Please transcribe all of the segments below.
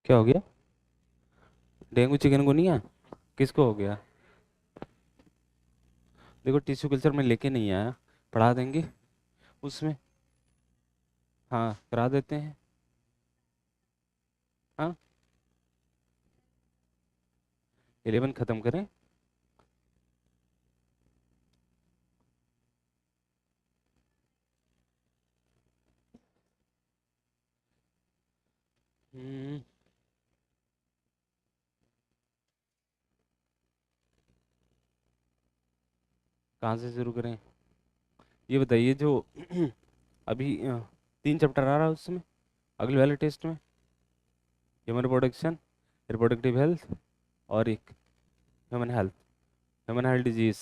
क्या हो गया? डेंगू चिकनगुनिया किसको हो गया? देखो टिश्यू कल्चर में लेके नहीं आया, पढ़ा देंगे उसमें। हाँ करा देते हैं। हाँ 11 ख़त्म करें। हम्म, कहाँ से शुरू करें? ये बताइए जो अभी 3 चैप्टर आ रहा है उसमें, अगले वाले टेस्ट में। ह्यूमन रिप्रोडक्शन, रिप्रोडक्टिव हेल्थ, और एक human health, human health disease.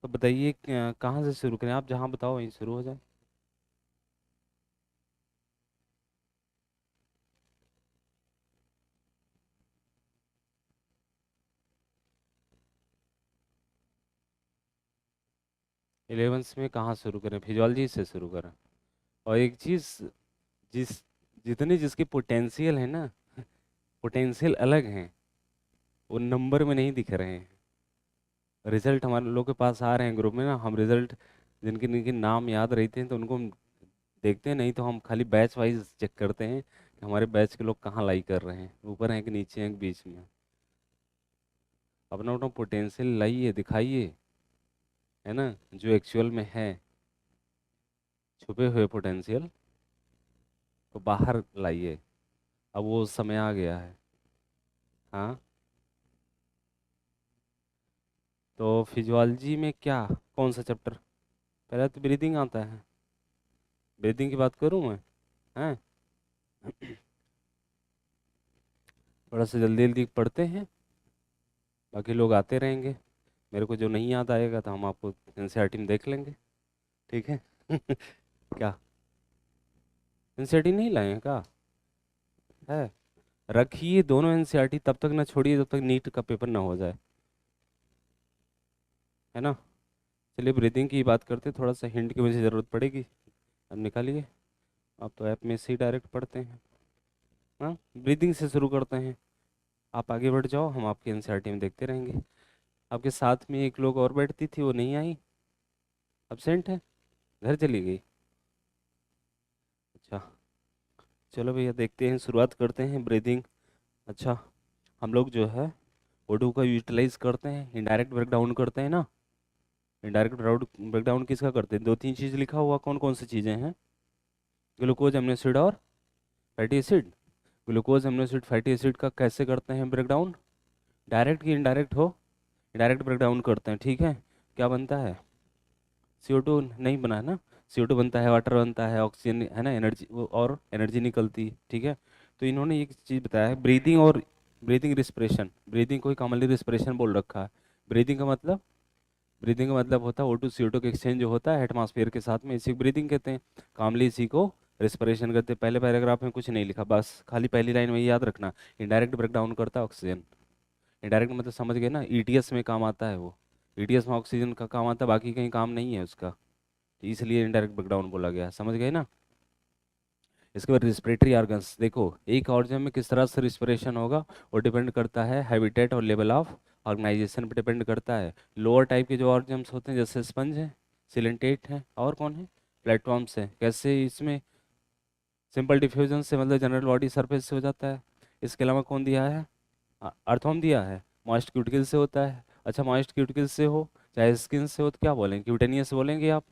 तो बताइए कहाँ से शुरू करें? आप जहाँ बताओ वहीं शुरू हो जाए। 11th में कहाँ शुरू करें? फिजियोलॉजी से शुरू करें। और एक चीज़, जिस जितने जिसकी पोटेंशियल है ना, पोटेंशियल अलग हैं, वो नंबर में नहीं दिख रहे हैं। रिजल्ट हमारे लोग के पास आ रहे हैं ग्रुप में ना, हम रिजल्ट जिनके जिनके नाम याद रहते हैं तो उनको हम देखते हैं, नहीं तो हम खाली बैच वाइज चेक करते हैं कि हमारे बैच के लोग कहाँ लाई कर रहे हैं, ऊपर हैं कि नीचे हैं कि बीच में। अपना अपना पोटेंशियल लाइए, दिखाइए, है ना, जो एक्चुअल में है, छुपे हुए पोटेंशियल को बाहर लाइए। अब वो समय आ गया है। हाँ तो फिजियोलॉजी में क्या, कौन सा चैप्टर? पहले तो ब्रीदिंग आता है। ब्रीदिंग की बात करूँ मैं? हैं? थोड़ा सा जल्दी जल्दी पढ़ते हैं, बाकी लोग आते रहेंगे। मेरे को जो नहीं याद आएगा तो हम आपको एनसीईआरटी में देख लेंगे। ठीक है? क्या एनसीईआरटी नहीं लाए हैं का? है, रखिए दोनों एनसीईआरटी, तब तक ना छोड़िए जब तक नीट का पेपर ना हो जाए, है ना। चलिए ब्रीदिंग की बात करते, थोड़ा सा हिंट की मुझे ज़रूरत पड़ेगी, अब निकालिए। आप तो ऐप में से ही डायरेक्ट पढ़ते हैं। हाँ ब्रीदिंग से शुरू करते हैं। आप आगे बढ़ जाओ, हम आपकी एनसीईआरटी में देखते रहेंगे। आपके साथ में एक लोग और बैठती थी, वो नहीं आई, अब्सेंट है, घर चली गई। अच्छा, चलो भैया देखते हैं, शुरुआत करते हैं ब्रीदिंग। अच्छा, हम लोग जो है ओडू का यूटिलाइज करते हैं, इनडायरेक्ट ब्रेकडाउन करते हैं ना। इनडायरेक्ट ब्रेकडाउन किसका करते हैं? 2-3 चीज़ लिखा हुआ, कौन कौन सी चीज़ें हैं? ग्लूकोज, अमीनो एसिड और fatty acid. Glucose, amino acid, fatty acid का कैसे करते हैं ब्रेकडाउन? डायरेक्ट की इनडायरेक्ट हो? डायरेक्ट ब्रेकडाउन करते हैं, ठीक है। क्या बनता है? CO2 नहीं बना है ना, CO2 बनता है, वाटर बनता है, ऑक्सीजन है ना, एनर्जी और एनर्जी निकलती है, ठीक है। तो इन्होंने एक चीज़ बताया है, ब्रीदिंग और ब्रीदिंग रिस्पिरेशन। ब्रीदिंग को ही कॉमनली रिस्पिरेशन बोल रखा है। ब्रीदिंग का मतलब, ब्रीदिंग का मतलब होता है O2 CO2 का एक्सचेंज जो होता है एटमॉस्फेयर के साथ में, इसी को ब्रीदिंग कहते हैं। कामली इसी को रिस्पिरेशन कहते हैं। पहले पैराग्राफ में कुछ नहीं लिखा, बस खाली पहली लाइन में ही याद रखना, इनडायरेक्ट ब्रेकडाउन करता है ऑक्सीजन। इनडायरेक्ट मतलब समझ गए ना, ETS में काम आता है वो। ETS में ऑक्सीजन का काम आता है, बाकी कहीं काम नहीं है उसका, इसलिए इनडायरेक्ट ब्रेकडाउन बोला गया है, समझ गए ना। इसके बाद रिस्पिरेटरी ऑर्गन्स देखो, एक ऑर्गन में किस तरह से रिस्पिरेशन होगा, वो डिपेंड करता है हैबिटेट और लेवल ऑफ ऑर्गेनाइजेशन पर डिपेंड करता है। लोअर टाइप के जो ऑर्गन्स होते हैं जैसे स्पंज है, सिलेंटेट है, और कौन है, प्लेटफॉर्म्स है। कैसे इसमें? सिंपल डिफ्यूजन से, मतलब जनरल बॉडी सरफेस से हो जाता है। इसके अलावा कौन दिया है? अर्थवर्म दिया है, मॉइस्ट क्यूटिकल से होता है। अच्छा मॉइस्ट क्यूटिकल से हो चाहे स्किन से हो तो क्या बोलेंगे, क्यूटेनियस बोलेंगे आप,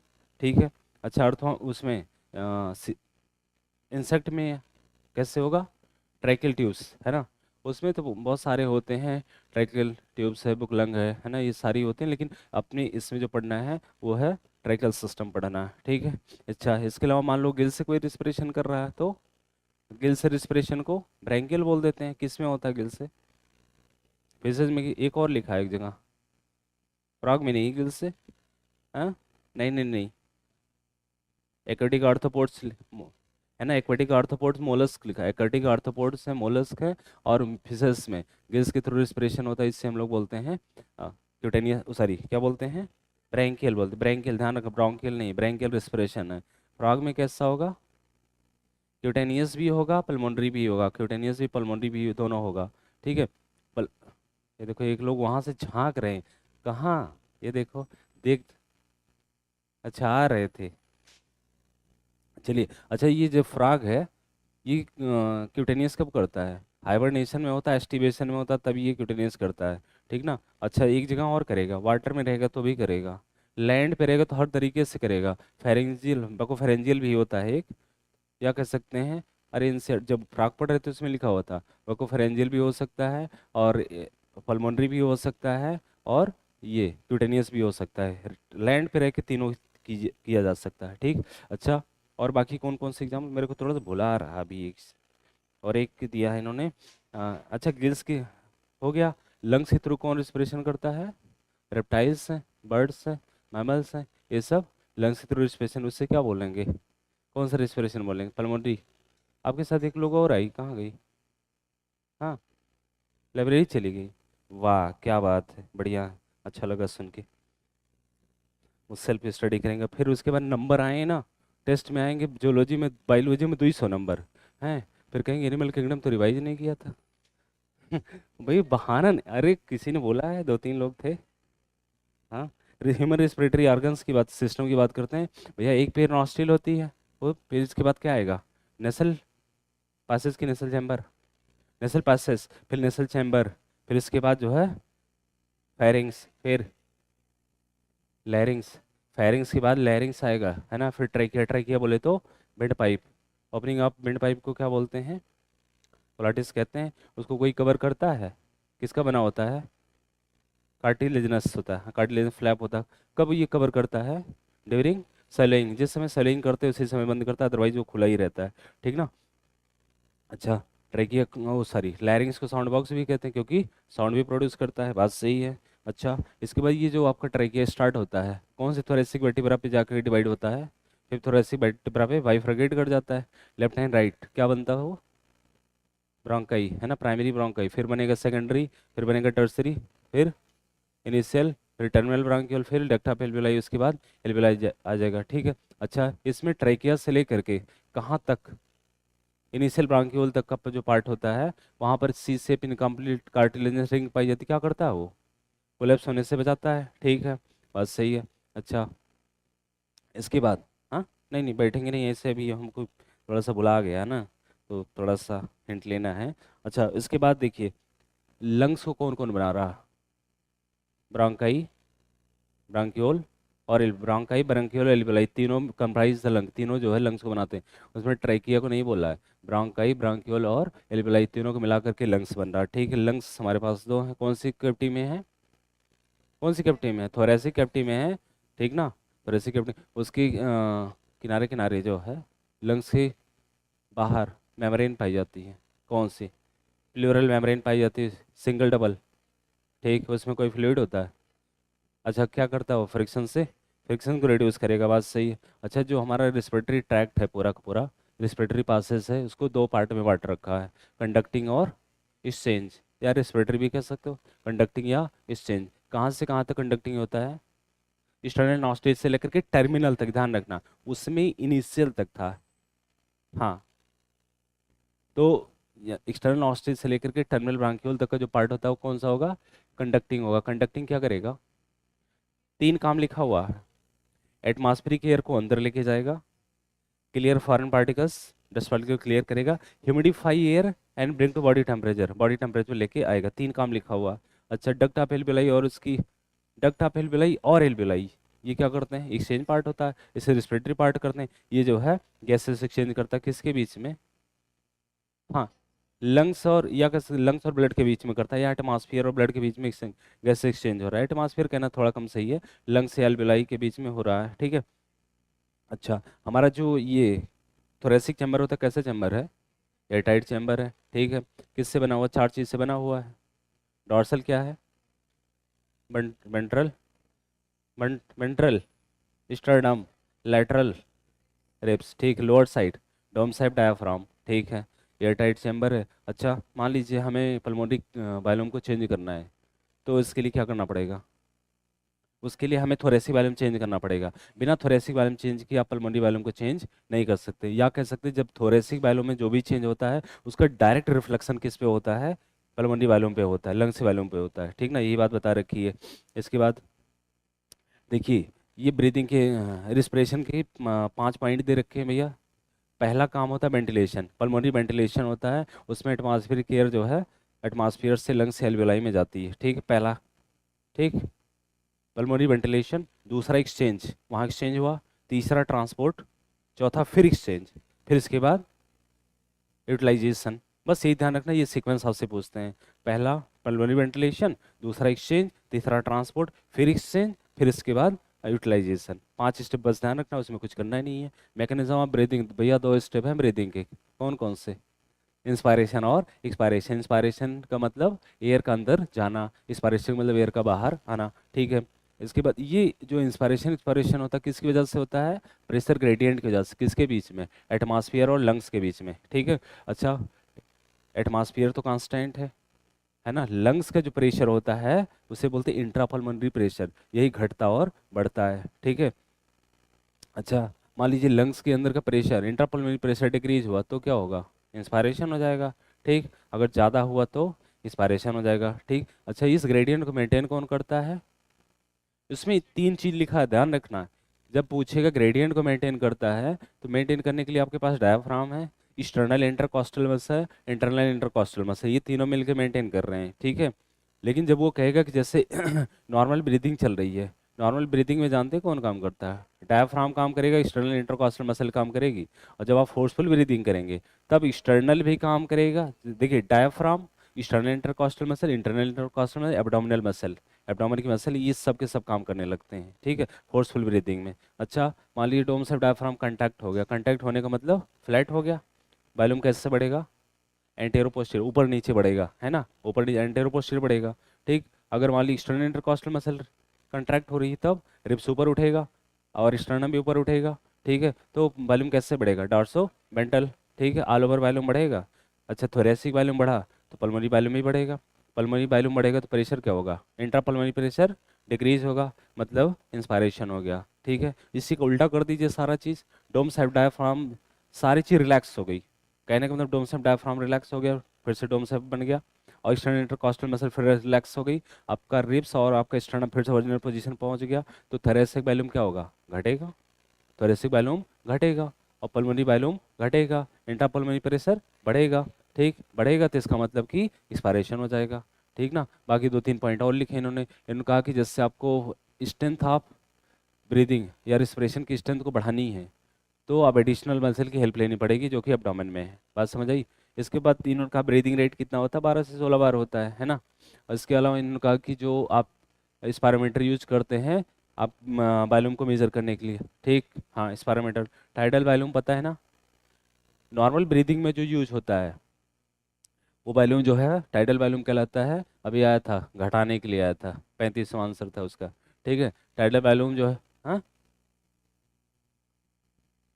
ठीक है। अच्छा अर्थवर्म उसमें इंसेक्ट में कैसे होगा? ट्रैकियल ट्यूब्स है ना, उसमें तो बहुत सारे होते हैं। ट्रैकियल ट्यूब्स है, बुकलंग है ना, ये सारी होते हैं, लेकिन अपने इसमें जो पढ़ना है वो है ट्रैकियल सिस्टम पढ़ना है, ठीक है। अच्छा इसके अलावा मान लो गिल से कोई रिस्पिरेशन कर रहा है तो गिल से रिस्पिरेशन को ब्रैंकियल बोल देते हैं। किस में होता है गिल से? फिशेज में एक और लिखा है एक जगह, फ्रॉग में नहीं, गिल से। हाँ नहीं नहीं नहीं, एक्वेटिक आर्थ्रोपोड्स है ना, एक्वेटिक आर्थ्रोपोड्स मोलस्क लिखा है, एक्वेटिक आर्थ्रोपोड्स है, मोलस्क है। और फिशेस में गिल्स के थ्रू रिस्पिरेशन होता है, इससे हम लोग बोलते हैं क्यूटेनियस, सॉरी क्या बोलते हैं, ब्रैंकियल बोलते हैं। ब्रैंकियल ध्यान रखो, ब्रोंकियल नहीं, ब्रैंकियल रिस्पिरेशन है। फ्रॉग में कैसा होगा? क्यूटेनियस भी होगा, पल्मोनरी भी होगा, क्यूटेनियस भी पल्मोनरी भी दोनों होगा, ठीक है। पल ये देखो एक लोग वहां से झांक रहे हैं, कहाँ, ये देखो, देख, अच्छा आ रहे थे, चलिए। अच्छा ये जो फ्रॉग है, ये क्यूटेनियस कब करता है? हाइबरनेशन में होता है, एस्टिवेशन में होता है, तभी ये क्यूटेनियस करता है, ठीक ना। अच्छा एक जगह और करेगा, वाटर में रहेगा तो भी करेगा, लैंड पे रहेगा तो हर तरीके से करेगा। फेरेंजियल, बकोफेरेंजियल भी होता है एक, या कह सकते हैं, अरे इनसे जब फ्रॉग पढ़ रहे थे उसमें लिखा हुआ था, बकोफेरेंजियल भी हो सकता है, और पल्मोनरी भी हो सकता है, और ये क्यूटेनियस भी हो सकता है। लैंड पे रह के तीनों किया जा सकता है, ठीक। अच्छा, और बाकी कौन कौन से एग्जाम मेरे को थोड़ा सा भुला आ रहा अभी, एक और एक दिया है इन्होंने। अच्छा गिल्स की हो गया। लंग्स के थ्रू कौन रिस्पिरेशन करता है? रेप्टाइल्स हैं, बर्ड्स हैं, मैमल्स हैं, ये सब लंग्स के थ्रू रिस्पिरेशन, उससे क्या बोलेंगे, कौन सा रिस्पिरेशन बोलेंगे? पल्मोनरी। आपके साथ एक लोग और आई, कहाँ गई? हाँ, लाइब्रेरी चली गई। वाह क्या बात है, बढ़िया, अच्छा लगा सुन के। वो सेल्फ स्टडी करेंगे, फिर उसके बाद नंबर आए ना, टेस्ट में आएंगे, जोलॉजी में बायोलॉजी में 200 नंबर हैं, फिर कहेंगे एनिमल किंगडम तो रिवाइज नहीं किया था। भाई बहाना नहीं, अरे किसी ने बोला है, दो तीन लोग थे। हाँ, ह्यूमन रेस्पिरेटरी ऑर्गन्स की बात, सिस्टम की बात करते हैं भैया। एक पेयर नॉस्ट्रिल होती है, वो फिर इसके बाद क्या आएगा? नेसल पासेस की नेसल चैम्बर, नेसल पासेस, फिर नेसल चैम्बर, फिर इसके बाद जो है फेरिंग्स, फिर लैरिंग्स, फेरिंग्स के बाद लैरिंग्स आएगा, है ना। फिर ट्रैकिया, ट्रैकिया बोले तो wind pipe, opening up wind pipe को क्या बोलते हैं? कोलाटिस कहते हैं। उसको कोई कवर करता है, किसका बना होता है? कार्टिलेजनस होता है, कार्टिलेजन फ्लैप होता है। कब ये कवर करता है? ड्यूरिंग सेलिंग, जिस समय सेलिंग करते हैं उसी समय बंद करता है, अदरवाइज वो खुला ही रहता है, ठीक ना। अच्छा, ट्रैकिया, ओ सॉरी, लैरिंग्स को साउंड बॉक्स भी कहते हैं क्योंकि साउंड भी प्रोड्यूस करता है, बात सही है। अच्छा, इसके बाद ये जो आपका ट्रैकिया स्टार्ट होता है, कौन से थोरेसिक वर्टिब्रा पे जाकर डिवाइड होता है? फिर थोरेसिक वर्टिब्रा पे बाइफरकेट कर जाता है, लेफ्ट हैंड राइट, क्या बनता है वो? ब्रोंकाई, है ना, प्राइमरी ब्रोंकाई, फिर बनेगा सेकेंडरी, फिर बनेगा टर्सरी, फिर इनिशियल, फिर टर्मिनल ब्रांकियल, फिर डक्टा एल्वियोलाई, उसके बाद एल्वियोलाई आ जाएगा, ठीक है। अच्छा, इसमें ट्रैकिया से लेकर के कहाँ तक, इनिशियल ब्रांक्यूल तक का जो पार्ट होता है, वहाँ पर सी सेप इनकम्प्लीट कार्टिलेजनस रिंग पाई जाती है, क्या करता है वो? कोलेप्स होने से बचाता है, ठीक है, बात सही है। अच्छा, इसके बाद, हाँ, नहीं नहीं बैठेंगे नहीं, ऐसे भी हमको थोड़ा सा बुला गया ना, तो थोड़ा सा हिंट लेना है। अच्छा इसके बाद देखिए, लंग्स को कौन कौन बना रहा? ब्रांकाई, ब्रांक्यूल और ब्रांकाई, ब्रांक्यूल, एल्वियोलाई, तीनों कंप्राइज द लंग, तीनों जो है लंग्स को बनाते हैं। उसमें ट्रैकिया को नहीं बोला है, ब्रांकाई, ब्रांक्यूल और एल्वियोलाई तीनों को मिला करके लंग्स बन रहा है, ठीक है। लंग्स हमारे पास दो हैं, कौन सी कैविटी में है? कौन सी कैविटी में है? थोरेसिक कैविटी में है, ठीक ना। थोरेसिक कैविटी, उसकी किनारे किनारे जो है लंग्स के बाहर मेम्ब्रेन पाई जाती है, कौन सी? प्लूरल मेम्ब्रेन पाई जाती है, सिंगल डबल, ठीक, उसमें कोई फ्लूइड होता है। अच्छा क्या करता है वो? फ्रिक्शन से, फ्रिक्शन को रिड्यूस करेगा, बात सही है। अच्छा, जो हमारा रिस्पिरेटरी ट्रैक्ट है पूरा का पूरा, रिस्पिरेटरी पासेस है, उसको दो पार्ट में बांट रखा है, कंडक्टिंग और एक्सचेंज, या रिस्पिरेटरी भी कह सकते हो, कंडक्टिंग या एक्सचेंज। कहाँ से कहाँ तक कंडक्टिंग होता है? एक्सटर्नल नॉस्ट्रेल से लेकर के टर्मिनल तक, ध्यान रखना, उसमें इनिशियल तक था। हाँ, तो एक्सटर्नल नॉस्ट्रेल से लेकर के टर्मिनल ब्रांक्यूल तक का जो पार्ट होता है वो कौन सा होगा? कंडक्टिंग होगा। कंडक्टिंग क्या करेगा? तीन काम लिखा हुआ है। एटमॉस्फेरिक एयर को अंदर लेके जाएगा, clear foreign particles, dust particle clear करेगा, humidify air and bring to body temperature लेके आएगा, तीन काम लिखा हुआ। अच्छा, डक्ट ऑफ एल्वियोलाई और उसकी, डक्ट ऑफ एल्वियोलाई और एल्वियोलाई, ये क्या करते हैं? एक्सचेंज पार्ट होता है, इसे रिस्पिरेटरी पार्ट करते हैं। ये जो है गैसेस एक्सचेंज करता है, किसके बीच में? हाँ, लंग्स और, या लंग्स और ब्लड के बीच में करता है, या एटमॉस्फेयर और ब्लड के बीच में गैस एक्सचेंज हो रहा है। एटमॉस्फेयर कहना थोड़ा कम सही है, लंग्स से एल्वियोलाई के बीच में हो रहा है, ठीक है। अच्छा, हमारा जो ये थोरेसिक चैम्बर होता है, कैसे चैम्बर है? एयरटाइट चैम्बर है, ठीक है। किससे बना हुआ? चार चीज से बना हुआ है। डॉर्सल क्या है? Ventral, ventral sternum, lateral ribs, ठीक, लोअर साइड डोम साइड डायाफ्राम, ठीक है। एयरटाइट चैम्बर है। अच्छा मान लीजिए हमें पल्मोनिक बायोलम को चेंज करना है, तो इसके लिए क्या करना पड़ेगा? उसके लिए हमें थोरेसिक वॉल्यूम चेंज करना पड़ेगा। बिना थोरेसिक वॉल्यूम चेंज किए आप पल्मोनरी वॉल्यूम को चेंज नहीं कर सकते। या कह सकते हैं जब थोरेसिक वॉल्यूम में जो भी चेंज होता है उसका डायरेक्ट रिफ्लेक्शन किस पे होता है, पल्मोनरी वॉल्यूम पे होता है, लंग्स वॉल्यूम पे होता है। ठीक ना, यही बात बता रखी है। इसके बाद देखिए, ये ब्रीदिंग के रिस्पिरेशन के 5 पॉइंट दे रखे हैं भैया। पहला काम होता है वेंटिलेशन, पल्मोनरी वेंटिलेशन होता है, उसमें एटमॉस्फेरिक एयर जो है एटमॉस्फेयर से लंग्स से एल्वियोलाई में जाती है। ठीक है, पहला। ठीक, पल्मोनरी वेंटिलेशन। दूसरा एक्सचेंज, वहाँ एक्सचेंज हुआ। तीसरा ट्रांसपोर्ट। चौथा फिर एक्सचेंज। फिर इसके बाद यूटिलाइजेशन। बस यही ध्यान रखना, ये सीक्वेंस आपसे पूछते हैं। पहला पल्मोनरी वेंटिलेशन, दूसरा एक्सचेंज, तीसरा ट्रांसपोर्ट, फिर एक्सचेंज, फिर इसके बाद यूटिलाइजेशन। 5 स्टेप बस ध्यान रखना, उसमें कुछ करना ही नहीं है। मैकेनिज्म ऑफ ब्रीदिंग भैया 2 स्टेप हैं ब्रीदिंग के। कौन कौन से? इंस्पायरेशन और एक्सपायरेशन। इंस्पायरेशन का मतलब एयर का अंदर जाना, एक्सपायरेशन का मतलब एयर का बाहर आना। ठीक है, इसके बाद ये जो इंस्पायरेशन एक्सपायरेशन होता है किसकी वजह से होता है? प्रेशर ग्रेडियंट की वजह से। किसके बीच में? एटमॉस्फेयर और लंग्स के बीच में। ठीक है, अच्छा, एटमॉस्फेयर तो कांस्टेंट है ना। लंग्स का जो प्रेशर होता है उसे बोलते हैं इंट्रापल्मोनरी प्रेशर, यही घटता और बढ़ता है। ठीक है, अच्छा, मान लीजिए लंग्स के अंदर का प्रेशर, इंट्रापल्मोनरी प्रेशर डिक्रीज हुआ तो क्या होगा? इंस्पायरेशन हो जाएगा। ठीक, अगर ज़्यादा हुआ तो इंस्पायरेशन हो जाएगा। ठीक, अच्छा, इस ग्रेडियंट को मेंटेन कौन करता है? इसमें 3 चीज लिखा है, ध्यान रखना। जब पूछेगा ग्रेडियंट को मेंटेन करता है तो मेंटेन करने के लिए आपके पास डायाफ्राम है, एक्सटर्नल इंटरकॉस्टल मसल है, इंटरनल इंटरकॉस्टल मसल, ये तीनों मिलकर मेंटेन कर रहे हैं। ठीक है, लेकिन जब वो कहेगा कि जैसे नॉर्मल ब्रीदिंग चल रही है, नॉर्मल ब्रीदिंग में जानते हैं कौन काम करता है? डायाफ्राम काम करेगा, एक्सटर्नल इंटरकॉस्टल मसल काम करेगी। और जब आप फोर्सफुल ब्रीदिंग करेंगे तब एक्सटर्नल भी काम करेगा। देखिए, diaphragm, external intercostal muscle, internal intercostal muscle, abdominal muscle, abdomen की मसल, ये सब के सब काम करने लगते हैं। ठीक है, फोर्सफुल ब्रीदिंग में। अच्छा, मान लीजिए डोम से डायफ्राम कांटेक्ट हो गया, कांटेक्ट होने का मतलब फ्लैट हो गया। वॉल्यूम कैसे बढ़ेगा? एंटेरो पोस्टीरियर, ऊपर नीचे बढ़ेगा, है ना, ऊपर नीचे एंटेरो पोस्टीरियर बढ़ेगा। ठीक, अगर मान ली एक्सटर्नल इंटरकॉस्टल मसल कंट्रैक्ट हो रही है तब रिब्स ऊपर उठेगा और स्टर्नम भी ऊपर उठेगा। ठीक है, तो वॉल्यूम कैसे बढ़ेगा? Dorso ventral. ठीक है, ऑल ओवर वॉल्यूम बढ़ेगा। अच्छा, थोरेसिक वॉल्यूम बढ़ा तो पल्मोनरी वॉल्यूम भी बढ़ेगा। पल्मोनरी वॉल्यूम बढ़ेगा तो प्रेशर क्या होगा? इंट्रा पल्मोनरी प्रेशर डिक्रीज होगा, मतलब इंस्पायरेशन हो गया। ठीक है, इसी को उल्टा कर दीजिए सारा चीज़। डोम साइड डायफ्राम, सारी चीज़ रिलैक्स हो गई। कहने का मतलब डोम सेप डायफ्राम रिलैक्स हो गया, फिर से डोम सेप बन गया, और एक्सटर्नल इंटरकॉस्टल मसल फिर रिलैक्स हो गई, आपका रिब्स और आपका स्टर्नम फिर से ओरिजिनल पोजीशन पहुंच गया। तो थोरेसिक वॉल्यूम क्या होगा? घटेगा। थोरेसिक वॉल्यूम घटेगा और पल्मोनरी वॉल्यूम घटेगा, इंट्रापल्मोनरी प्रेशर बढ़ेगा। ठीक, बढ़ेगा तो इसका मतलब कि एक्सपायरेशन हो जाएगा। ठीक ना, बाकी 2-3 पॉइंट और लिखे इन्होंने। इन्होंने कहा कि जैसे आपको स्ट्रेंथ ऑफ ब्रीदिंग या रिस्पिरेशन की स्ट्रेंथ को बढ़ानी है तो आप एडिशनल मसल की हेल्प लेनी पड़ेगी जो कि एब्डोमेन में है। बात समझ आई? इसके बाद तीनों का ब्रीदिंग रेट कितना होता है? 12 से 16 बार होता है ना। और इसके अलावा इन्होंने कहा कि जो आप स्पायरोमीटर यूज करते हैं आप वॉल्यूम को मेजर करने के लिए। ठीक, हाँ, स्पायरोमीटर। टाइडल वॉल्यूम पता है ना? नॉर्मल ब्रीदिंग में जो यूज होता है वो वॉल्यूम जो है टाइडल वॉल्यूम कहलाता है। अभी आया था, घटाने के लिए आया था, 35वां आंसर था उसका। ठीक है, टाइडल वॉल्यूम जो है, हाँ,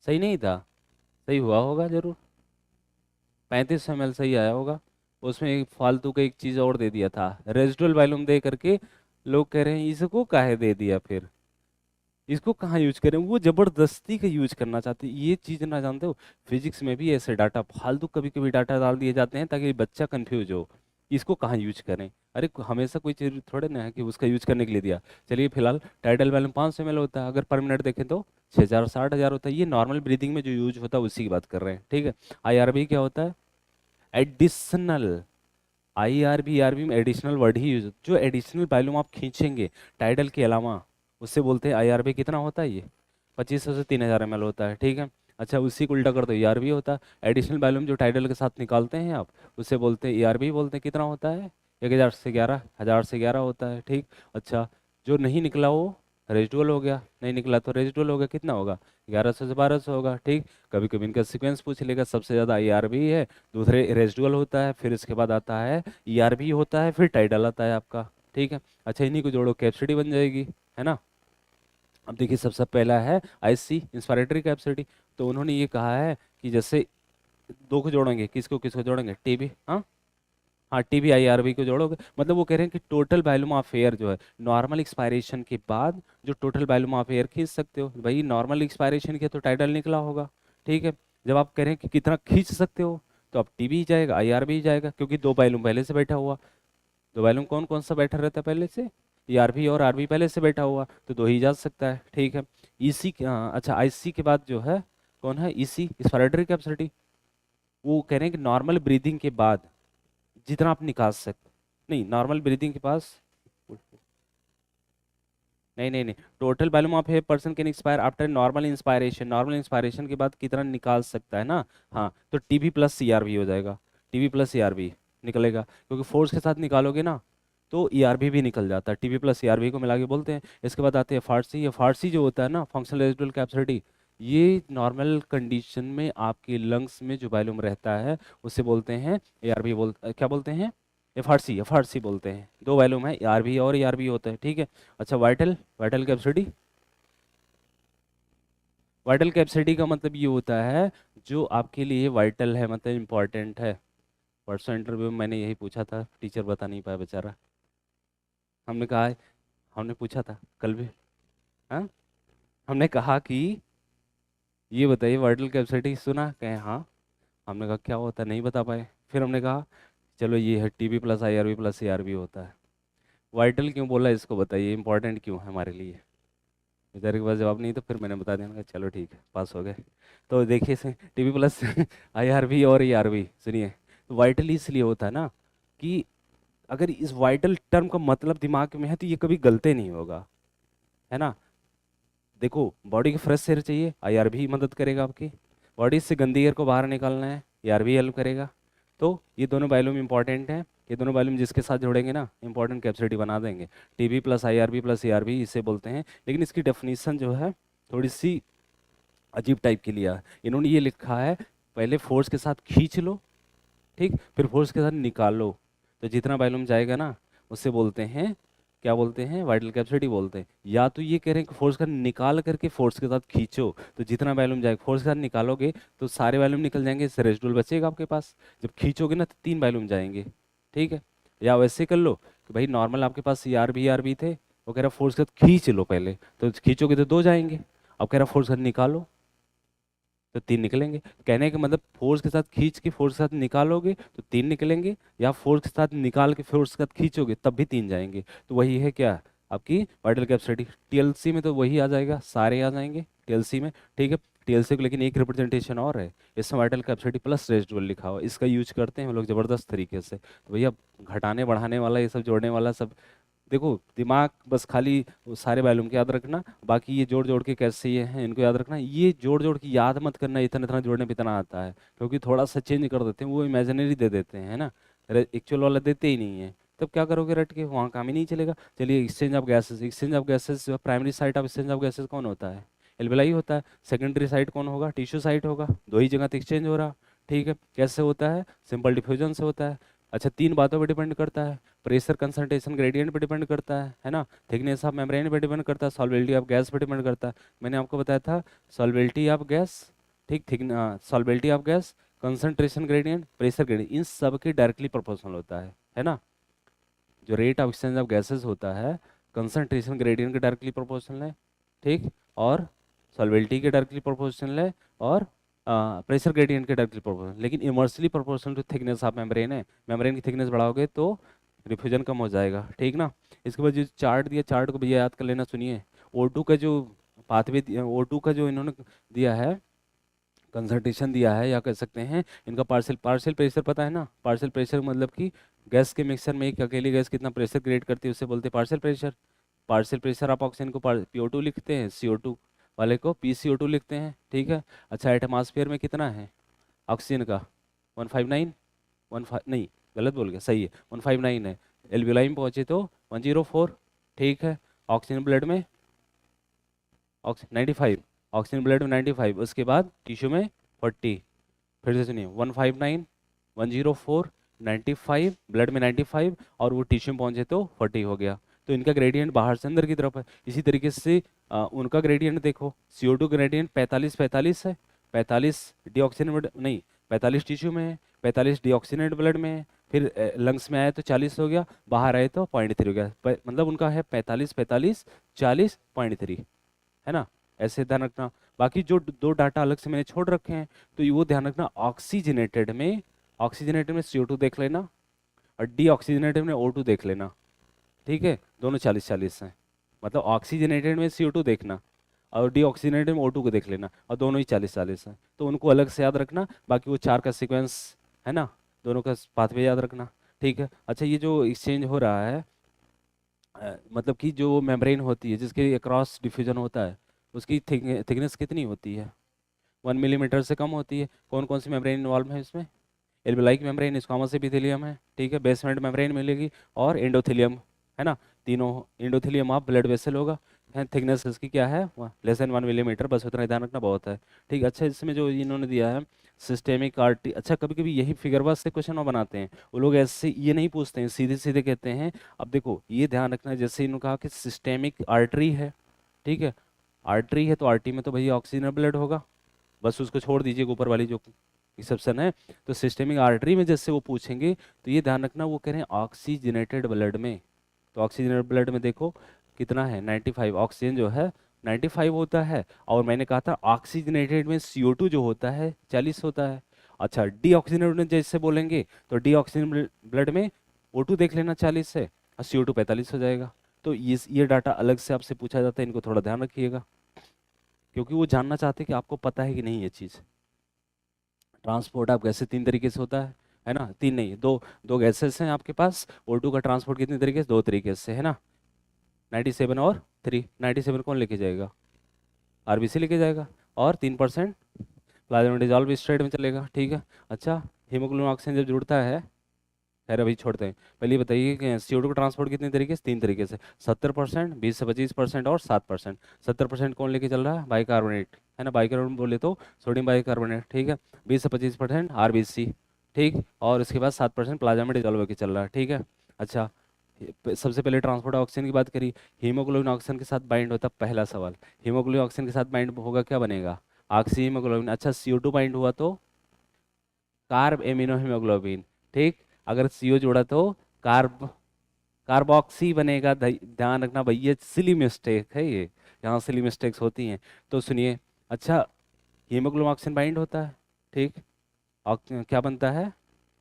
सही नहीं था? सही हुआ होगा जरूर, 35 ml सही आया होगा। उसमें एक फालतू का एक चीज़ और दे दिया था, रेजिडुअल वॉल्यूम दे करके। लोग कह रहे हैं इसको काहे दे दिया फिर, इसको कहाँ यूज करें? वो जबरदस्ती का यूज करना चाहते हैं, ये चीज़ ना जानते हो। फिजिक्स में भी ऐसे डाटा फालतू कभी कभी डाटा डाल दिए जाते हैं ताकि बच्चा कंफ्यूज हो, इसको कहाँ यूज करें। अरे हमेशा कोई चीज़ थोड़े ना है कि उसका यूज करने के लिए दिया। चलिए फिलहाल टाइडल वॉल्यूम 500 ml होता है, अगर पर मिनट देखें तो 6000 होता है। ये नॉर्मल ब्रीदिंग में जो यूज होता है उसी की बात कर रहे हैं। ठीक है, IRB क्या होता है? एडिशनल। IRB में एडिशनल वर्ड ही यूज, जो एडिशनल वॉल्यूम आप खींचेंगे टाइडल के अलावा उससे बोलते हैं IRB। कितना होता है ये? 2500 से 3000 ml होता है। ठीक है, अच्छा, उसी को उल्टा कर दो, ERB होता है। एडिशनल वॉल्यूम जो टाइडल के साथ निकालते हैं आप उससे बोलते हैं ERB, बोलते हैं। कितना होता है? 1000 से 11 होता है। ठीक, अच्छा, जो नहीं निकला वो रेजिडुअल हो गया, नहीं निकला तो रेजिडुअल हो गया। कितना होगा? 1100 से 1200 होगा। ठीक, कभी कभी इनका सीक्वेंस पूछ लेगा, सबसे ज़्यादा IRB है, दूसरे रेजिडुअल होता है, फिर इसके बाद आता है ERB होता है, फिर टाइडल आता है आपका। ठीक है, अच्छा, इन्हीं को जोड़ो कैप्सिटी बन जाएगी, है ना। अब देखिए, सबसे पहला है IC, इंस्पायरेटरी कैप्सिटी। तो उन्होंने ये कहा है कि जैसे दो को जोड़ेंगे, किसको किसको जोड़ेंगे? TB, हाँ, हाँ, टीबी आईआरबी को जोड़ोगे, मतलब वो कह रहे हैं कि टोटल वॉल्यूम ऑफ एयर जो है नॉर्मल एक्सपायरेशन के बाद जो टोटल वॉल्यूम ऑफ एयर खींच सकते हो, भाई नॉर्मल एक्सपायरेशन के तो टाइडल निकला होगा। ठीक है, जब आप कह रहे हैं कि कितना खींच सकते हो, तो अब टीबी ही जाएगा, आईआरबी ही जाएगा, क्योंकि दो वॉल्यूम पहले से बैठा हुआ। दो वॉल्यूम कौन कौन सा बैठा रहता है पहले से, ये आरबी और आरबी पहले से बैठा हुआ, तो दो ही जा सकता है। ठीक है, ईसी, अच्छा आईसी के बाद जो है कौन है, ईसी, इंस्पिरेटरी कैपेसिटी। वो कह रहे हैं कि नॉर्मल ब्रीदिंग के बाद जितना आप निकाल सकते, नहीं नॉर्मल ब्रीदिंग के पास, नहीं नहीं नहीं, total volume of a person can expire after normal inspiration, normal inspiration के बाद कितना निकाल सकता है ना। हाँ, तो टीबी प्लस सीआरबी हो जाएगा, टीबी प्लस सीआरबी निकलेगा, क्योंकि फोर्स के साथ निकालोगे ना तो ईआरबी भी निकल जाता है, टीबी प्लस सीआरबी को मिला के बोलते हैं। इसके बाद आते हैं फारसी, ये फारसी जो होता है ना, फंक्शनल रेजिडुअल कैपेसिटी, ये नॉर्मल कंडीशन में आपके लंग्स में जो वॉल्यूम रहता है उसे बोलते हैं एआरबी, क्या बोलते हैं, एफआरसी, एफआरसी बोलते हैं। दो वॉल्यूम है, आरबी और ईआरबी होता है। ठीक है, अच्छा vital, vital capacity, vital capacity का मतलब ये होता है जो आपके लिए वाइटल है, मतलब इम्पॉर्टेंट है। परसों इंटरव्यू में मैंने यही पूछा था, टीचर बता नहीं पाया बेचारा। हमने कहा है, हमने पूछा था कल भी, हाँ, हमने कहा कि ये बताइए वाइटल कैपेसिटी, सुना कहें हाँ, हमने कहा क्या होता है, नहीं बता पाए। फिर हमने कहा चलो ये है TB plus IRB plus CRB होता है। वाइटल क्यों बोला इसको बताइए, इंपॉर्टेंट क्यों है हमारे लिए। बेचारे के पास जवाब नहीं, तो फिर मैंने बता दिया, मैंने कहा चलो ठीक है, पास हो गए। तो देखिए से टीबी प्लस आईआरबी और ईआरबी, सुनिए, तो वाइटल इसलिए होता है ना कि अगर इस वाइटल टर्म का मतलब दिमाग में है तो ये कभी गलते नहीं होगा, है ना। देखो, बॉडी के फ्रेश एयर चाहिए, आईआरबी मदद करेगा आपकी, बॉडी से गंदी एयर को बाहर निकालना है, ईआरबी हेल्प करेगा। तो ये दोनों वॉल्यूम इंपॉर्टेंट हैं, ये दोनों वॉल्यूम जिसके साथ जोड़ेंगे ना इंपॉर्टेंट कैपेसिटी बना देंगे। TB plus IRB plus ERB इसे बोलते हैं, लेकिन इसकी डेफिनेशन जो है थोड़ी सी अजीब टाइप की लिया है। इन्होंने ये लिखा है, पहले फोर्स के साथ खींच लो, ठीक, फिर फोर्स के साथ निकालो, तो जितना वॉल्यूम जाएगा ना उससे बोलते हैं, क्या बोलते हैं, वाइटल कैपेसिटी बोलते हैं। या तो ये कह रहे हैं कि फोर्स का निकाल करके फोर्स के साथ खींचो, तो जितना वॉल्यूम जाएगा, फोर्स के साथ निकालोगे तो सारे वॉल्यूम निकल जाएंगे, इससे रेसिडुअल बचेगा आपके पास। जब खींचोगे ना तो तीन वॉल्यूम जाएंगे। ठीक है, या वैसे कर लो कि भाई नॉर्मल आपके पास आर बी थे, वो कह रहा फोर्स के साथ खींच लो पहले, तो खींचोगे तो दो जाएंगे। अब कह रहा फोर्स के साथ निकालो तो तीन निकलेंगे। कहने का मतलब फोर्स के साथ खींच के फोर्स के साथ निकालोगे तो तीन निकलेंगे, या फोर्स के साथ निकाल के फोर्स के साथ खींचोगे तब भी तीन जाएंगे। तो वही है क्या, आपकी वाइटल कैपेसिटी। टीएलसी में तो वही आ जाएगा, सारे आ जाएंगे टीएलसी में। ठीक है, टीएलसी को लेकिन एक रिप्रेजेंटेशन और है, इसमें वाइटल कैपेसिटी प्लस रेसिडुअल लिखा हुआ, इसका यूज करते हैं हम लोग ज़बरदस्त तरीके से। तो भैया घटाने बढ़ाने वाला, ये सब जोड़ने वाला सब, देखो दिमाग बस खाली वो सारे वॉल्यूम के याद रखना, बाकी ये जोड़ जोड़ के कैसे ये हैं इनको याद रखना। ये जोड़ जोड़ के याद मत करना इतना इतना जोड़ने पे इतना आता है, क्योंकि थोड़ा सा चेंज कर देते हैं, वो इमेजिनरी दे देते हैं, है ना, एक्चुअल वाला देते ही नहीं है। तब क्या करोगे रट के, वहाँ काम ही नहीं चलेगा। चलिए exchange of gases, exchange of gases, primary site of exchange of gases कौन होता है, एल्वेलाई होता है। सेकेंडरी साइट कौन होगा, टिश्यू साइट होगा, दो ही जगह तो एक्सचेंज हो रहा। ठीक है, कैसे होता है, सिंपल डिफ्यूजन से होता है। अच्छा, तीन बातों पर डिपेंड करता है, प्रेशर कंसंट्रेशन ग्रेडियंट पे डिपेंड करता है ना, थिकनेस ऑफ मेम्ब्रेन पे डिपेंड करता है, सॉल्बिलिटी ऑफ गैस पे डिपेंड करता है। मैंने आपको बताया था सॉल्बिलिटी ऑफ गैस, ठीक, thick solubility of gas, concentration gradient, pressure gradient, इन सब के डायरेक्टली प्रोपोर्शनल होता है ना। जो rate of exchange of gases होता है कंसंट्रेशन ग्रेडियंट के डायरेक्टली प्रोपोर्शनल है, ठीक, और सॉल्बिलिटी के डायरेक्टली प्रोपोर्शनल है, और प्रेशर ग्रेडियंट के डायरेक्टली प्रोपोर्शनल, लेकिन inversely proportional to thickness of membrane है। मेम्ब्रेन की थिकनेस बढ़ाओगे तो डिफ्यूजन कम हो जाएगा, ठीक ना। इसके बाद जो चार्ट दिया, चार्ट को भैया याद कर लेना, सुनिए। O2 का जो पाथवे, O2 का जो इन्होंने दिया है, कंसंट्रेशन दिया है, या कह सकते हैं इनका पार्शियल पार्शियल प्रेशर पता है ना, पार्शियल प्रेशर मतलब कि गैस के मिक्सर में एक अकेली गैस कितना प्रेशर क्रिएट करती है उसे बोलते हैं पार्शियल प्रेशर। पार्शियल प्रेशर आप ऑक्सीजन को PO2 लिखते हैं, CO2 वाले को PCO2 लिखते हैं, ठीक है। अच्छा, एटमॉस्फेयर में कितना है ऑक्सीजन का, 159, 15 नहीं, गलत बोल गया, सही है 159 है। एल्वियोलाई में पहुंचे तो 104, ठीक है। ऑक्सीजन ब्लड में, ऑक्सीजन 95, ऑक्सीजन ब्लड में 95, उसके बाद टिश्यू में 40। फिर से सुनिए, 159, 104, 95, ब्लड में 95, और वो टिश्यू में पहुंचे तो 40 हो गया। तो इनका ग्रेडियंट बाहर से अंदर की तरफ है। इसी तरीके से उनका ग्रेडियंट देखो, CO2 ग्रेडियंट 45 45 है, 45 डीऑक्सीजनेट नहीं, 45 टिश्यू में है, 45 डीऑक्सीजनेट ब्लड में है, फिर लंग्स में आया तो 40 हो गया, बाहर आए तो 0.3 हो गया, मतलब उनका है 45 45 40.3, है ना। ऐसे ध्यान रखना। बाकी जो दो डाटा अलग से मैंने छोड़ रखे हैं, तो ये वो ध्यान रखना, ऑक्सीजनेटेड में CO2 देख लेना, और डीऑक्सीजनेटेड में O2 देख लेना। ठीक है, दोनों 40 40 हैं। मतलब ऑक्सीजनेटेड में CO2 देखना, और डीऑक्सीजनेटेड में O2 को देख लेना, और दोनों ही 40 40 हैं, तो उनको अलग से याद रखना। बाकी वो चार का सीक्वेंस है ना, दोनों का पाथवे याद रखना। ठीक है। अच्छा, ये जो एक्सचेंज हो रहा है, मतलब कि जो मेम्ब्रेन होती है जिसके अक्रॉस डिफ्यूजन होता है, उसकी थिकनेस कितनी होती है? 1 मिलीमीटर से कम होती है। कौन कौन सी मेम्ब्रेन इन्वॉल्व है इसमें? एल्वेलाइक मेम्ब्रेन, स्क्वामस एपिथेलियम है, ठीक है, बेसमेंट मेम्ब्रेन मिलेगी, और एंडोथेलियम, है ना। तीनों। एंडोथेलियम ऑफ ब्लड वेसल होगा, थिकनेस इसकी क्या है, <1 मिलीमीटर, बस उतना ही ध्यान रखना, बहुत है। ठीक है। अच्छा, इसमें जो इन्होंने दिया है सिस्टेमिक आर्टरी, अच्छा कभी कभी यही फिगरवास से क्वेश्चन और बनाते हैं वो लोग, ऐसे ये नहीं पूछते हैं, सीधे सीधे कहते हैं। अब देखो ये ध्यान रखना, जैसे इन्होंने कहा कि सिस्टेमिक आर्टरी है, ठीक है, आर्टरी है तो आर्टरी में तो भैया ऑक्सीजन ब्लड होगा, बस उसको छोड़ दीजिए ऊपर वाली जो एक्सेप्शन है। तो सिस्टेमिक आर्टरी में जैसे वो पूछेंगे, तो ये ध्यान रखना, वो कह रहे हैं ऑक्सीजनेटेड ब्लड में। तो ऑक्सीजनेटेड ब्लड में देखो कितना है, 95, ऑक्सीजन जो है 95 होता है, और मैंने कहा था ऑक्सीजनेटेड में CO2 जो होता है 40 होता है। अच्छा, डीऑक्सीजनेटेड में जैसे बोलेंगे, तो डीऑक्सीजन ब्लड में O2 देख लेना 40 है, और CO2 45 हो जाएगा। तो ये डाटा अलग से आपसे पूछा जाता है, इनको थोड़ा ध्यान रखिएगा, क्योंकि वो जानना चाहते हैं कि आपको पता है कि नहीं ये चीज़। ट्रांसपोर्ट आप गैसें तीन तरीके से होता है ना, तीन नहीं, दो, दो गैसेस हैं आपके पास। O2 का ट्रांसपोर्ट कितने तरीके से, दो तरीके से, है ना, 97 और 3। 97 कौन लेके जाएगा? RBC लेके जाएगा, और 3% प्लाज्मा में डिजॉल्व स्टेट में चलेगा, ठीक है। अच्छा, हीमोग्लोबिन ऑक्सीजन जब जुड़ता है, खैर अभी छोड़ते हैं, पहले ये बताइए कि CO2 का ट्रांसपोर्ट कितने तरीके से, तीन तरीके से, 70%, 20 से 25% और 7%। 70% कौन लेके चल रहा है? बाइकार्बोनेट, है ना, बाइकार्बोनेट बोले तो सोडियम बाइकार्बोनेट, ठीक है। 20 से 25% RBC, ठीक, और इसके बाद 7% प्लाज्मा में डिजॉल्व होकर चल रहा है, ठीक है। अच्छा, सबसे पहले ट्रांसपोर्ट ऑक्सीजन की बात करी, हीमोग्लोबिन ऑक्सीजन के साथ बाइंड होता, पहला सवाल, हीमोग्लोबिन ऑक्सीजन के साथ बाइंड होगा, क्या बनेगा? Oxy haemoglobin. अच्छा, CO2 बाइंड हुआ तो कार्ब एमिनो हीमोग्लोबिन, ठीक। अगर CO जोड़ा तो कार्ब कार्बोक्सी बनेगा। ध्यान रखना भैया, सिली मिस्टेक है ये, यहाँ सिली मिस्टेक्स होती हैं। तो सुनिए, अच्छा, हीमोग्लोबिन ऑक्सीजन बाइंड होता है, ठीक, क्या बनता है?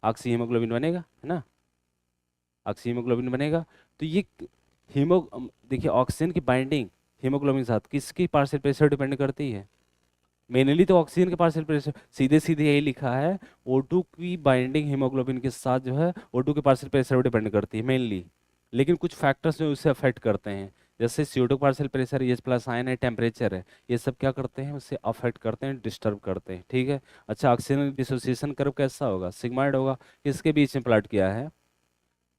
ऑक्सी हीमोग्लोबिन बनेगा, है ना, ऑक्सी हीमोग्लोबिन बनेगा। तो ये हीमो देखिए, ऑक्सीजन की बाइंडिंग हीमोग्लोबिन के साथ किसकी पार्शियल प्रेशर डिपेंड करती है? मेनली तो ऑक्सीजन के पार्शियल प्रेशर, सीधे सीधे यही लिखा है, O2 की बाइंडिंग हीमोग्लोबिन के साथ जो है O2 के पार्शियल प्रेशर पर डिपेंड करती है मेनली। लेकिन कुछ फैक्टर्स जो उसे अफेक्ट करते हैं, जैसे CO2 partial pressure, H+ ion है, टेम्परेचर है, ये सब क्या करते हैं, उसे अफेक्ट करते हैं, डिस्टर्ब करते हैं, ठीक है। अच्छा, ऑक्सीजन डिसोसिएशन कर्व कैसा होगा? सिग्माइड होगा। किसके बीच में प्लॉट किया है?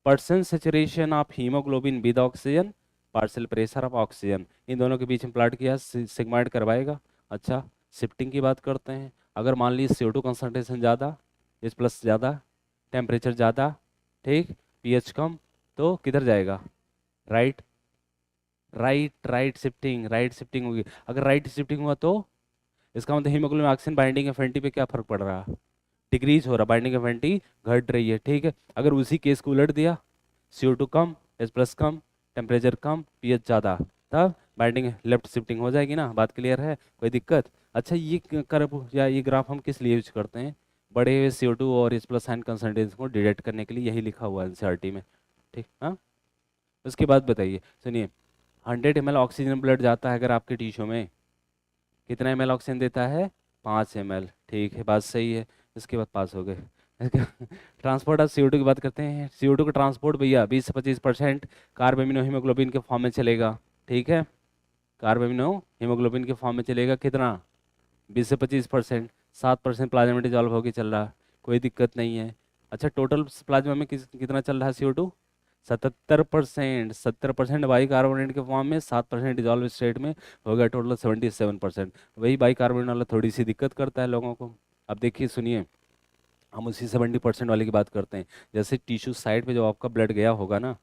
Percent saturation of haemoglobin with oxygen, partial pressure of oxygen, इन दोनों के बीच में प्लॉट किया, सिग्माइड करवाएगा। अच्छा, शिफ्टिंग की बात करते हैं, अगर मान लीजिए CO2 कंसंट्रेशन ज़्यादा, H+ ज़्यादा, टेम्परेचर ज़्यादा, ठीक, pH कम, तो किधर जाएगा? Right, right shifting, right shifting होगी। अगर राइट शिफ्टिंग हुआ तो इसका मतलब हीमोग्लोबिन ऑक्सीजन बाइंडिंग एफिनिटी पे क्या फर्क पड़ रहा है? डिक्रीज हो रहा, बाइंडिंग एफिनिटी घट रही है, ठीक है। अगर उसी केस को उलट दिया, CO2 कम, H+ कम, टेम्परेचर कम, pH ज़्यादा, तब बाइंडिंग लेफ्ट शिफ्टिंग हो जाएगी ना, बात क्लियर है, कोई दिक्कत? अच्छा, ये कर्व या ये ग्राफ हम किस लिए यूज करते हैं? बढ़े हुए CO2 और H+ आयन कंसंट्रेशन को डिटेक्ट करने के लिए, यही लिखा हुआ है NCERT में, ठीक, हाँ। उसके बाद बताइए, सुनिए, 100 ml ऑक्सीजन ब्लड जाता है अगर आपके टिश्यू में, कितना ml ऑक्सीजन देता है? 5 ml, ठीक है, बात सही है। इसके बाद पास हो गए। ट्रांसपोर्ट ऑफ CO2 की बात करते हैं। CO2 का ट्रांसपोर्ट भैया 20 से 25% कार्बेमिनो हीमोग्लोबिन के फॉर्म में चलेगा, ठीक है, कार्बेमिनो हीमोग्लोबिन के फॉर्म में चलेगा, कितना? 20 से 25%, 7% प्लाज्मा में डिजॉल्व होकर चल रहा है, कोई दिक्कत नहीं है। अच्छा, टोटल प्लाज्मा में कितना चल रहा है CO2? 77%, 70% बाइकार्बोनेट के फॉर्म में, 7% डिजॉल्व स्टेट में, हो गया टोटल 77%। वही बाइकार्बोनेट वाला थोड़ी सी दिक्कत करता है लोगों को। अब देखिए, सुनिए, हम उसी 70% वाले की बात करते हैं। जैसे टिश्यू साइड पे जो आपका ब्लड गया होगा ना,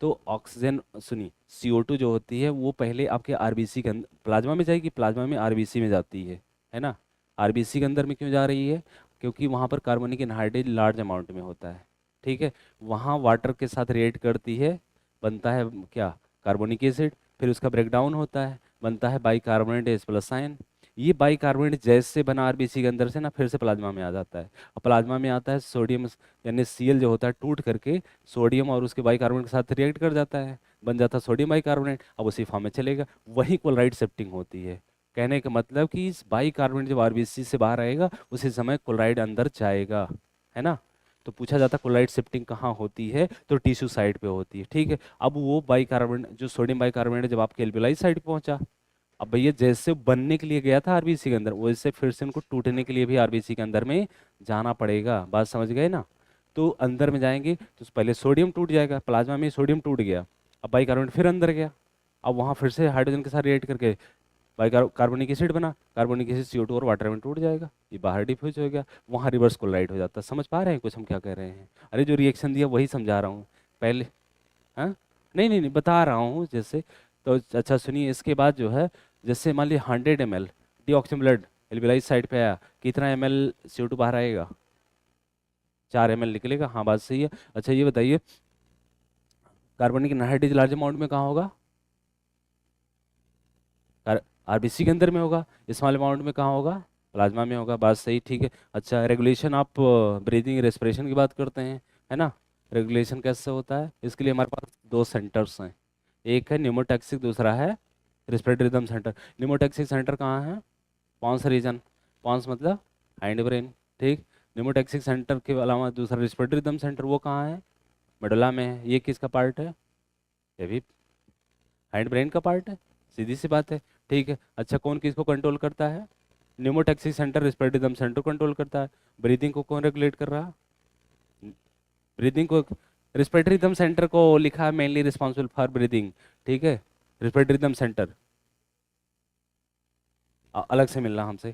तो ऑक्सीजन, सुनिए, CO2 जो होती है वो पहले आपके RBC के अंदर प्लाज्मा में जाएगी, प्लाज्मा में RBC में जाती है ना। RBC के अंदर में क्यों जा रही है? क्योंकि वहाँ पर कार्बनिक एनहाइड्रेट लार्ज अमाउंट में होता है, ठीक है, वहाँ वाटर के साथ रिएक्ट करती है, बनता है क्या, कार्बोनिक एसिड, फिर उसका ब्रेकडाउन होता है, बनता है बाइकार्बोनेट H प्लस आयन। ये बाइकार्बोनेट जैसे बना आरबीसी के अंदर से ना फिर से प्लाज्मा में आ जाता है, और प्लाज्मा में आता है सोडियम यानी Cl जो होता है टूट करके सोडियम और उसके बाइकार्बोनेट के साथ रिएक्ट कर जाता है, बन जाता है सोडियम बाइकार्बोनेट, अब उसी फॉर्म में चलेगा, वही क्लोराइड शिफ्टिंग होती है। कहने का मतलब कि इस बाइकार्बोनेट जब आरबीसी से बाहर आएगा उसी समय क्लोराइड अंदर जाएगा, है ना। तो पूछा जाता है क्लोराइड शिफ्टिंग कहाँ होती है, तो टिश्यू साइड पे होती है, ठीक है। अब वो बाइकार्बोनेट जो सोडियम बाइकार्बोनेट जब आपके एल्वेलाइज साइड पे पहुंचा, अब भैया जैसे बनने के लिए गया था आरबीसी के अंदर वैसे फिर से उनको टूटने के लिए भी आरबीसी के अंदर में जाना पड़ेगा, बात समझ गए ना। तो अंदर में जाएंगे तो पहले सोडियम टूट जाएगा, प्लाज्मा में सोडियम टूट गया, अब बाइकार्बोनेट फिर अंदर गया, अब वहाँ फिर से हाइड्रोजन के साथ रिएक्ट करके कार्बोनिक एसिड बना, कार्बोनिक एसिड CO2 और वाटर में टूट जाएगा, ये बाहर डिफ्यूज हो गया, वहाँ रिवर्स क्लोराइड हो जाता है। समझ पा रहे हैं कुछ हम क्या कह रहे हैं? अरे जो रिएक्शन दिया वही समझा रहा हूँ पहले। हाँ, नहीं नहीं नहीं बता रहा हूँ जैसे। तो अच्छा सुनिए, इसके बाद जो है जैसे मान लीजिए 100 ml डीऑक्सिन ब्लड एल्विलाइज साइड पे आया, कितना ml CO2 बाहर आएगा? 4 ml निकलेगा, हाँ बात सही है। अच्छा ये बताइए, कार्बनिक एनहाइड्रेट लार्ज अमाउंट में कहाँ होगा? आरबीसी के अंदर में होगा। स्मॉल अमाउंट में कहाँ होगा? प्लाज्मा में होगा, बात सही, ठीक है। अच्छा रेगुलेशन, आप ब्रीदिंग रेस्पिरेशन की बात करते हैं, है ना। रेगुलेशन कैसे होता है, इसके लिए हमारे पास दो सेंटर्स हैं, एक है न्यूमोटैक्सिक, दूसरा है respiratory rhythm centre. Pneumotaxic centre कहाँ है? पॉन्स रीजन, पॉन्स मतलब हाइंड ब्रेन, ठीक। न्यूमोटैक्सिक सेंटर के अलावा दूसरा रेस्पिरेटरी रिदम सेंटर वो कहाँ है? मेडुला में है। ये किसका पार्ट है? ये भी हाइंड ब्रेन का पार्ट है, सीधी सी बात है, ठीक है। अच्छा कौन किसको कंट्रोल करता है? Pneumotaxic centre respiratory rhythm centre control करता है। ब्रीदिंग को कौन रेगुलेट कर रहा है? ब्रीदिंग को रेस्पिरेटरी रिदम सेंटर को लिखा है मेनली रिस्पॉन्सिबल फॉर ब्रीदिंग, ठीक है। रेस्पिरेटरी रिदम सेंटर अलग से मिलना हमसे,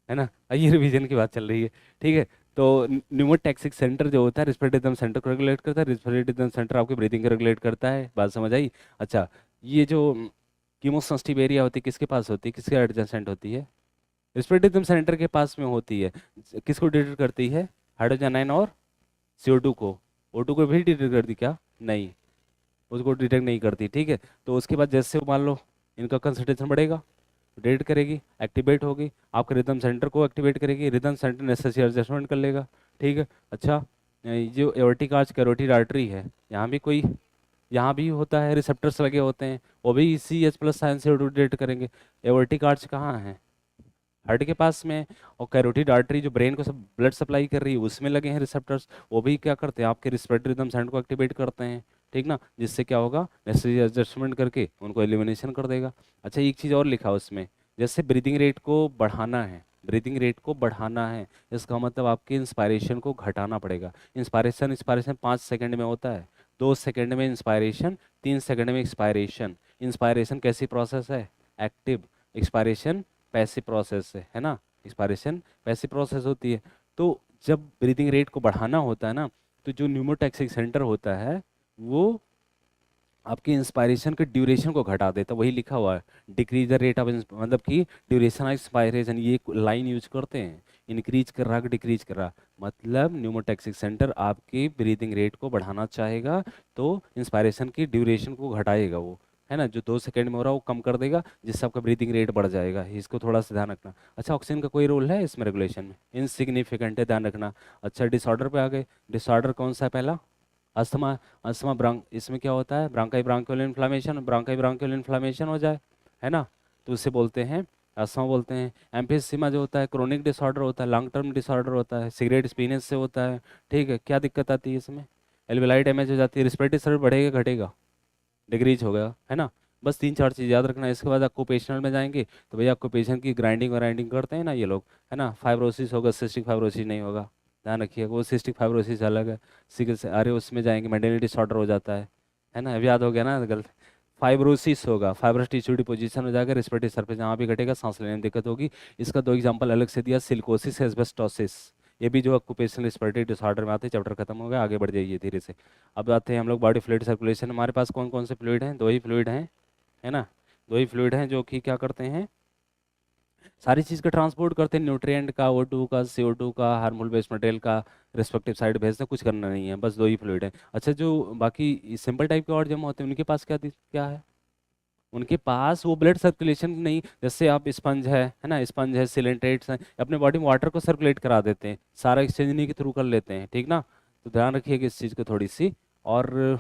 है ना, ये रिवीजन की बात चल रही है, ठीक है। तो न्यूमोटैक्सिक सेंटर जो होता है रेस्पिरेटरी रिदम सेंटर को रेगुलेट करता है, रेस्पिरेटरी रिदम सेंटर आपकी ब्रीदिंग को रेगुलेट करता है, बात समझ आई। अच्छा ये जो कीमोसेंसिटिव एरिया होती है किसके पास होती है, किसके एडजेसेंट होती है? रेस्पिरेटरी रिदम सेंटर के पास में होती है। किसको डिटेक्ट करती है? हाइड्रोजन आयन और CO2 को। O2 को भी डिटेक्ट करती क्या? नहीं, उसको डिटेक्ट नहीं करती, ठीक है। तो उसके बाद जैसे मान लो इनका कंसंट्रेशन बढ़ेगा, डिटेक्ट करेगी, एक्टिवेट होगी, आपके रिदम सेंटर को एक्टिवेट करेगी, रिदम सेंटर नेसेसरी एडजस्टमेंट कर लेगा, ठीक है। अच्छा ये जो एओर्टिक आर्च कैरोटिड आर्टरी है, यहाँ भी कोई, यहाँ भी होता है, रिसेप्टर्स लगे होते हैं, वो भी इसी H प्लस साइन से डिटेक्ट करेंगे। एओर्टिक आर्च कहाँ है? हार्ट के पास में। और कैरोटिड आर्टरी जो ब्रेन को सब ब्लड सप्लाई कर रही है उसमें लगे हैं रिसेप्टर्स, वो भी क्या करते हैं, आपके रिस्पिरेटरी रिदम सेंटर को एक्टिवेट करते हैं, ठीक ना, जिससे क्या होगा, नेसेसरी एडजस्टमेंट करके उनको एलिमिनेशन कर देगा। अच्छा एक चीज़ और लिखा उसमें, जैसे ब्रीदिंग रेट को बढ़ाना है, ब्रीदिंग रेट को बढ़ाना है, इसका मतलब आपके इंस्पायरेशन को घटाना पड़ेगा। इंस्पायरेशन इंस्पायरेशन 5 सेकंड में होता है, 2 सेकंड में इंस्पायरेशन, 3 सेकंड में एक्सपायरेशन। इंस्पायरेशन कैसी प्रोसेस है? एक्टिव। एक्सपायरेशन पैसिव प्रोसेस है ना, एक्सपायरेशन पैसिव प्रोसेस होती है। तो जब ब्रीदिंग रेट को बढ़ाना होता है ना, तो जो न्यूमोटैक्सिक सेंटर होता है वो आपकी इंस्पायरेशन के ड्यूरेशन को घटा देता है, वही लिखा हुआ है, डिक्रीज द रेट ऑफ, मतलब कि ड्यूरेशन ऑफ इंस्पायरेशन, ये लाइन यूज करते हैं, इंक्रीज कर रहा कि डिक्रीज कर रहा, मतलब न्यूमोटैक्सिक सेंटर आपकी ब्रीदिंग रेट को बढ़ाना चाहेगा तो इंस्पायरेशन की ड्यूरेशन को घटाएगा वो, है ना, जो 2 सेकंड में हो रहा है वो कम कर देगा, जिससे आपका ब्रीदिंग रेट बढ़ जाएगा, इसको थोड़ा सा ध्यान रखना। अच्छा ऑक्सीजन का कोई रोल है इसमें रेगुलेशन में? इनसिग्निफिकेंट है, ध्यान रखना। अच्छा डिसऑर्डर पे आ गए, डिसऑर्डर कौन सा है पहला? अस्थमा। अस्थमा ब्रांक, इसमें क्या होता है, ब्रांकाई ब्रांक्यूल इन्फ्लामेशन, ब्रांकाई ब्रांक्यूल इन्फ्लामेशन हो जाए, है ना, तो उसे बोलते हैं अस्थमा बोलते हैं। एम्फीसीमा जो होता है क्रोनिक डिसऑर्डर होता है, लॉन्ग टर्म डिसऑर्डर होता है, सिगरेट स्पीनेस से होता है, ठीक है। क्या दिक्कत आती है इसमें? एल्वेलाई डैमेज हो जाती है, रिस्पिरेटरी सर्वर बढ़ेगा घटेगा? डिक्रीज हो गया, है ना। बस 3 4 चीज़ याद रखना है। इसके बाद ऑक्यूपेशनल में जाएंगे तो भैया ऑक्यूपेशन की ग्राइंडिंग वाइंडिंग करते हैं ना ये लोग, है ना, फाइब्रोसिस होगा, सिस्टिक फाइब्रोसिस नहीं होगा, ध्यान रखिएगा, वो सिस्टिक फाइब्रोसिस अलग है। सिकल से अरे उसमें जाएंगे मेंडेलिटी डिसऑर्डर हो जाता है ना, अभी याद हो गया ना गलत। फाइब्रोसिस होगा, फाइब्रस टिश्यू डिपोजिशन हो जाएगा, रिस्पिरेटरी सरफेस जहाँ भी घटेगा सांस लेने में दिक्कत होगी। इसका दो एग्जांपल अलग से दिया, सिलिकोसिस, एस्बेस्टोसिस, ये भी जो ऑक्यूपेशनल रिस्पिरेटरी डिसऑर्डर में आते हैं। चैप्टर खत्म हो गया, आगे बढ़ जाइए धीरे से। अब आते हैं हम लोग बॉडी फ्लूइड सर्कुलेशन। हमारे पास कौन कौन से फ्लूइड हैं? दो ही फ्लूइड हैं, है ना, दो ही फ्लूइड हैं जो कि क्या करते हैं, सारी चीज़ का ट्रांसपोर्ट करते हैं, न्यूट्रिएंट का, O2 का, CO2 का, हार्मफुल वेस्ट मटेरियल का रिस्पेक्टिव साइड भेजते हैं, कुछ करना नहीं है, बस दो ही फ्लूइड है। अच्छा, जो बाकी सिंपल टाइप के और जमा होते हैं उनके पास क्या है? उनके पास वो ब्लड सर्कुलेशन नहीं, जैसे आप स्पंज है ना, स्पंज है, सिलेंट्रेट्स हैं, अपने बॉडी में वाटर को सर्कुलेट करा देते हैं, सारा एक्सचेंज इन्हीं के थ्रू कर लेते हैं, ठीक ना। तो ध्यान रखिएगा इस चीज़ को थोड़ी सी। और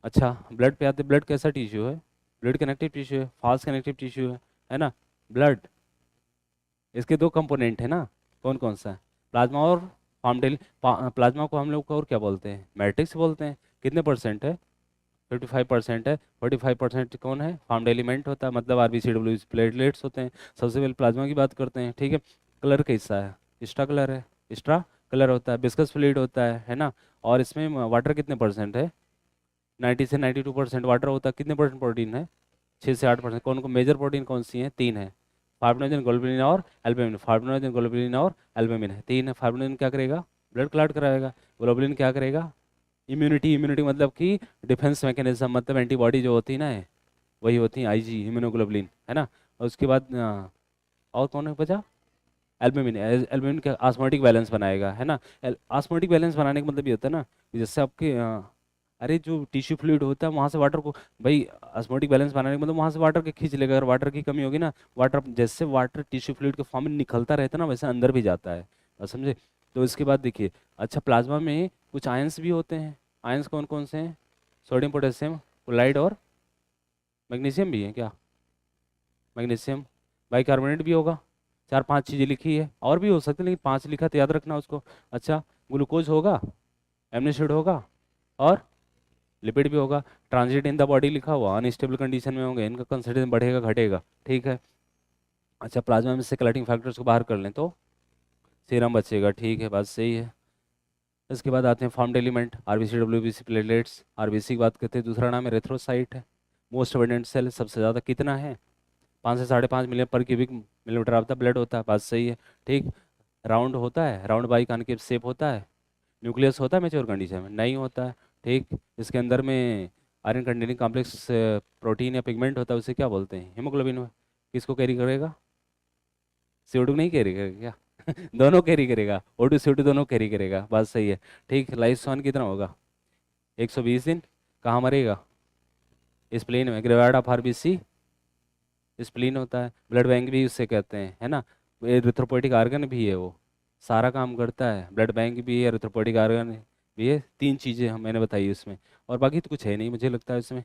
अच्छा, ब्लड पे आते, ब्लड कैसा टिश्यू है? ब्लड कनेक्टिव टिश्यू है, फास्ट कनेक्टिव टिश्यू है ना। ब्लड, इसके दो कंपोनेंट है ना, कौन कौन सा है? प्लाज्मा और फार्मडेल। प्लाज्मा को हम लोग को और क्या बोलते हैं? मैट्रिक्स बोलते हैं। कितने परसेंट है? 55% है। 45% कौन है? फार्म्ड एलिमेंट होता है, मतलब RBC, WBC प्लेटलेट्स होते हैं। सबसे पहले प्लाज्मा की बात करते हैं, ठीक है। कलर कैसा है? एक्स्ट्रा कलर है, एक्स्ट्रा कलर होता है, विस्कस फ्लूइड होता है ना। और इसमें वाटर कितने परसेंट है? 90 से 92% वाटर होता है। कितने परसेंट प्रोटीन है? 6 से 8%। कौन को मेजर प्रोटीन कौन सी है? 3 है, फाइब्रिनोजन, ग्लोबुलिन और एल्बुमिन। फाइब्रिनोजन, ग्लोबुलिन और एल्बुमिन है, 3 है। फाइब्रिनोजन क्या करेगा? ब्लड क्लॉट कराएगा। ग्लोबुलिन क्या करेगा? इम्यूनिटी, इम्यूनिटी मतलब कि डिफेंस मैकेनिज्म, मतलब एंटीबॉडी जो होती है ना, वही होती है IG, इम्यूनोग्लोबुलिन, है ना। और उसके बाद और कौन है बचा? एल्बुमिन। एल्बुमिन का ऑस्मोटिक बैलेंस बनाएगा, है ना। ऑस्मोटिक बैलेंस बनाने का मतलब ये होता है ना कि जैसे आपके अरे जो टिश्यू फ्लूइड होता है वहाँ से वाटर को, भाई ऑस्मोटिक बैलेंस बनाने का मतलब वहाँ से वाटर के खींच लेगा। अगर वाटर की कमी होगी ना, वाटर जैसे वाटर टिश्यू फ्लूइड के फॉर्म में निकलता रहता है ना, वैसे अंदर भी जाता है, समझे। तो इसके बाद देखिए, अच्छा प्लाज्मा में कुछ आयंस भी होते हैं। आयंस कौन कौन से हैं? सोडियम, पोटेशियम, क्लोराइड और मैग्नीशियम भी है क्या? मैग्नीशियम, बाइकार्बोनेट भी होगा। 4-5 चीज़ें लिखी है, और भी हो सकती है लेकिन 5 लिखा तो याद रखना उसको। अच्छा, ग्लूकोज होगा, एमनो एसिड होगा, और लिपिड भी होगा। ट्रांजिट इन द बॉडी लिखा हुआ, अनस्टेबल कंडीशन में होंगे, इनका कंसंट्रेशन बढ़ेगा घटेगा, ठीक है। अच्छा, प्लाज्मा में से कलटिंग फैक्टर्स को बाहर कर लें तो सीरम बचेगा, ठीक है, बात सही है। इसके बाद आते हैं formed element, RBC, WBC platelets. RBC की बात करते हैं, दूसरा नाम है एरिथ्रोसाइट है। मोस्ट अबंडेंट सेल, सबसे ज़्यादा कितना है? 5 से 5.5 मिलियन पर cubic millimetre of the blood होता है, बात सही है, ठीक। राउंड होता है, राउंड बाई कॉन्केव शेप होता है। न्यूक्लियस होता है मैच्योर कंडीशन में? नहीं होता है, ठीक। इसके अंदर में आयरन कंटेनिंग कॉम्प्लेक्स प्रोटीन या पिगमेंट होता है, उसे क्या बोलते हैं? हीमोग्लोबिन। किसको कैरी करेगा? CO2 नहीं कैरी करेगा क्या? दोनों कैरी करेगा, O2 CO2 दोनों कैरी करेगा, बात सही है, ठीक। लाइफ स्पान कितना होगा? 120 दिन। कहाँ मरेगा? स्प्लीन में, ग्रेवाड ऑफ RBC स्प्लीन होता है। ब्लड बैंक भी उससे कहते हैं, है ना। एरिथ्रोपोइटिक आर्गन भी है वो, सारा काम करता है। ब्लड बैंक भी है, एरिथ्रोपोइटिक आर्गन भी है, 3 चीज़ें हम मैंने बताई उसमें। और बाकी तो कुछ है नहीं मुझे लगता है उसमें।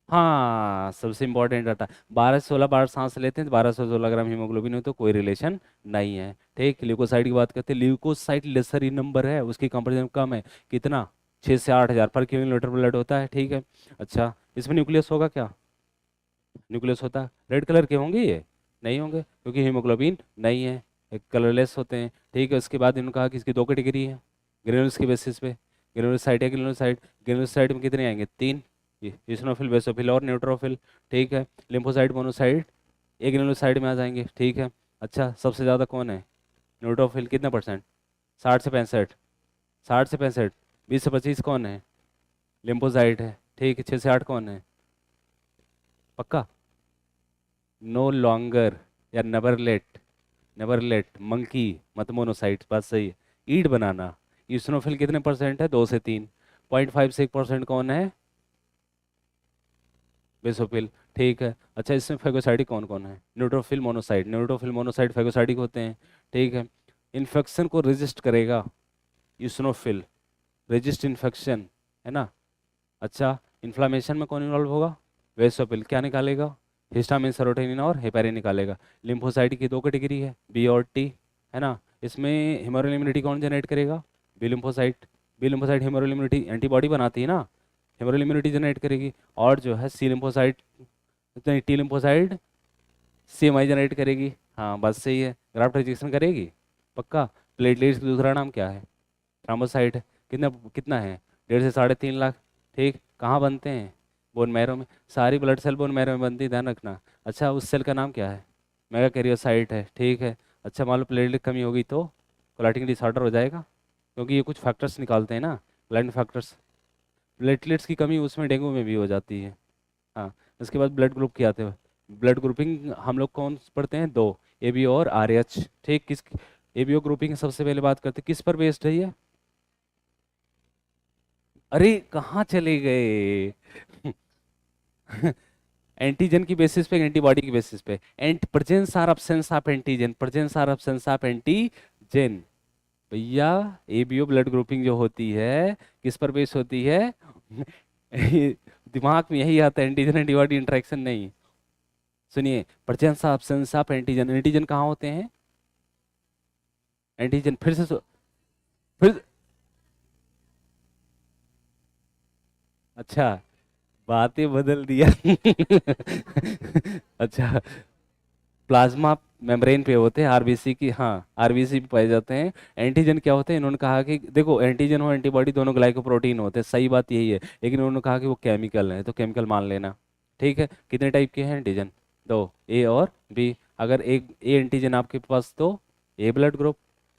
हाँ, सबसे इंपॉर्टेंट डाटा, 12 से 16 बार सांस लेते हैं तो 1216 ग्राम हीमोग्लोबिन हो, तो कोई रिलेशन नहीं है, ठीक। ल्यूकोसाइड की बात करते हैं, ल्यूकोसाइड लेसर इन नंबर है, उसकी कंपेरिजन कम है, कितना? 6 से 8 हज़ार पर किलोमीटर ब्लड होता है, ठीक है। अच्छा, इसमें न्यूक्लियस होगा क्या? न्यूक्लियस होता है। रेड कलर के होंगे ये? नहीं होंगे, क्योंकि हीमोग्लोबिन नहीं है, कलरलेस होते हैं, ठीक है। उसके बाद इन्होंने कहा कि इसकी 2 कैटेगरी है ग्रेनुल्स के बेसिस पे, ग्रेनुलोसाइट या ग्रेनुलोसाइट। ग्रेनुलोसाइट में कितने आएंगे? 3, ईसनोफिल, बेसोफिल और न्यूट्रोफिल, ठीक है। लिम्फोसाइट, मोनोसाइट एक ग्रेनुलोसाइट में आ जाएंगे, ठीक है। अच्छा, सबसे ज़्यादा कौन है? न्यूट्रोफिल, कितने परसेंट? 60 से 65। 60 से 65। 20 से 25 कौन है? लिम्फोसाइट है, ठीक है। 6 से 8 कौन है? पक्का? नो लॉन्गर या never late, never late monkey, मत मोनोसाइट, बात सही है। ईट बनाना, ईसनोफिल कितने परसेंट है? 2 से 3। 0.5 से 1% कौन है? बेसोफिल, ठीक है। अच्छा, इसमें फेगोसाइटिक कौन कौन है? Neutrophil, monocyte, neutrophil monocyte phagocytic होते हैं, ठीक है। इन्फेक्शन को रेजिस्ट करेगा ईसनोफिल, रेजिस्ट इन्फेक्शन, है ना। अच्छा, इन्फ्लामेशन में कौन इन्वॉल्व होगा? वेसोफिल, क्या निकालेगा? हिस्टामिन, सेरोटोनिन और हेपेरिन निकालेगा। लिम्फोसाइट की 2 कैटेगरी है, B और T, है ना। इसमें ह्यूमरल इम्यूनिटी कौन जनरेट करेगा? B lymphocyte. B lymphocyte humoral immunity antibody बनाती है ना, ह्यूमरल इम्यूनिटी जनरेट करेगी। और जो है C lymphocyte, T lymphocyte CMI generate करेगी, हाँ बस सही है। ग्राफ्ट रिजेक्शन करेगी, पक्का। प्लेटलेट्स का दूसरा नाम क्या है? थ्रोम्बोसाइट। कितना कितना है? 1.5 से 3.5 लाख, ठीक। कहाँ बनते हैं? बोन मैरो में। सारी ब्लड सेल बोन मैरो में बनती है, ध्यान रखना। अच्छा, उस सेल का नाम क्या है? मेगा कैरियोसाइट है, ठीक है। अच्छा, मान लो प्लेटलेट कमी होगी तो क्लॉटिंग डिसऑर्डर हो जाएगा, क्योंकि ये कुछ फैक्टर्स निकालते हैं ना, ब्लड फैक्टर्स। प्लेटलेट्स की कमी उसमें डेंगू में भी हो जाती है, हाँ। इसके बाद ब्लड ग्रुप क्या आते हैं? ब्लड ग्रुपिंग हम लोग कौन पढ़ते हैं? दो, ए बी और आर एच। ठीक, किस एबीओ ग्रुपिंग सबसे पहले बात करते हैं, किस पर बेस्ड है ये? अरे कहाँ चले गए? एंटीजन की बेसिस पे, एंटीबॉडी की बेसिस पे। And presence or absence of antigen, presence or absence of antigen. भैया एबीओ ब्लड ग्रुपिंग जो होती है किस पर बेस होती है? दिमाग में यही आता है, एंटीजन एंटीबॉडी इंटरेक्शन नहीं। सुनिए, presence absence of antigen. Antigen कहाँ होते हैं? एंटीजन फिर से फिर अच्छा, बातें बदल दिया। अच्छा, प्लाज्मा मेम्ब्रेन पे होते हैं आरबीसी की, हाँ आरबीसी पे पाए जाते हैं। एंटीजन क्या होते हैं? इन्होंने कहा कि देखो एंटीजन और एंटीबॉडी दोनों ग्लाइकोप्रोटीन होते हैं, सही बात यही है, लेकिन उन्होंने कहा कि वो केमिकल है, तो केमिकल मान लेना। ठीक है, कितने टाइप के हैं एंटीजन? दो, ए और बी। अगर एक ए एंटीजन आपके पास तो A blood group,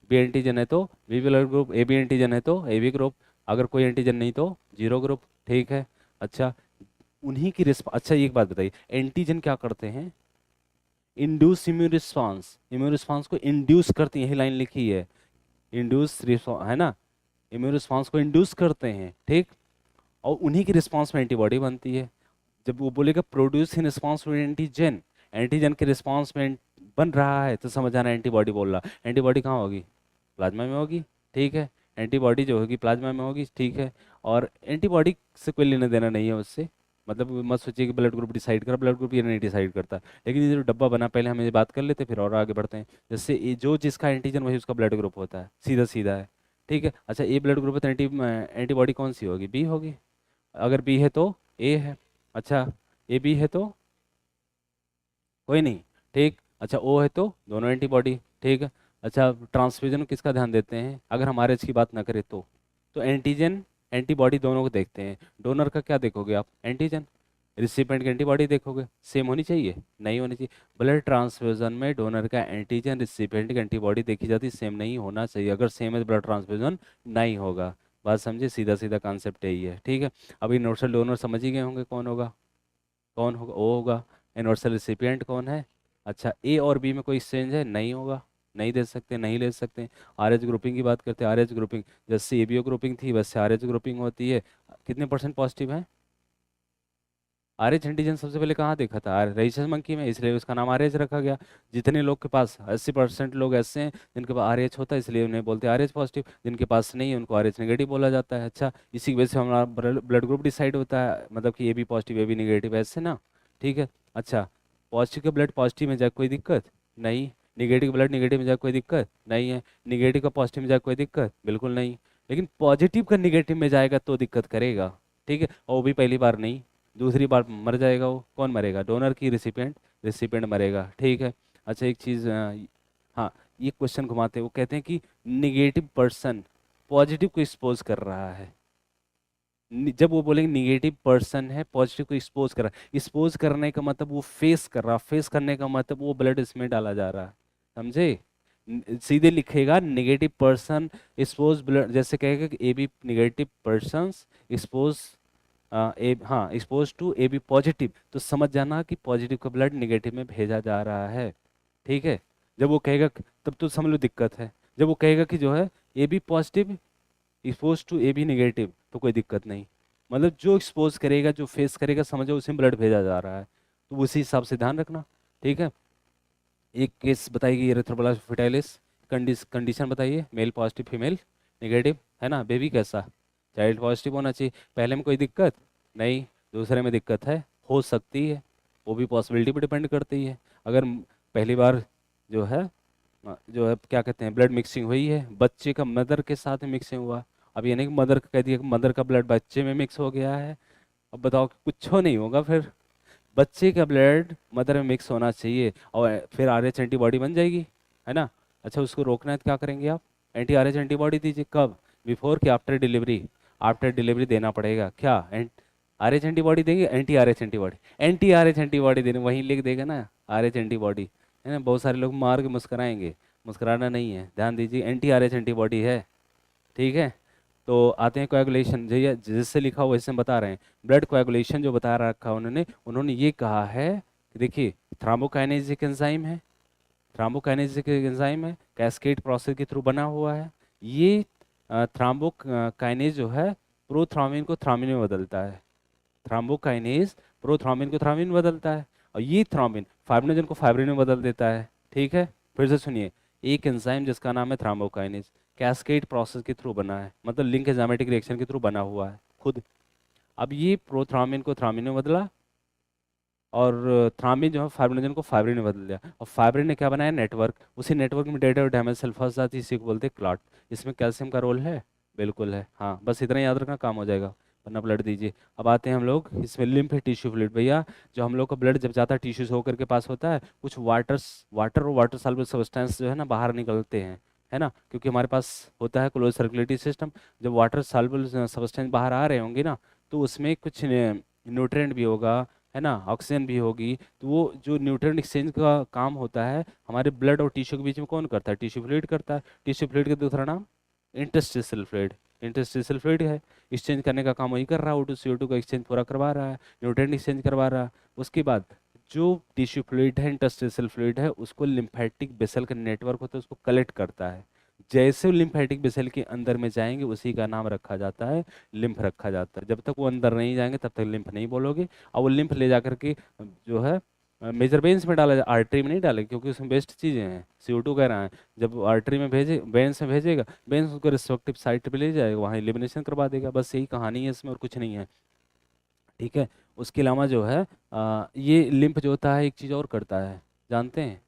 B antigen है तो B blood group, A B antigen है तो ए बी ग्रुप, अगर कोई एंटीजन नहीं तो जीरो ग्रुप। ठीक है, अच्छा उन्हीं की रिस्प अच्छा एक बात बताइए, एंटीजन क्या करते हैं? Induce immune response, immune response को इंड्यूस करती है, यही लाइन लिखी है, इंड्यूस रिस्पॉन्स है ना, इम्यून रिस्पॉन्स को इंड्यूस करते हैं। ठीक, और उन्हीं की रिस्पॉन्स में एंटीबॉडी बनती है। जब वो बोलेगा produce in response to antigen, antigen के रिस्पॉन्स में बन रहा है, तो समझ आना एंटीबॉडी बोल रहा। एंटीबॉडी कहाँ होगी? प्लाज्मा में होगी। ठीक है, एंटीबॉडी जो होगी प्लाज्मा में होगी। ठीक है, और एंटीबॉडी से कोई लेना देना नहीं है उससे, मतलब मत सोचिए कि ब्लड ग्रुप डिसाइड कर, ब्लड ग्रुप ये नहीं डिसाइड करता। लेकिन ये जो डब्बा बना, पहले हम ये बात कर लेते फिर और आगे बढ़ते हैं। जैसे ये जो जिसका एंटीजन वही उसका ब्लड ग्रुप होता है, सीधा सीधा है। ठीक है, अच्छा ए ब्लड ग्रुप है तो एंटीबॉडी कौन सी होगी? बी होगी। अगर बी है तो ए है। अच्छा, ए बी है तो कोई नहीं। ठीक, अच्छा ओ है तो दोनों एंटीबॉडी। ठीक है, अच्छा ट्रांसफ्यूजन में किसका ध्यान देते हैं अगर हमारे एज की बात ना करें तो एंटीजन एंटीबॉडी दोनों को देखते हैं। डोनर का क्या देखोगे आप? एंटीजन। रिसिपेंट की एंटीबॉडी देखोगे, सेम होनी चाहिए? नहीं होनी चाहिए। ब्लड ट्रांसफ्यूजन में डोनर का एंटीजन, रिसिपेंट की एंटीबॉडी देखी जाती, सेम नहीं होना चाहिए। अगर सेम है ब्लड ट्रांसफ्यूजन नहीं होगा। बात समझे? सीधा सीधा कॉन्सेप्ट यही है। ठीक है, अभी यूनिवर्सल डोनर समझ ही गए होंगे कौन होगा? कौन होगा? ओ होगा। यूनिवर्सल रिसिपिएंट कौन है? अच्छा, ए और बी में कोई एक्सचेंज है? नहीं होगा, नहीं दे सकते, नहीं ले सकते। आर एच ग्रुपिंग की बात करते हैं, आर एच ग्रुपिंग जैसे एबीओ ग्रुपिंग थी वैसे आर एच ग्रुपिंग होती है। कितने परसेंट पॉजिटिव है? आर एच एंटीजन सबसे पहले कहाँ देखा था? रईसस मंकी में, इसलिए उसका नाम आर एच रखा गया। जितने लोग के पास 80% लोग ऐसे हैं जिनके पास आर एच होता है, इसलिए उन्हें बोलते हैं आर एच पॉजिटिव। जिनके पास नहीं है उनको आर एच नेगेटिव बोला जाता है। अच्छा, इसी की वजह से हमारा ब्लड ग्रुप डिसाइड होता है, मतलब कि A B positive A B negative ऐसे ना। ठीक है, अच्छा पॉजिटिव का ब्लड पॉजिटिव में जाए कोई दिक्कत नहीं, नेगेटिव का ब्लड नेगेटिव में जाए कोई दिक्कत नहीं है, नेगेटिव का पॉजिटिव में जाए कोई दिक्कत बिल्कुल नहीं। लेकिन पॉजिटिव का नेगेटिव में जाएगा तो दिक्कत करेगा। ठीक है, और वो भी पहली बार नहीं, दूसरी बार मर जाएगा। वो कौन मरेगा? डोनर की रिसिपिएंट? रिसिपिएंट मरेगा। ठीक है, अच्छा एक चीज़ हाँ, ये क्वेश्चन घुमाते हैं, वो कहते हैं कि निगेटिव पर्सन पॉजिटिव को एक्सपोज कर रहा है। जब वो बोलेंगे निगेटिव पर्सन है पॉजिटिव को एक्सपोज कर रहा है, एक्सपोज करने का मतलब वो फेस कर रहा, फेस करने का मतलब वो ब्लड इसमें डाला जा रहा है। समझे? सीधे लिखेगा निगेटिव पर्सन एक्सपोज ब्लड, जैसे कहेगा कि A B negative person expose a हाँ expose to A B positive, तो समझ जाना कि पॉजिटिव का ब्लड निगेटिव में भेजा जा रहा है। ठीक है, जब वो कहेगा तब तो समझ लो दिक्कत है। जब वो कहेगा कि जो है A B positive expose to A B negative, तो कोई दिक्कत नहीं। मतलब जो एक्सपोज करेगा, जो फेस करेगा, समझो उसी में ब्लड भेजा जा रहा है, तो उसी हिसाब से ध्यान रखना। ठीक है, एक केस बताइए एरिथ्रोब्लास्ट फर्टाइलिस, कंडीशन बताइए, मेल पॉजिटिव फीमेल नेगेटिव, है ना? बेबी कैसा? चाइल्ड पॉजिटिव होना चाहिए। पहले में कोई दिक्कत नहीं, दूसरे में दिक्कत है, हो सकती है, वो भी पॉसिबिलिटी पर डिपेंड करती है। अगर पहली बार जो है क्या कहते हैं ब्लड मिक्सिंग हुई है, बच्चे का मदर के साथ मिक्सिंग हुआ, अब ये नहीं कि मदर कह दिया कि मदर का ब्लड बच्चे में मिक्स हो गया है, अब बताओ कि कुछ नहीं होगा फिर। बच्चे का ब्लड मदर में मिक्स होना चाहिए और फिर आर एच एंटीबॉडी बन जाएगी, है ना? अच्छा, उसको रोकना है तो क्या करेंगे आप? एंटी आर एच एंटीबॉडी दीजिए। कब? बिफोर कि आफ्टर डिलीवरी? आफ्टर डिलीवरी देना पड़ेगा। क्या आर एच एंटीबॉडी देंगे? Anti R H antibody, anti R H antibody देने वहीं लिख देगा ना, आर एच एंटीबॉडी, है ना? बहुत सारे लोग मार के मुस्कराएंगे, मुस्कराना नहीं है, ध्यान दीजिए, एंटी आर एच एंटीबॉडी है। ठीक है, तो आते हैं कोएगुलेशन, जिससे लिखा हुआ वैसे हम बता रहे हैं। ब्लड कोएगुलेशन जो बता रखा उन्होंने उन्होंने ये कहा है देखिए थ्रोम्बोकाइनेज एक एंजाइम है, थ्रोम्बोकाइनेज एक एंजाइम है, कैस्केड प्रोसेस के थ्रू बना हुआ है। ये थ्रोम्बोकाइनेज जो है प्रोथ्रोम्बिन को थ्रोम्बिन में बदलता है, थ्रोम्बोकाइनेज प्रोथ्रोम्बिन को थ्रोम्बिन में बदलता है, और ये थ्रोम्बिन फाइब्रिनोजन को फाइब्रिन में बदल देता है। ठीक है, फिर से सुनिए, एक एंजाइम जिसका नाम है थ्रोम्बोकाइनेज कैस्केड प्रोसेस के थ्रू बना है, मतलब लिंक एंजाइमेटिक रिएक्शन के थ्रू बना हुआ है खुद। अब ये प्रोथ्रोम्बिन को थ्रोम्बिन में बदला, और थ्रोम्बिन जो है फाइब्रिनोजन को फाइब्रिन में बदल दिया, और फाइब्रिन ने क्या बनाया, नेटवर्क। उसी नेटवर्क में डेटा और डैमेज सेल फंस जाती है, इसी को बोलते हैं क्लॉट। इसमें कैल्शियम का रोल है, बिल्कुल है। हाँ, बस इतना याद रखना, काम हो जाएगा, वरना ब्लड दीजिए। अब आते हैं हम लोग इसमें लिम्फ टिश्यू फ्लूइड। भैया जो हम लोग का ब्लड जब जाता है टिश्यूज होकर के पास होता है, कुछ वाटर और वाटर सॉल्युबल सब्सटेंस जो है ना बाहर निकलते हैं, है ना, क्योंकि हमारे पास होता है क्लोज सर्कुलेटरी सिस्टम। जब वाटर सॉल्युबल सब्सटेंस बाहर आ रहे होंगे ना, तो उसमें कुछ न्यूट्रिएंट भी होगा, है ना, ऑक्सीजन भी होगी। तो वो जो न्यूट्रिएंट एक्सचेंज का काम होता है हमारे ब्लड और टिश्यू के बीच में कौन करता है, टिश्यू फ्लूइड करता है। टिश्यू फ्लूइड का दूसरा नाम इंटरस्टिशियल फ्लूइड, इंटरस्टिशियल फ्लूइड है। एक्सचेंज करने का काम वही कर रहा है, O2 CO2 का एक्सचेंज पूरा करवा रहा है, न्यूट्रिएंट एक्सचेंज करवा रहा है। उसके बाद जो टिश्यू फ्लूइड है, इंटरस्टिशियल फ्लूइड है, उसको लिम्फेटिक वेसल का नेटवर्क होता है, उसको कलेक्ट करता है। जैसे लिम्फेटिक वेसल के अंदर में जाएंगे उसी का नाम रखा जाता है लिम्फ रखा जाता है। जब तक वो अंदर नहीं जाएंगे तब तक लिम्फ नहीं बोलोगे। और वो लिम्फ ले जाकर के जो है मेजर वेन्स में डाला जाए, आर्टरी में नहीं डाले, क्योंकि उसमें बेस्ट चीज़ें हैं, CO2 कह रहा है। जब आर्टरी में भेजे, वेन्स में भेजेगा, वेन्स उसको रिस्पेक्टिव साइट पे ले जाएगा, वहाँ एलिमिनेशन करवा देगा। बस यही कहानी है इसमें, और कुछ नहीं है। ठीक है, उसके अलावा जो है ये लिम्फ जो होता है एक चीज़ और करता है, जानते हैं,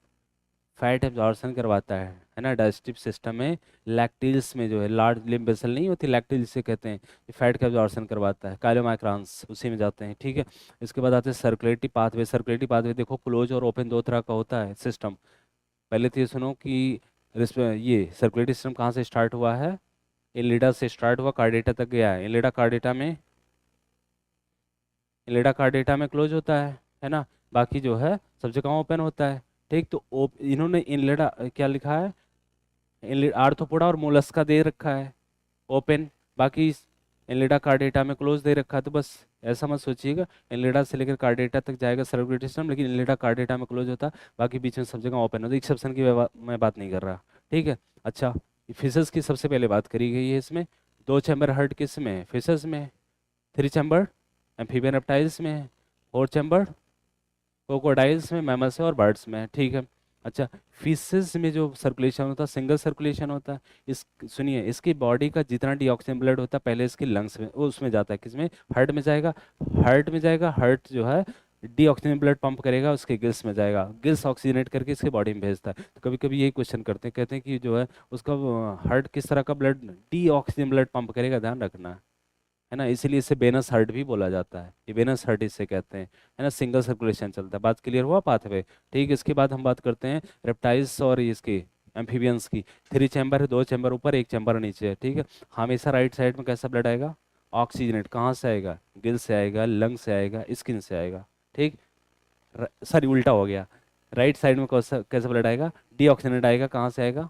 फैट एब्जॉर्प्शन करवाता है ना, डाइजेस्टिव सिस्टम में। लैक्टिल्स में जो है लार्ज लिम्फ वेसल नहीं होती, लैक्टिल जिसे कहते हैं, ये फैट का एब्जॉर्प्शन करवाता है। काइलोमाइक्रॉन्स उसी में जाते हैं। ठीक है, इसके बाद आते हैं सर्कुलेटरी पाथवे। सर्कुलेटरी पाथवे देखो क्लोज और ओपन दो तरह का होता है सिस्टम। पहले तो ये सुनो कि ये सर्कुलेटरी सिस्टम कहाँ से स्टार्ट हुआ है, इनलिडा से स्टार्ट हुआ, कार्डेटा तक गया है। इनलिडा कार्डेटा में क्लोज होता है ना, बाकी जो है सब जगह ओपन होता है। ठीक, तो इन्होंने इनलिडा क्या लिखा है, आर्थ्रोपोडा और मोलस्का दे रखा है ओपन, बाकी इनलिडा कार्डेटा में क्लोज दे रखा है। तो बस ऐसा मत सोचिएगा इनलिडा से लेकर कार्डेटा तक जाएगा सर्कुलेटरी सिस्टम, लेकिन इनलिडा कार्डेटा में क्लोज होता है, बाकी बीच में सब जगह ओपन होता है। एक्सेप्शन की मैं बात नहीं कर रहा। ठीक है, अच्छा, फिशेस की सबसे पहले बात करी गई है इसमें। दो चैम्बर हार्ट किस में है, फिशेस में। थ्री चैम्बर एम्फीबियन रेप्टाइल्स में है। फोर चैम्बर क्रोकोडाइल्स में, मैमल्स में और बर्ड्स में है। ठीक है, अच्छा, फिशेस में जो सर्कुलेशन होता है सिंगल सर्कुलेशन होता है। इस सुनिए, इसकी बॉडी का जितना डीऑक्सीजन ब्लड होता है पहले इसके लंग्स में, वो उसमें जाता है, किसमें, हार्ट में जाएगा। हार्ट में जाएगा, हार्ट जो है डीऑक्सीजन ब्लड पंप करेगा, उसके गिल्स में जाएगा, गिल्स ऑक्सीजनेट करके इसके बॉडी में भेजता है। तो कभी कभी यही क्वेश्चन करते हैं, कहते हैं कि जो है उसका हार्ट किस तरह का ब्लड डीऑक्सीजन ब्लड पंप करेगा, ध्यान रखना है ना, इसीलिए इसे वेनस हार्ट भी बोला जाता है। ये वेनस हार्ट इसे कहते हैं, है ना, सिंगल सर्कुलेशन चलता है। बात क्लियर हुआ पाथवे। ठीक है, इसके बाद हम बात करते हैं रेप्टाइल्स और इसकी एम्फीबियंस की। थ्री चैम्बर है, दो चैम्बर ऊपर एक चैम्बर नीचे है। ठीक है, हमेशा राइट साइड में कैसा ब्लड आएगा, ऑक्सीजनेट। कहाँ से आएगा, गिल से आएगा, लंग से आएगा, स्किन से आएगा। ठीक, सॉरी उल्टा हो गया, राइट साइड में कैसा कैसा ब्लड आएगा, डीऑक्सीजनेट आएगा। कहाँ से आएगा,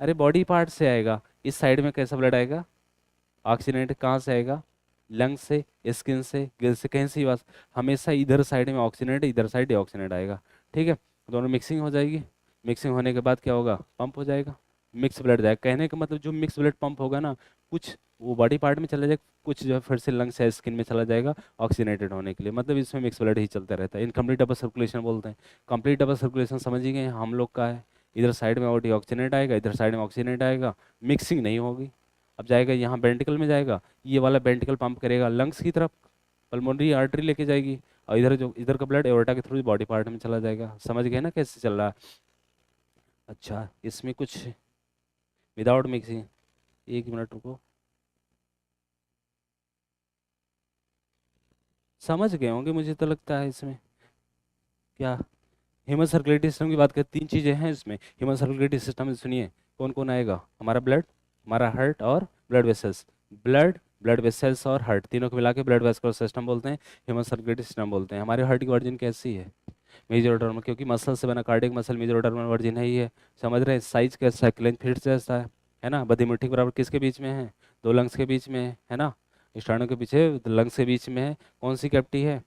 अरे बॉडी पार्ट से आएगा। इस साइड में कैसा ब्लड आएगा, ऑक्सीजनेट। कहाँ से आएगा, लंग से, स्किन से, गिल से, कहीं से भी बस, हमेशा इधर साइड में ऑक्सीजनेट, इधर साइड डीऑक्सीजनेट आएगा। ठीक है, दोनों मिक्सिंग हो जाएगी। मिक्सिंग होने के बाद क्या होगा, पंप हो जाएगा, मिक्स ब्लड जाएगा। कहने का मतलब जो मिक्स ब्लड पंप होगा ना, कुछ वो बॉडी पार्ट में चला जाएगा, कुछ जो है फिर से लंग्स या स्किन में चला जाएगा ऑक्सीजनेटेड होने के लिए। मतलब इसमें मिक्स ब्लड ही चलता रहता है, इनकम्प्लीट डबल सर्कुलेशन बोलते हैं। कंप्लीट डबल सर्कुलेशन समझ ही गए हम लोग का है, इधर साइड में और डीऑक्सीजनेट आएगा, इधर साइड में ऑक्सीजनेट आएगा, मिक्सिंग नहीं होगी। अब जाएगा यहाँ वेंट्रिकल में जाएगा, ये वाला वेंट्रिकल पंप करेगा लंग्स की तरफ, पल्मोनरी आर्टरी लेके जाएगी, और इधर जो इधर का ब्लड एओर्टा के थ्रू बॉडी पार्ट में चला जाएगा। समझ गए ना कैसे चल रहा है। अच्छा, इसमें कुछ विदाउट मिक्सिंग, एक मिनट रुको, समझ गए होंगे मुझे तो लगता है इसमें क्या। ह्यूमन सर्कुलेटरी सिस्टम की बात करें, तीन चीज़ें हैं इसमें ह्यूमन सर्कुलेटरी सिस्टम में। सुनिए कौन कौन आएगा, हमारा ब्लड, हमारा हार्ट और blood vessels. Blood, blood vessels और हार्ट तीनों को मिला के ब्लड वेस्कुलर सिस्टम बोलते हैं, ह्यूमन सर्कुलेटरी सिस्टम बोलते हैं। हमारे हार्ट की वर्जिन कैसी है, मेजोडर्म, क्योंकि मसल से बना, कार्डियक मसल मेजोडर्मल वर्जिन है ही है। समझ रहे हैं, साइज कैसा है, क्लेन फिट जैसा है ना, बदी मुट्ठी के बराबर, किसके बीच में है, दो लंग्स के बीच में है ना, स्टार्नो के पीछे लंग्स के बीच में है। कौन सी कैविटी है,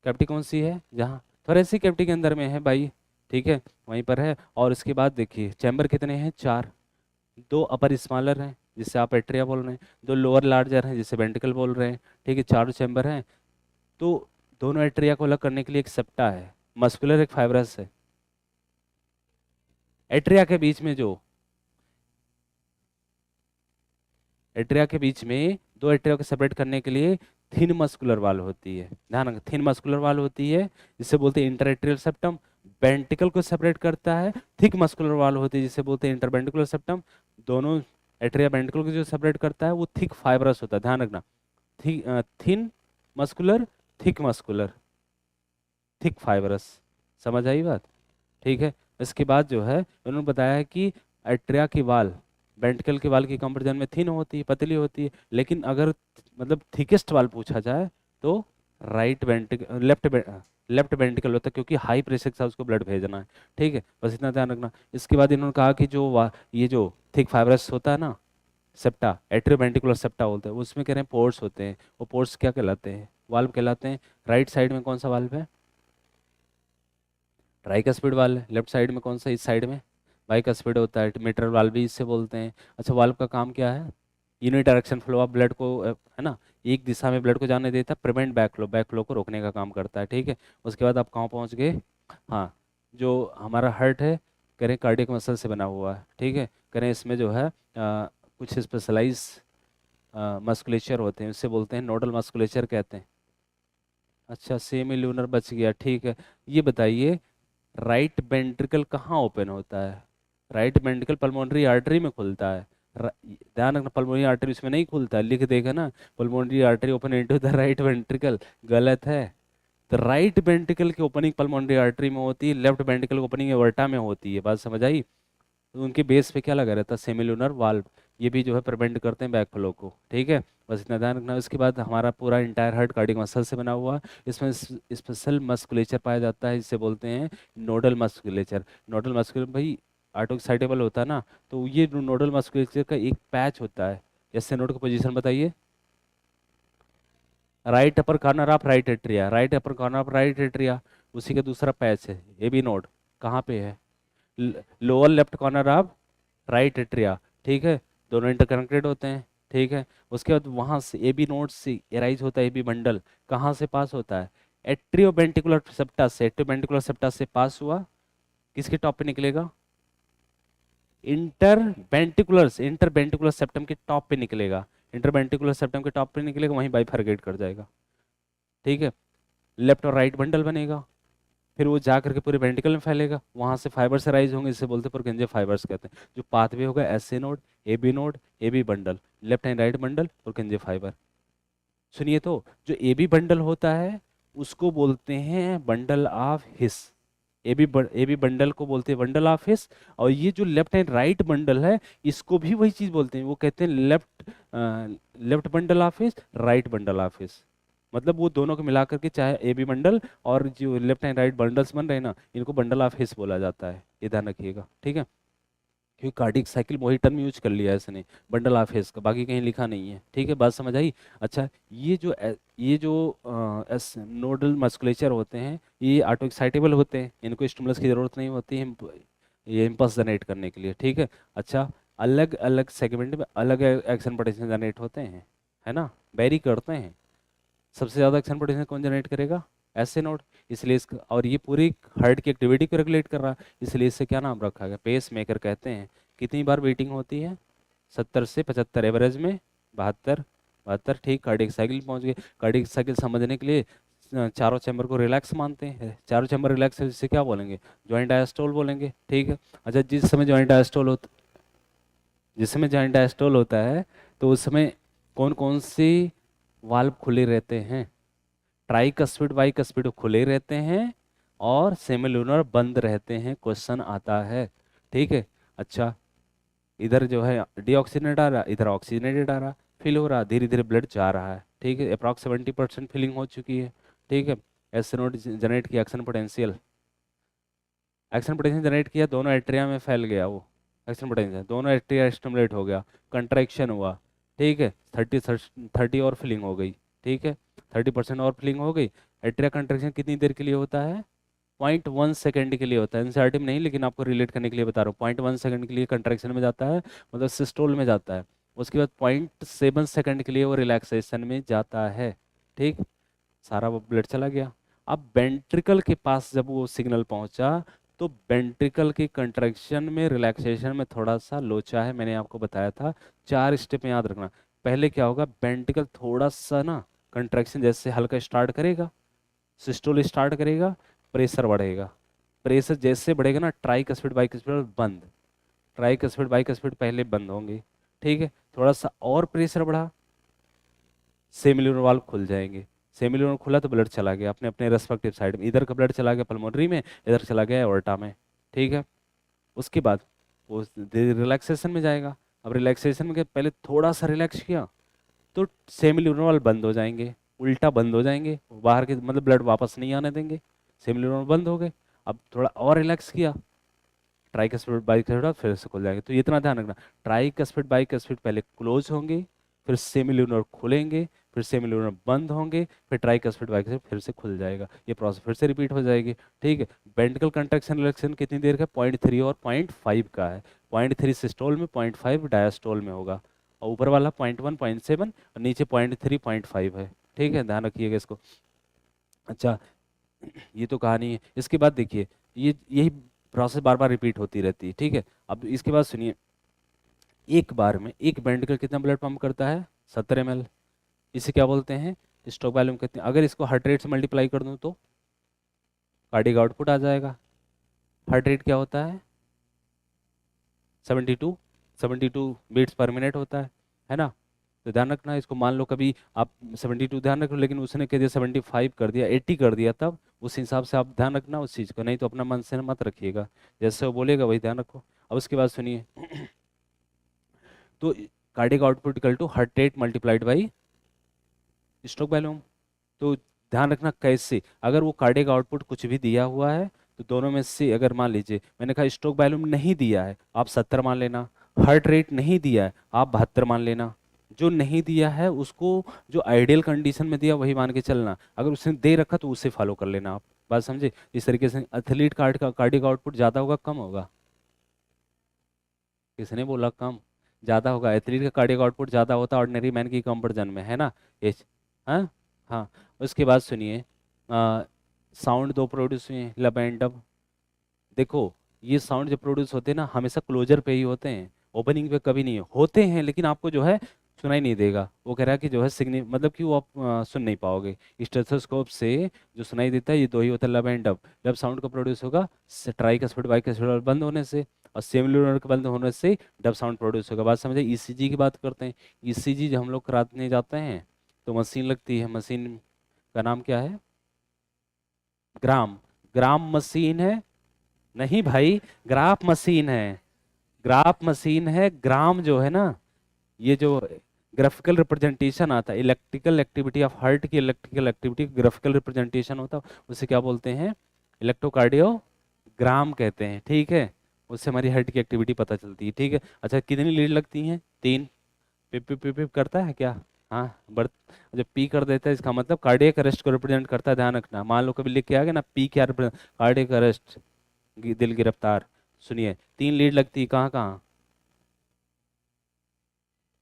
कैविटी कौन सी है, जहाँ थोरेसिक कैविटी के अंदर में है भाई, ठीक है, वहीं पर है। और इसके बाद देखिए चैम्बर कितने हैं, 4। 2 अपर स्मॉलर हैं जिससे आप एट्रिया बोल रहे हैं, 2 लोअर लार्जर हैं जिसे वेंट्रिकल बोल रहे हैं, ठीक है, 4 चैम्बर हैं। तो दोनों एट्रिया को अलग करने के लिए एक सेप्टा है, मस्कुलर एक फाइब्रस है। एट्रिया के बीच में जो एट्रिया के बीच में 2 एट्रिया को सेपरेट करने के लिए थिन मस्कुलर वाल होती है, ध्यान रखना, थिन मस्कुलर वाल होती है, जिसे बोलते हैं इंटरएट्रियल सेप्टम। वेंट्रिकल को सेपरेट करता है थिक मस्कुलर वाल होती है, जिसे बोलते हैं इंटरवेंट्रिकुलर सेप्टम। दोनों एट्रिया वेंट्रिकल को जो सेपरेट करता है वो थिक फाइब्रस होता है, ध्यान रखना, thin muscular, thick muscular, thick fibrous. समझ आई बात, ठीक है। इसके बाद जो है उन्होंने बताया है कि एट्रिया की वाल वेंट्रिकल की वाल की कंपेरिजन में थिन होती है, पतली होती है, लेकिन अगर मतलब थिकेस्ट वाल पूछा जाए तो राइट वेंट्रिकल, लेफ्ट वेंट्रिकल होता है, क्योंकि हाई प्रेशर के साथ उसको ब्लड भेजना है, ठीक है, बस इतना ध्यान रखना। इसके बाद इन्होंने कहा कि ये जो थिक फाइब्रस होता है ना, सेप्टा, एट्रियोवेंट्रिकुलर सेप्टा बोलते हैं, उसमें कह रहे हैं पोर्स होते हैं। वो पोर्स क्या कहलाते हैं, वाल्व कहलाते हैं। राइट साइड में कौन सा वाल्व है, ट्राइकस्पिड वाल्व है। लेफ्ट साइड में कौन सा, इस साइड में बाइकस्पिड होता है, मिट्रल वाल्व भी इससे बोलते हैं। अच्छा, वाल्व का काम क्या है, uni direction flow of blood को है ना, एक दिशा में ब्लड को जाने देता है, प्रिवेंट बैकफ्लो, बैकफ्लो को रोकने का काम करता है, ठीक है। उसके बाद आप कहाँ पहुँच गए, हाँ, जो हमारा हार्ट है करें कार्डियक मसल से बना हुआ है, ठीक है, करें इसमें जो है कुछ स्पेशलाइज मस्कुलेचर होते हैं, उससे बोलते हैं नोडल मस्कुलेचर कहते हैं। अच्छा, सेमी ल्यूनर बच गया, ठीक है। ये बताइए राइट वेंट्रिकल कहाँ ओपन होता है, राइट वेंट्रिकल पल्मोनरी आर्टरी में खुलता है। ध्यान रखना, पल्मोनरी आर्टरी उसमें नहीं खुलता है, लिख देगा ना pulmonary artery open into the right ventricle, गलत है। तो राइट वेंट्रिकल की ओपनिंग पल्मोनरी आर्टरी में होती है, लेफ्ट वेंट्रिकल की ओपनिंग एवर्टा में होती है, बात समझ आई। तो उनके बेस पे क्या लगा रहता है, सेमिलुनर वाल्व, ये भी जो है प्रिवेंट करते हैं बैकफ्लो को, ठीक है, बस इतना ध्यान रखना। उसके बाद हमारा पूरा इंटायर हार्ट कार्डियक मसल से बना हुआ है, इसमें स्पेशल मस्कुलेचर पाया जाता है, जिसे बोलते हैं नोडल मस्कुलेचर। नोडल मस्कुलेचर भाई ऑटो एक्साइटेबल होता है ना, तो ये नोडल मस्कुलेचर का एक पैच होता है। एस नोड का पोजीशन बताइए, right upper corner of right atria, right upper corner of right atria, उसी का दूसरा पैच है ए बी नोड, कहाँ पे है, lower left corner of right atria, ठीक है, दोनों इंटरकनेक्टेड होते हैं, ठीक है। उसके बाद वहाँ से ए बी नोड से एराइज होता है ए बी बंडल, कहाँ से पास होता है, एट्रियोवेंट्रिकुलर सेप्टा से, एट्रियोवेंट्रिकुलर सेप्टा से पास हुआ, किसके टॉप पे निकलेगा, इंटरवेंट्रिकुलर सेप्टम के टॉप पे निकलेगा, इंटरवेंट्रिकुलर सेप्टम के टॉप पे निकलेगा, वहीं बाइफरकेट कर जाएगा, ठीक है, लेफ्ट और राइट बंडल बनेगा, फिर वो जा करके पूरे वेंट्रिकल में फैलेगा, वहां से फाइबर्स राइज होंगे, जिसे बोलते हैं पुरकेंजे फाइबर्स कहते हैं। जो पाथवे होगा S A node A B bundle, left and right bundle Purkinje fibre. सुनिए तो, जो ए बी बंडल होता है उसको बोलते हैं bundle of His, A B bundle को बोलते हैं बंडल ऑफ हिस। और ये जो लेफ्ट एंड राइट बंडल है इसको भी वही चीज बोलते हैं, वो कहते हैं left bundle of his, right bundle of हिस। मतलब वो दोनों को मिला करके चाहे ए बी बंडल और जो लेफ्ट एंड राइट बंडल्स बन रहे हैं ना, इनको बंडल ऑफ हिस बोला जाता है, ये ध्यान रखिएगा, ठीक है। क्योंकि कार्डिक साइकिल वही टर्म यूज कर लिया है इसने, बंडल ऑफ हिस का, बाकी कहीं लिखा नहीं है, ठीक है, बात समझ आई। अच्छा, ये जो एस नोडल मस्कुलेचर होते हैं ये ऑटो एक्साइटेबल होते हैं, इनको स्टिमुलस की जरूरत नहीं होती है ये इम्पल्स जनरेट करने के लिए, ठीक है। अच्छा, अलग अलग सेगमेंट में अलग एक्शन पोटेंशियल जनरेट होते हैं, है ना, वेरी करते हैं। सबसे ज़्यादा एक्शन पोटेंशियल कौन जनरेट करेगा, ऐसे नोड, इसलिए इसका, और ये पूरी हार्ट की एक्टिविटी को रेगुलेट कर रहा है, इसलिए इससे क्या नाम रखा गया, पेस मेकर कहते हैं। कितनी बार बीटिंग होती है, 70 से 75, एवरेज में 72, 72, ठीक। कार्डियक साइकिल पहुंच गए, कार्डियक साइकिल समझने के लिए चारों चैम्बर को रिलैक्स मानते हैं, चारों चैम्बर रिलैक्स है, जिससे क्या बोलेंगे, जॉइंट डायस्टोल बोलेंगे, ठीक है। अच्छा, जिस समय जॉइंट डायस्टोल होता है तो उस समय कौन कौन सी वाल्व खुले रहते हैं, ट्राइकस्पिड बाइकस्पिड खुले रहते हैं और सेमिलुनर बंद रहते हैं, क्वेश्चन आता है, ठीक है। अच्छा, इधर जो है डीऑक्सीजनेट आ रहा, इधर ऑक्सीजनेटेड आ रहा, फिल हो रहा, धीरे धीरे ब्लड जा रहा है, ठीक है, अप्रॉक्स 70% फिलिंग हो चुकी है, ठीक है। एस नोड जनरेट किया एक्शन पोटेंशियल जनरेट किया, दोनों एट्रिया में फैल गया वो एक्शन पोटेंशियल, दोनों एट्रिया स्टिमुलेट हो गया, कंट्रैक्शन हुआ, ठीक है, 30 और फिलिंग हो गई, ठीक है, 30% और फिलिंग हो गई। एट्रिया कंट्रैक्शन कितनी देर के लिए होता है, 0.1 सेकेंड के लिए होता है, एनसीईआरटी में नहीं, लेकिन आपको रिलेट करने के लिए बता रहा हूँ। 0.1 सेकेंड के लिए कंट्रैक्शन में जाता है, मतलब सिस्टोल में जाता है। उसके बाद 0.7 सेकेंड के लिए वो रिलैक्सेशन में जाता है। ठीक, सारा वो ब्लड चला गया। अब वेंट्रिकल के पास जब वो सिग्नल पहुंचा, तो वेंट्रिकल की कंट्रैक्शन में रिलैक्सेशन में थोड़ा सा लोचा है, मैंने आपको बताया था। 4 स्टेप याद रखना। पहले क्या होगा, वेंट्रिकल थोड़ा सा ना कंट्रैक्शन जैसे हल्का स्टार्ट करेगा, सिस्टोल स्टार्ट करेगा, प्रेशर बढ़ेगा। प्रेशर जैसे बढ़ेगा ना, ट्राइकस्पिड बाइकस्पिड बंद, ट्राइकस्पिड बाइकस्पिड पहले बंद होंगे। ठीक है, थोड़ा सा और प्रेशर बढ़ा, सेमिलर वाल्व खुल जाएंगे। सेमिलर खुला तो ब्लड चला गया अपने अपने रेस्पेक्टिव साइड में, इधर का ब्लड चला गया पल्मोनरी में, इधर चला गया एओर्टा में। ठीक है, उसके बाद वो रिलैक्सेशन में जाएगा। अब रिलैक्सेशन में पहले थोड़ा सा रिलैक्स किया तो सेमिलर वाल्व बंद हो जाएंगे, उल्टा बंद हो जाएंगे, बाहर के मतलब ब्लड वापस नहीं आने देंगे, सेमिलर वाल्व बंद हो गए। अब थोड़ा और रिलैक्स किया, ट्राइकस्पिड बाइकस्पिड फिर से खुल जाएंगे। तो इतना ध्यान रखना, ट्राइकस्पिड बाइकस्पिड पहले क्लोज होंगे, फिर सेमिल्यूनर खुलेंगे, फिर सेमिल्यूनर बंद होंगे, फिर ट्राइकस्पिड बाइकस्पिड फिर से खुल जाएगा। ये प्रोसेस फिर से रिपीट हो जाएगी। ठीक है, वेंट्रिकल कंट्रैक्शन रिलैक्सेशन कितनी देर का है, 0.3 और 0.5 का है। 0.3 सिस्टोल में, 0.5 डायस्टोल में होगा, और ऊपर वाला 0.1 0.7 और नीचे 0.3 0.5 है। ठीक है, ध्यान रखिएगा इसको। अच्छा, ये तो कहानी है। इसके बाद देखिए, ये यही प्रोसेस बार बार रिपीट होती रहती है। ठीक है, अब इसके बाद सुनिए, एक बार में एक वेंट्रिकल कितना ब्लड पंप करता है, 70 ml। इसे क्या बोलते हैं, स्ट्रोक वॉल्यूम कहते हैं। अगर इसको हार्ट रेट से मल्टीप्लाई कर दूं तो कार्डियक आउटपुट आ जाएगा। हार्ट रेट क्या होता है, 72 72 बीट्स पर मिनट होता है ना। तो ध्यान रखना इसको, मान लो कभी आप 72 ध्यान रख लो, लेकिन उसने कह दिया 75 कर दिया, 80 कर दिया, तब उस हिसाब से आप ध्यान रखना उस चीज़ को, नहीं तो अपना मन से मत रखिएगा, जैसे वो बोलेगा वही ध्यान रखो। अब उसके बाद सुनिए, तो cardiac output equal to heart rate multiplied by stroke volume. तो ध्यान रखना कैसे, अगर वो कार्डियक आउटपुट कुछ भी दिया हुआ है तो दोनों में से, अगर मान लीजिए मैंने कहा स्ट्रोक वॉल्यूम नहीं दिया है, आप 70 मान लेना। हार्ट रेट नहीं दिया है, आप 72 मान लेना। जो नहीं दिया है उसको, जो आइडियल कंडीशन में दिया वही मान के चलना, अगर उसने दे रखा तो उसे फॉलो कर लेना आप। बात समझे, इस तरीके से एथलीट कार्डियक आउटपुट ज़्यादा होगा कम होगा, किसने बोला कम, ज़्यादा होगा। एथलीट का कार्डियक आउटपुट ज़्यादा होता है ऑर्डिनरी मैन की कंपेरिजन में, है ना। एच, हाँ हाँ। उसके बाद सुनिए, साउंड दो प्रोड्यूस हुए, लब एंड डब। देखो, ये साउंड जो प्रोड्यूस होते हैं ना, हमेशा क्लोजर पे ही होते हैं, ओपनिंग पे कभी नहीं होते हैं, लेकिन आपको जो है सुनाई नहीं देगा। वो कह रहा है कि जो है सिग्नि मतलब कि वो आप सुन नहीं पाओगे। स्टेथोस्कोप से जो सुनाई देता है ये दो ही होता है, लब एंड डब। लब साउंड का प्रोड्यूस होगा ट्राइकस्पिड बाइकस्पिड बंद होने से, और सेमिलुनर के बंद होने से डब साउंड प्रोड्यूस होगा। बात समझे। ईसीजी की बात करते हैं, ईसीजी जब हम लोग कराने जाते हैं तो मशीन लगती है, मशीन का नाम क्या है, ग्राम। ग्राम मशीन है, नहीं भाई, ग्राफ मशीन है, ग्राफ मशीन है। ग्राम जो है ना, ये जो ग्राफिकल रिप्रेजेंटेशन आता है, इलेक्ट्रिकल एक्टिविटी ऑफ हार्ट की इलेक्ट्रिकल एक्टिविटी ग्राफिकल रिप्रेजेंटेशन होता है, उसे क्या बोलते हैं, इलेक्ट्रोकार्डियोग्राम कहते हैं। ठीक है, उससे हमारी हार्ट की एक्टिविटी पता चलती है। ठीक है, अच्छा कितनी लीड लगती हैं, 3। पिप पिप पिप पिप करता है क्या, हाँ बर्थ, जब पी कर देता है इसका मतलब कार्डियक अरेस्ट को रिप्रेजेंट करता है। ध्यान रखना, मान लो कभी लिख के आ गया ना, पी क्या रिप्रेजेंट, कार्डियक अरेस्ट, दिल की रफ्तार। सुनिए, 3 लीड लगती है कहाँ कहाँ,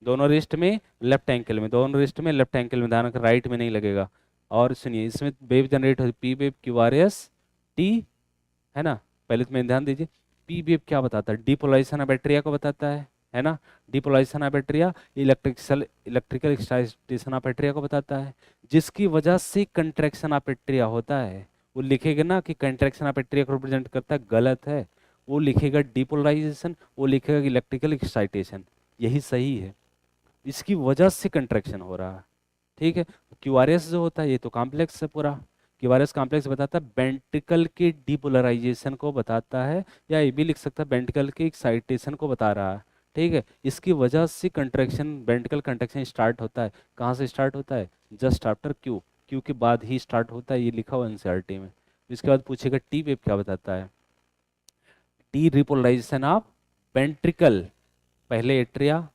दोनों रिस्ट में, लेफ्ट एंकल में, दोनों रिस्ट में लेफ्ट एंकल में, ध्यान रखना राइट में नहीं लगेगा। और सुनिए, इसमें वेव जनरेट होती है, P wave Q R S T, है ना। पहले तो मैं ध्यान दीजिए, पी वेव क्या बताता है, डिपोलाइजेशन ऑफ बैक्टीरिया को बताता है ना। Depolarisation of bacteria, electrical excitation of bacteria को बताता है, जिसकी वजह से कंट्रैक्शन ऑफ बैक्टीरिया होता है। वो लिखेगा ना कि कंट्रैक्शन ऑफ बैक्टीरिया को रिप्रेजेंट करता है, गलत है। वो लिखेगा डिपोलराइजेशन, वो लिखेगा इलेक्ट्रिकल एक्साइटेशन, यही सही है। इसकी वजह से कंट्रैक्शन हो रहा है। ठीक है, क्यूआरएस जो होता है ये तो कॉम्प्लेक्स है पूरा। क्यूआरएस कॉम्प्लेक्स बताता है वेंट्रिकल के डिपोलराइजेशन को बताता है, या ये भी लिख सकता है वेंट्रिकल के एक्साइटेशन को बता रहा है। ठीक है, इसकी वजह से कंट्रैक्शन, वेंट्रिकल कंट्रैक्शन स्टार्ट होता है। कहाँ से स्टार्ट होता है, जस्ट आफ्टर क्यू, क्यू के बाद ही स्टार्ट होता है, ये लिखा हुआ एनसीईआरटी में। इसके बाद पूछेगा टी वेव क्या बताता है, टी रिपोलराइजेशन ऑफ वेंट्रिकल, पहले एट्रिया,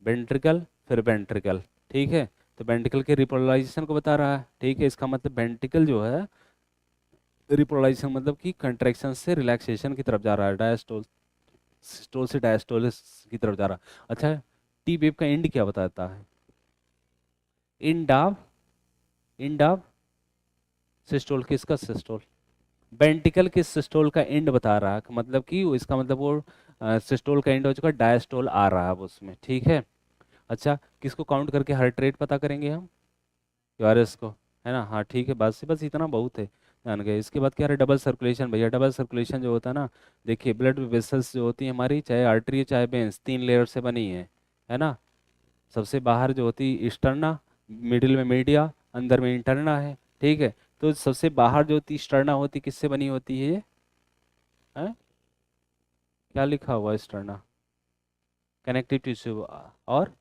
वेंट्रिकल, फिर वेंट्रिकल। ठीक है, तो वेंट्रिकल के रिपोलराइजेशन को बता रहा है। ठीक है, इसका मतलब वेंट्रिकल जो है रिपोलाइजेशन मतलब कि कंट्रैक्शन से रिलैक्सेशन की तरफ जा रहा है, डायस्टोल सिस्टोल से डायस्टोलिस की तरफ जा रहा है। अच्छा, टी वेव का एंड क्या बताता है? एंड ऑफ सिस्टोल, किसका सिस्टोल? वेंटिकल किस सिस्टोल का एंड बता रहा है, मतलब कि इसका मतलब वो सिस्टोल का एंड हो चुका, डायस्टोल आ रहा है अब उसमें, ठीक है। अच्छा, किसको काउंट करके हार्ट रेट पता करेंगे हम? क्यूआरएस को, है ना? हाँ ठीक है, बस बस इतना बहुत है, जान गए। इसके बाद क्या है, डबल सर्कुलेशन। भैया डबल सर्कुलेशन जो होता है ना, देखिए ब्लड वेसल्स जो होती है हमारी, चाहे आर्टरी चाहे वेंस, 3 लेयर से बनी है ना? सबसे बाहर जो होती है स्टर्ना, मिडिल में मीडिया, अंदर में इंटरना है, ठीक है। तो सबसे बाहर जो होती स्टर्ना होती किससे बनी होती है ये? है? क्या लिखा हुआ है स्टर्ना? Connective tissue. और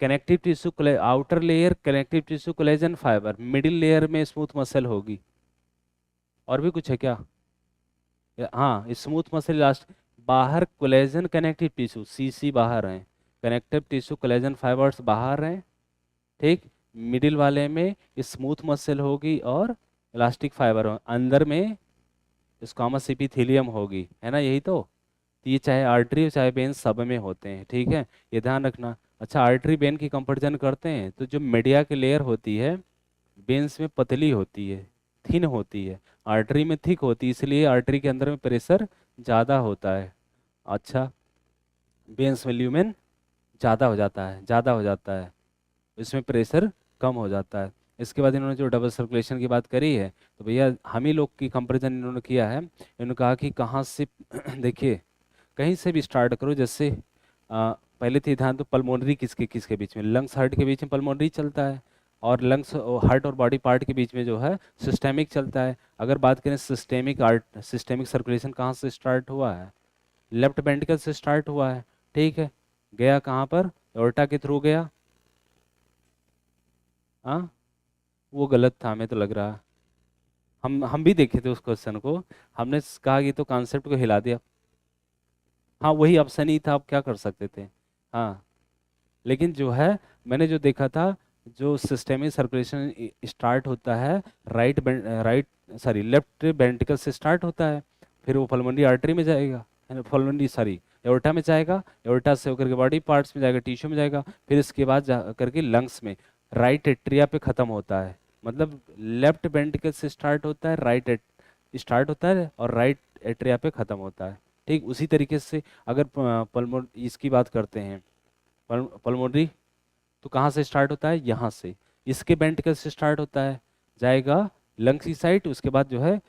connective tissue, outer layer connective tissue collagen fibre, middle layer में स्मूथ मसल होगी। और भी कुछ है क्या? हाँ, स्मूथ मसल लास्ट, बाहर कोलेजन कनेक्टिव टिश्यू, सीसी बाहर है, कनेक्टिव टिश्यू कोलेजन फाइबर्स बाहर हैं, ठीक। मिडिल वाले में स्मूथ मसल होगी और इलास्टिक फाइबर हो, अंदर में स्क्वामस एपिथेलियम होगी, है ना? यही तो ये चाहे आर्टरी चाहे वेन सब में होते हैं, ठीक है, ये ध्यान रखना। अच्छा, आर्टरी वेन की कंपैरिजन करते हैं तो जो मीडिया की लेयर होती है वेन्स में पतली होती है, थिन होती है, आर्टरी में थिक होती है, इसलिए आर्टरी के अंदर में प्रेशर ज़्यादा होता है। अच्छा, वेन्स में ल्यूमेन ज़्यादा हो जाता है, इसमें प्रेशर कम हो जाता है। इसके बाद इन्होंने जो डबल सर्कुलेशन की बात करी है, तो भैया हम ही लोग की कंपैरिजन इन्होंने किया है। इन्होंने कहा कि कहाँ से देखिए, कहीं से भी स्टार्ट करो, जैसे पहले थे ध्यान, तो पल्मोनरी किसके किसके बीच में, लंग्स हार्ट के बीच में पल्मोनरी चलता है, और लंग्स हार्ट और बॉडी पार्ट के बीच में जो है सिस्टेमिक चलता है। अगर बात करें सिस्टेमिक सर्कुलेशन कहाँ से स्टार्ट हुआ है? लेफ्ट वेंट्रिकल से स्टार्ट हुआ है, ठीक है। गया कहाँ पर? एओर्टा के थ्रू गया। हाँ, वो गलत था हमें तो लग रहा है, हम भी देखे थे उस क्वेश्चन को, हमने कहा कि तो कॉन्सेप्ट को हिला दिया। हाँ, वही ऑप्शन ही था, आप क्या कर सकते थे। हाँ, लेकिन जो है, मैंने जो देखा था, जो सिस्टेमिक सर्कुलेशन स्टार्ट होता है राइट, सॉरी लेफ्ट वेंट्रिकल से स्टार्ट होता है, फिर वो पल्मोनरी आर्टरी में जाएगा, है ना, पल्मोनरी सॉरी एओर्टा में जाएगा, एओर्टा से होकर के बॉडी पार्ट्स में जाएगा, टिश्यू में जाएगा, फिर इसके बाद जा करके लंग्स में, राइट एट्रिया पे खत्म होता है। मतलब लेफ्ट वेंट्रिकल से स्टार्ट होता है, स्टार्ट होता है और राइट एट्रिया पे खत्म होता है, ठीक। उसी तरीके से अगर पल्मोन इसकी बात करते हैं, पल्मोनरी तो कहाँ से स्टार्ट होता है? यहाँ से, इसके वेंट्रिकल से स्टार्ट होता है, जाएगा लंग्स की साइड, उसके बाद जो है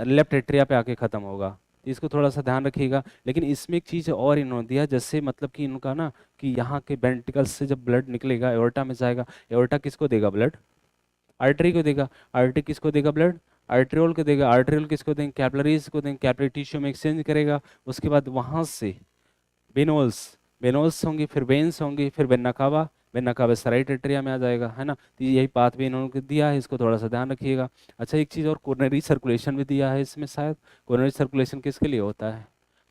लेफ्ट एट्रिया पे आके खत्म होगा। तो इसको थोड़ा सा ध्यान रखिएगा। लेकिन इसमें एक चीज़ और इन्होंने दिया, जैसे मतलब कि इनका ना, कि यहाँ के वेंट्रिकल से जब ब्लड निकलेगा एओर्टा में जाएगा, एओर्टा किसको देगा ब्लड? आर्टरी को देगा। आर्टरी किसको देगा ब्लड? आर्ट्रियोल को देगा। आर्ट्रियोल किसको देंगे? कैपिलरीज को देंगे, कैपिलरी टिश्यू में एक्सचेंज करेगा। उसके बाद वहाँ से वेनोल्स, वेनोल्स होंगी, फिर वेन्स होंगी, फिर vena cava, vena cava सराइट atria में आ जाएगा, है ना? तो यही पाथवे इन्होंने दिया है, इसको थोड़ा सा ध्यान रखिएगा। अच्छा, एक चीज़ और, कोरोनरी सर्कुलेशन भी दिया है इसमें शायद। कोरोनरी सर्कुलेशन किसके लिए होता है?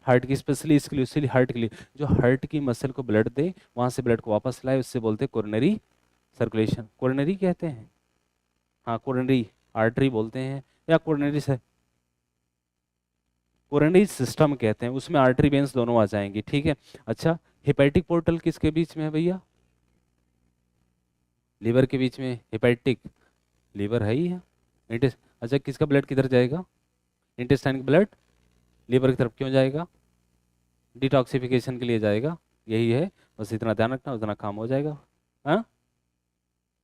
हार्ट की, स्पेशली इसके लिए, इसीलिए हार्ट के लिए, जो हार्ट की मसल को ब्लड दे, वहाँ से ब्लड को वापस लाए, उससे बोलते हैं कोरोनरी सर्कुलेशन, कोरोनरी कहते हैं। हाँ, कोरोनरी आर्टरी बोलते हैं, या कोरोनरी से कोरोनरी सिस्टम कहते हैं, उसमें आर्टरी वेन्स दोनों आ जाएंगे, ठीक है। अच्छा, हेपेटिक पोर्टल किसके बीच में है भैया? लीवर के बीच में हेपेटिक, लीवर है ही है। अच्छा, किसका ब्लड किधर जाएगा? इंटेस्टाइन का ब्लड लीवर की तरफ क्यों जाएगा? डिटॉक्सिफिकेशन के लिए जाएगा, यही है। बस इतना ध्यान रखना, उतना काम हो जाएगा। हाँ,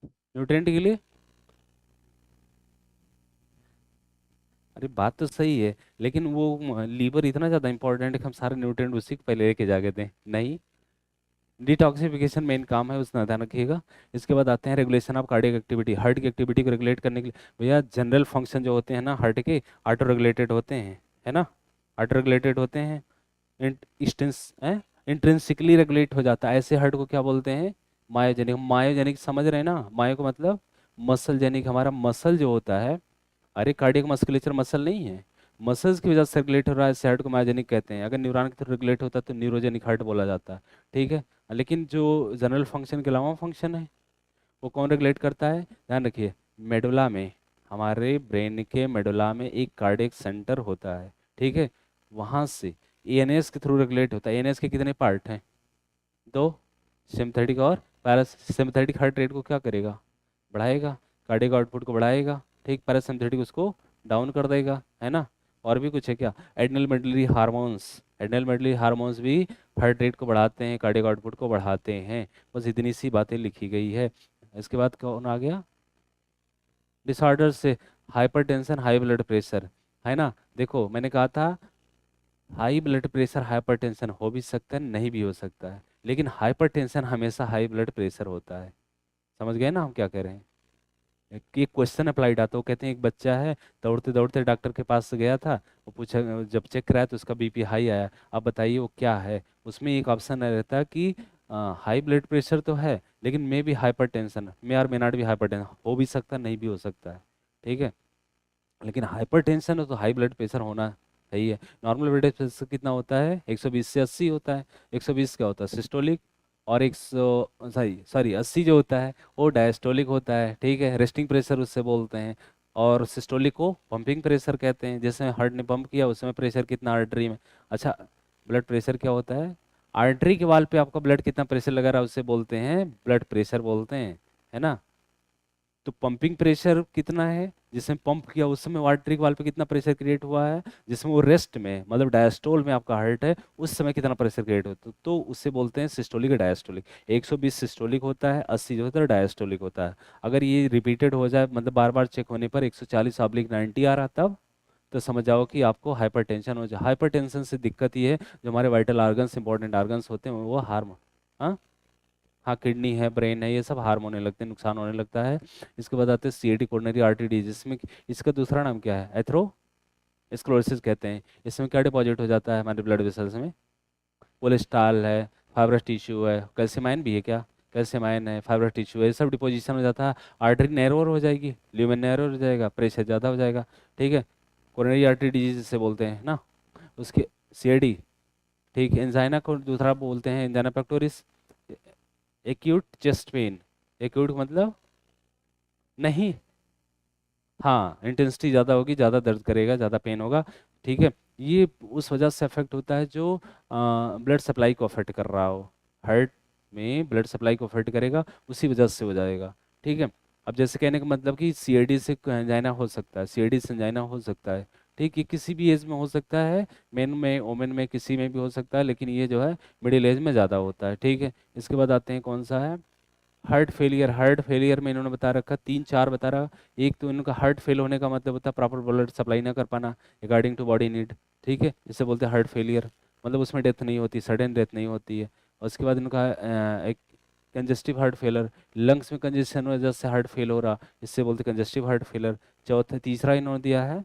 न्यूट्रिएंट के लिए। अरे बात तो सही है, लेकिन वो लीवर इतना ज़्यादा इंपॉर्टेंट है कि हम सारे न्यूट्रिएंट उसी को पहले लेके जाके दें? नहीं, डिटॉक्सिफिकेशन मेन काम है, उसका ध्यान रखिएगा। इसके बाद आते हैं regulation of cardiac activity, heart की एक्टिविटी को रेगुलेट करने के लिए। भैया जनरल फंक्शन जो होते हैं ना हार्ट के, ऑटो रेगुलेटेड होते हैं, है ना? ऑटो रेगुलेटेड होते हैं। इंट्रिंसिकली रेगुलेट हो जाता है, ऐसे हार्ट को क्या बोलते हैं? मायोजेनिक। मायोजेनिक समझ रहे हैं ना? मायो को मतलब मसल जेनिक, हमारा मसल जो होता है, अरे कार्डियक मस्कुलेचर मसल नहीं है, मसल्स की वजह से रेगुलेट हो रहा है, इस हार्ट को मायोजेनिक कहते हैं। अगर न्यूरॉन की तरफ रेगुलेट होता है तो न्यूरोजेनिक हार्ट बोला जाता है, ठीक है। लेकिन जो जनरल फंक्शन के अलावा फंक्शन है, वो कौन रेगुलेट करता है, ध्यान रखिए, मेडुला में, हमारे ब्रेन के मेडुला में एक कार्डियक सेंटर होता है, ठीक है, वहाँ से एएनएस के थ्रू रेगुलेट होता है। एएनएस के कितने पार्ट हैं, दो, सिम्पथेटिक और पैरासिम्पथेटिक हार्ट रेट को क्या करेगा, बढ़ाएगा, कार्डियक आउटपुट को बढ़ाएगा, ठीक, पैरासिम्पथेटिक उसको डाउन कर देगा, है ना। और भी कुछ है क्या, adrenal medullary hormones, adrenal medullary hormones भी हार्ट रेट को बढ़ाते हैं, कार्डियक आउटपुट को बढ़ाते हैं। बस इतनी सी बातें लिखी गई है। इसके बाद कौन आ गया, डिसऑर्डर से, हाइपरटेंशन, हाई ब्लड प्रेशर, है ना। देखो मैंने कहा था हाई ब्लड प्रेशर हाइपरटेंशन हो भी सकता है, नहीं भी हो सकता है, लेकिन हाइपरटेंशन हमेशा हाई ब्लड प्रेशर होता है। समझ गए ना हम क्या कह रहे हैं। एक क्वेश्चन अप्लाइड आता है, वो कहते हैं एक बच्चा है, दौड़ते दौड़ते डॉक्टर के पास गया था, वो पूछा, जब चेक कराया तो उसका बीपी हाई आया, अब बताइए वो क्या है। उसमें एक ऑप्शन रहता है कि हाई ब्लड प्रेशर तो है, लेकिन मे भी हाइपर टेंशन, मे और मे नॉट भी हाइपर टेंशन, हो भी सकता है, नहीं भी हो सकता है, ठीक है। लेकिन हाइपर टेंशन हो तो हाई ब्लड प्रेशर होना सही है। नॉर्मल ब्लड प्रेशर कितना होता है, 120 से 80 होता है। 120 क्या होता है, सिस्टोलिक, और 100, सॉरी सॉरी 80 जो होता है वो डायस्टोलिक होता है, ठीक है, रेस्टिंग प्रेशर उससे बोलते हैं। और सिस्टोलिक को पंपिंग प्रेशर कहते हैं, जैसे हार्ट ने पंप किया उस समय प्रेशर कितना आर्टरी में। अच्छा, ब्लड प्रेशर क्या होता है, आर्टरी के वाल पे आपका ब्लड कितना प्रेशर लगा रहा है उसे बोलते हैं ब्लड प्रेशर बोलते हैं, है ना। तो पंपिंग प्रेशर कितना है, जिसमें पंप किया उस समय वार्टरिक वाल्व पे कितना प्रेशर क्रिएट हुआ है, जिसमें वो रेस्ट में मतलब डायस्टोल में आपका हार्ट है उस समय कितना प्रेशर क्रिएट होता है, तो उससे बोलते हैं सिस्टोलिक डायस्टोलिक। 120 सिस्टोलिक होता है, 80 जो होता है डायस्टोलिक होता है। अगर ये रिपीटेड हो जाए, मतलब बार बार चेक होने पर 140/90 आ रहा, तब तो समझ जाओ कि आपको हाइपरटेंशन हो जाए। हाइपरटेंशन से दिक्कत ये है, जो हमारे वाइटल ऑर्गन्स इंपॉर्टेंट ऑर्गन्स होते हैं वो हार्म, हाँ हाँ, किडनी है, ब्रेन है, ये सब हार्म होने लगते हैं, नुकसान होने लगता है। इसके बाद आते हैं सीएटी, कोरोनरी आर्टरी डिजीज, जिसमें इसका दूसरा नाम क्या है, एथरो स्क्लेरोसिस कहते हैं। इसमें क्या डिपॉजिट हो जाता है हमारे ब्लड वेसल्स में, कोलेस्ट्रॉल है, फाइब्रस टिश्यू है, कैल्शियम भी है क्या, कैल्शियम है, फाइब्रस टिश्यू है, ये सब डिपोजिशन हो जाता है। आर्टरी नैरोर हो जाएगी, ल्यूमेन नैरोर हो जाएगा, प्रेशर ज़्यादा हो जाएगा, ठीक है। कोरोनरी आर्टरी डिजीज से बोलते हैं ना। उसके सीएडी, ठीक है। एंजाइना को दूसरा बोलते हैं angina pectoris, acute chest pain, acute मतलब नहीं, हाँ इंटेंसिटी ज़्यादा होगी, ज़्यादा दर्द करेगा, ज़्यादा पेन होगा, ठीक है। ये उस वजह से अफेक्ट होता है जो ब्लड सप्लाई को अफेक्ट कर रहा हो, हार्ट में ब्लड सप्लाई को अफेक्ट करेगा, उसी वजह से हो जाएगा, ठीक है। अब जैसे कहने का मतलब कि सीआईडी से एंजाइना हो सकता है, सीआईडी से एंजाइना हो सकता है, ठीक है, किसी भी एज में हो सकता है, मेन में, वोमेन में, किसी में भी हो सकता है, लेकिन ये जो है मिडिल एज में ज़्यादा होता है, ठीक है। इसके बाद आते हैं कौन सा है, हार्ट फेलियर। हार्ट फेलियर में इन्होंने बता रखा तीन चार बता रहा। एक तो इनका हार्ट फेल होने का मतलब होता है प्रॉपर ब्लड सप्लाई ना कर पाना अकॉर्डिंग टू बॉडी नीड, ठीक है, इसे बोलते हैं हार्ट फेलियर, मतलब उसमें डेथ नहीं होती, सडन डेथ नहीं होती है। और उसके बाद इनका एक कंजेस्टिव हार्ट फेलर, लंग्स में कंजेशन वजह से हार्ट फेल हो रहा, इससे बोलते हैं कंजेस्टिव हार्ट फेलर। चौथा तीसरा इन्होंने दिया है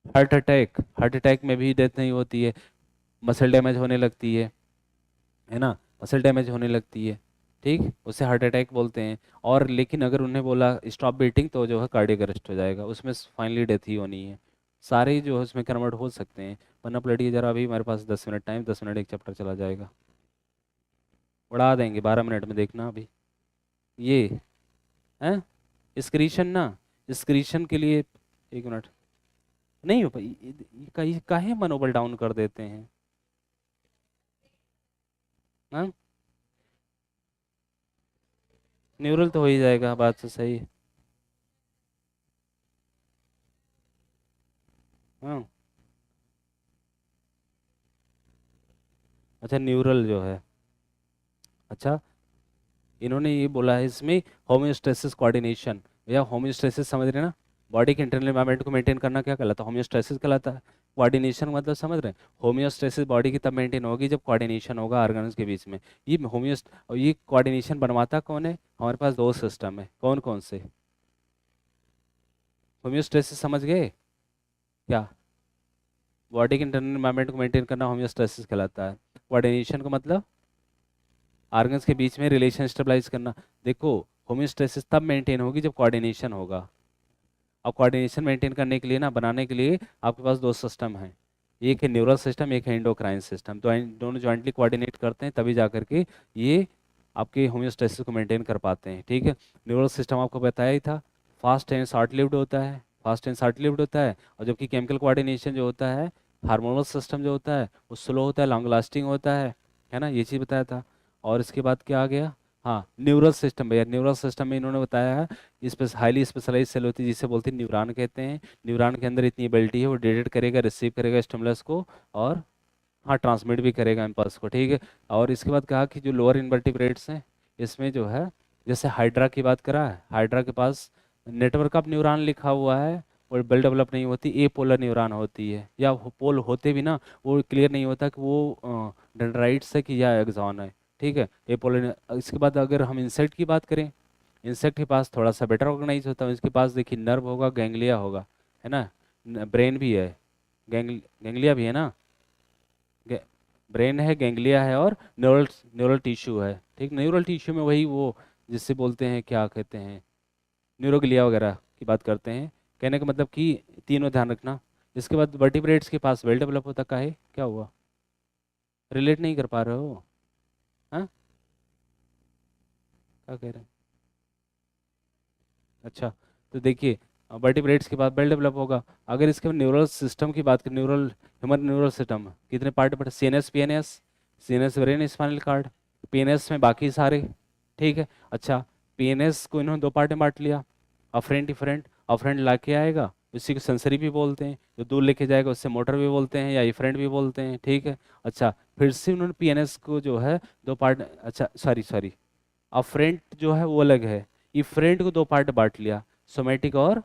हार्ट अटैक। हार्ट अटैक में भी डेथ नहीं होती है, मसल डैमेज होने लगती है ना, मसल डैमेज होने लगती है, ठीक, उसे हार्ट अटैक बोलते हैं। और लेकिन अगर उन्हें बोला स्टॉप बीटिंग तो जो है कार्डियक अरेस्ट हो जाएगा, उसमें फाइनली डेथ ही होनी है। सारे ही जो है उसमें कन्वर्ट हो सकते हैं। वरना पलटिए जरा, अभी हमारे पास 10 मिनट टाइम, 10 मिनट एक चैप्टर चला जाएगा, उड़ा देंगे 12 मिनट में, देखना अभी ये है स्क्रीशन ना, स्क्रीशन के लिए 1 मिनट नहीं हो पाई, ये काहे मनोबल डाउन कर देते हैं, हाँ न्यूरल तो हो ही जाएगा, बात तो सही है। हाँ, अच्छा न्यूरल जो है, अच्छा इन्होंने ये बोला है इसमें होमियोस्टेसिस कोऑर्डिनेशन, भैया होमियोस्टेसिस समझ रहे हैं ना, बॉडी के इंटरनल एनवायरनमेंट को मेंटेन करना क्या कहलाता है, होमियोस्टेसिस कहलाता है। कोऑर्डिनेशन मतलब समझ रहे हैं, होमियोस्टेसिस बॉडी की तब मेंटेन होगी जब कोऑर्डिनेशन होगा ऑर्गन्स के बीच में। ये होमियोस्ट, और ये कोऑर्डिनेशन बनवाता कौन है, हमारे पास दो सिस्टम है, कौन कौन से, होमियोस्टेसिस समझ गए क्या, बॉडी के इंटरनल एनवायरनमेंट को मेंटेन करना होमियोस्टेसिस कहलाता है। कोऑर्डिनेशन का मतलब ऑर्गन्स के बीच में रिलेशन स्टेबलाइज करना। देखो होमियोस्टेसिस तब मेंटेन होगी जब कोऑर्डिनेशन होगा, और कोऑर्डिनेशन मेंटेन करने के लिए ना, बनाने के लिए आपके पास दो सिस्टम हैं, एक है न्यूरल सिस्टम, एक है एंडोक्राइन सिस्टम, तो दोनों ज्वाइंटली कोऑर्डिनेट करते हैं तभी जा करके ये आपके होम्योस्टेसिस को मेंटेन कर पाते हैं। ठीक है, न्यूरल सिस्टम आपको बताया ही था, फास्ट एंड शॉर्ट लिव्ड होता है, फास्ट एंड शॉर्ट लिव्ड होता है, और जबकि केमिकल कोऑर्डिनेशन जो होता है, हार्मोनल सिस्टम जो होता है वो स्लो होता है, लॉन्ग लास्टिंग होता है ना, ये चीज़ बताया था। और इसके बाद क्या आ गया, हाँ न्यूरल सिस्टम भैया, न्यूरल सिस्टम में इन्होंने बताया है हाईली स्पेशलाइज सेल होती है जिसे बोलते हैं न्यूरॉन कहते हैं। न्यूरॉन के अंदर इतनी एबिलिटी है, वो डिटेक्ट करेगा, रिसीव करेगा स्टिमुलस को, और हाँ ट्रांसमिट भी करेगा इम्पल्स को। ठीक है, और इसके बाद कहा कि जो लोअर इन्वर्टिब्रेट्स हैं इसमें जो है, जैसे हाइड्रा की बात करा है, हाइड्रा के पास नेटवर्क ऑफ न्यूरॉन लिखा हुआ है, और वेल डेवलप नहीं होती, ए पोलर न्यूरॉन होती है, या पोल होते भी ना वो क्लियर नहीं होता कि वो डेंड्राइट्स है कि या एक्सॉन है। ठीक है, ए पोलर। इसके बाद अगर हम इंसेक्ट की बात करें, इंसेक्ट के पास थोड़ा सा बेटर ऑर्गेनाइज होता है, इसके पास देखिए नर्व होगा, गैंग्लिया होगा, है ना, ब्रेन भी है, गैंग्लिया भी है ना, ब्रेन है, गैंग्लिया है, और न्यूरल न्यूरल टिश्यू है। ठीक, न्यूरल टिश्यू में वही वो जिससे बोलते हैं, क्या कहते हैं, न्यूरोग्लिया वगैरह की बात करते हैं। कहने का मतलब कि तीनों ध्यान रखना। इसके बाद वर्टिब्रेट्स के पास वेल डेवलप होता का है, क्या हुआ, रिलेट नहीं कर पा रहे हो, हाँ क्या कह रहे हैं, अच्छा, तो देखिए वर्टिब्रेट्स के बाद वेल डेवलप होगा। अगर इसके न्यूरल सिस्टम की बात करें, न्यूरल ह्यूमन न्यूरल सिस्टम कितने पार्ट पड़े, CNS, PNS, CNS brain spinal cord, PNS में बाकी सारे। ठीक है, अच्छा, पीएनएस को इन्होंने दो पार्ट में बांट लिया, अफरेंट डिफरेंट, अफरेंट ला के आएगा उसी को सेंसरी भी बोलते हैं, जो दूर लेके जाएगा उससे मोटर भी बोलते हैं, या इफरेंट भी बोलते हैं। ठीक है, अच्छा, फिर से उन्होंने पीएनएस को जो है दो पार्ट, अच्छा सॉरी सॉरी, अफरेंट जो है वो अलग है, इफरेंट को दो पार्ट बांट लिया, सोमेटिक और,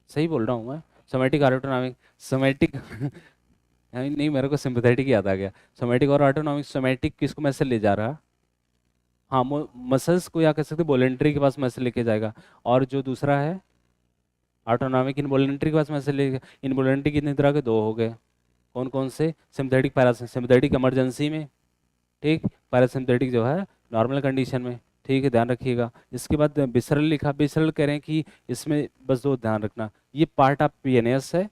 सही बोल रहा हूँ मैं, सोमेटिक और ऑटोनॉमिक, सोमेटिक नहीं नहीं, मेरे को सिंपैथेटिक याद आ गया, सोमेटिक और ऑटोनॉमिक। सोमेटिक किसको मैसेज ले जा रहा, हाँ मसल्स को, या कह सकते वॉलेंट्री के पास मैसेज लेके जाएगा, और जो दूसरा है ऑटोनॉमिक इनवॉलेंट्री के पास मैसेज लेके, इनवॉलेंट्री कितने तरह के, दो हो गए, कौन कौन से, सिंपैथेटिक पैरासिम्पैथेटिक इमरजेंसी में, ठीक, पैरासिम्पैथेटिक जो है नॉर्मल कंडीशन में। ठीक है, ध्यान रखिएगा। इसके बाद बिसरल लिखा, बिसरल कह रहे हैं कि इसमें बस दो ध्यान रखना, ये पार्ट ऑफ पीएनएस है,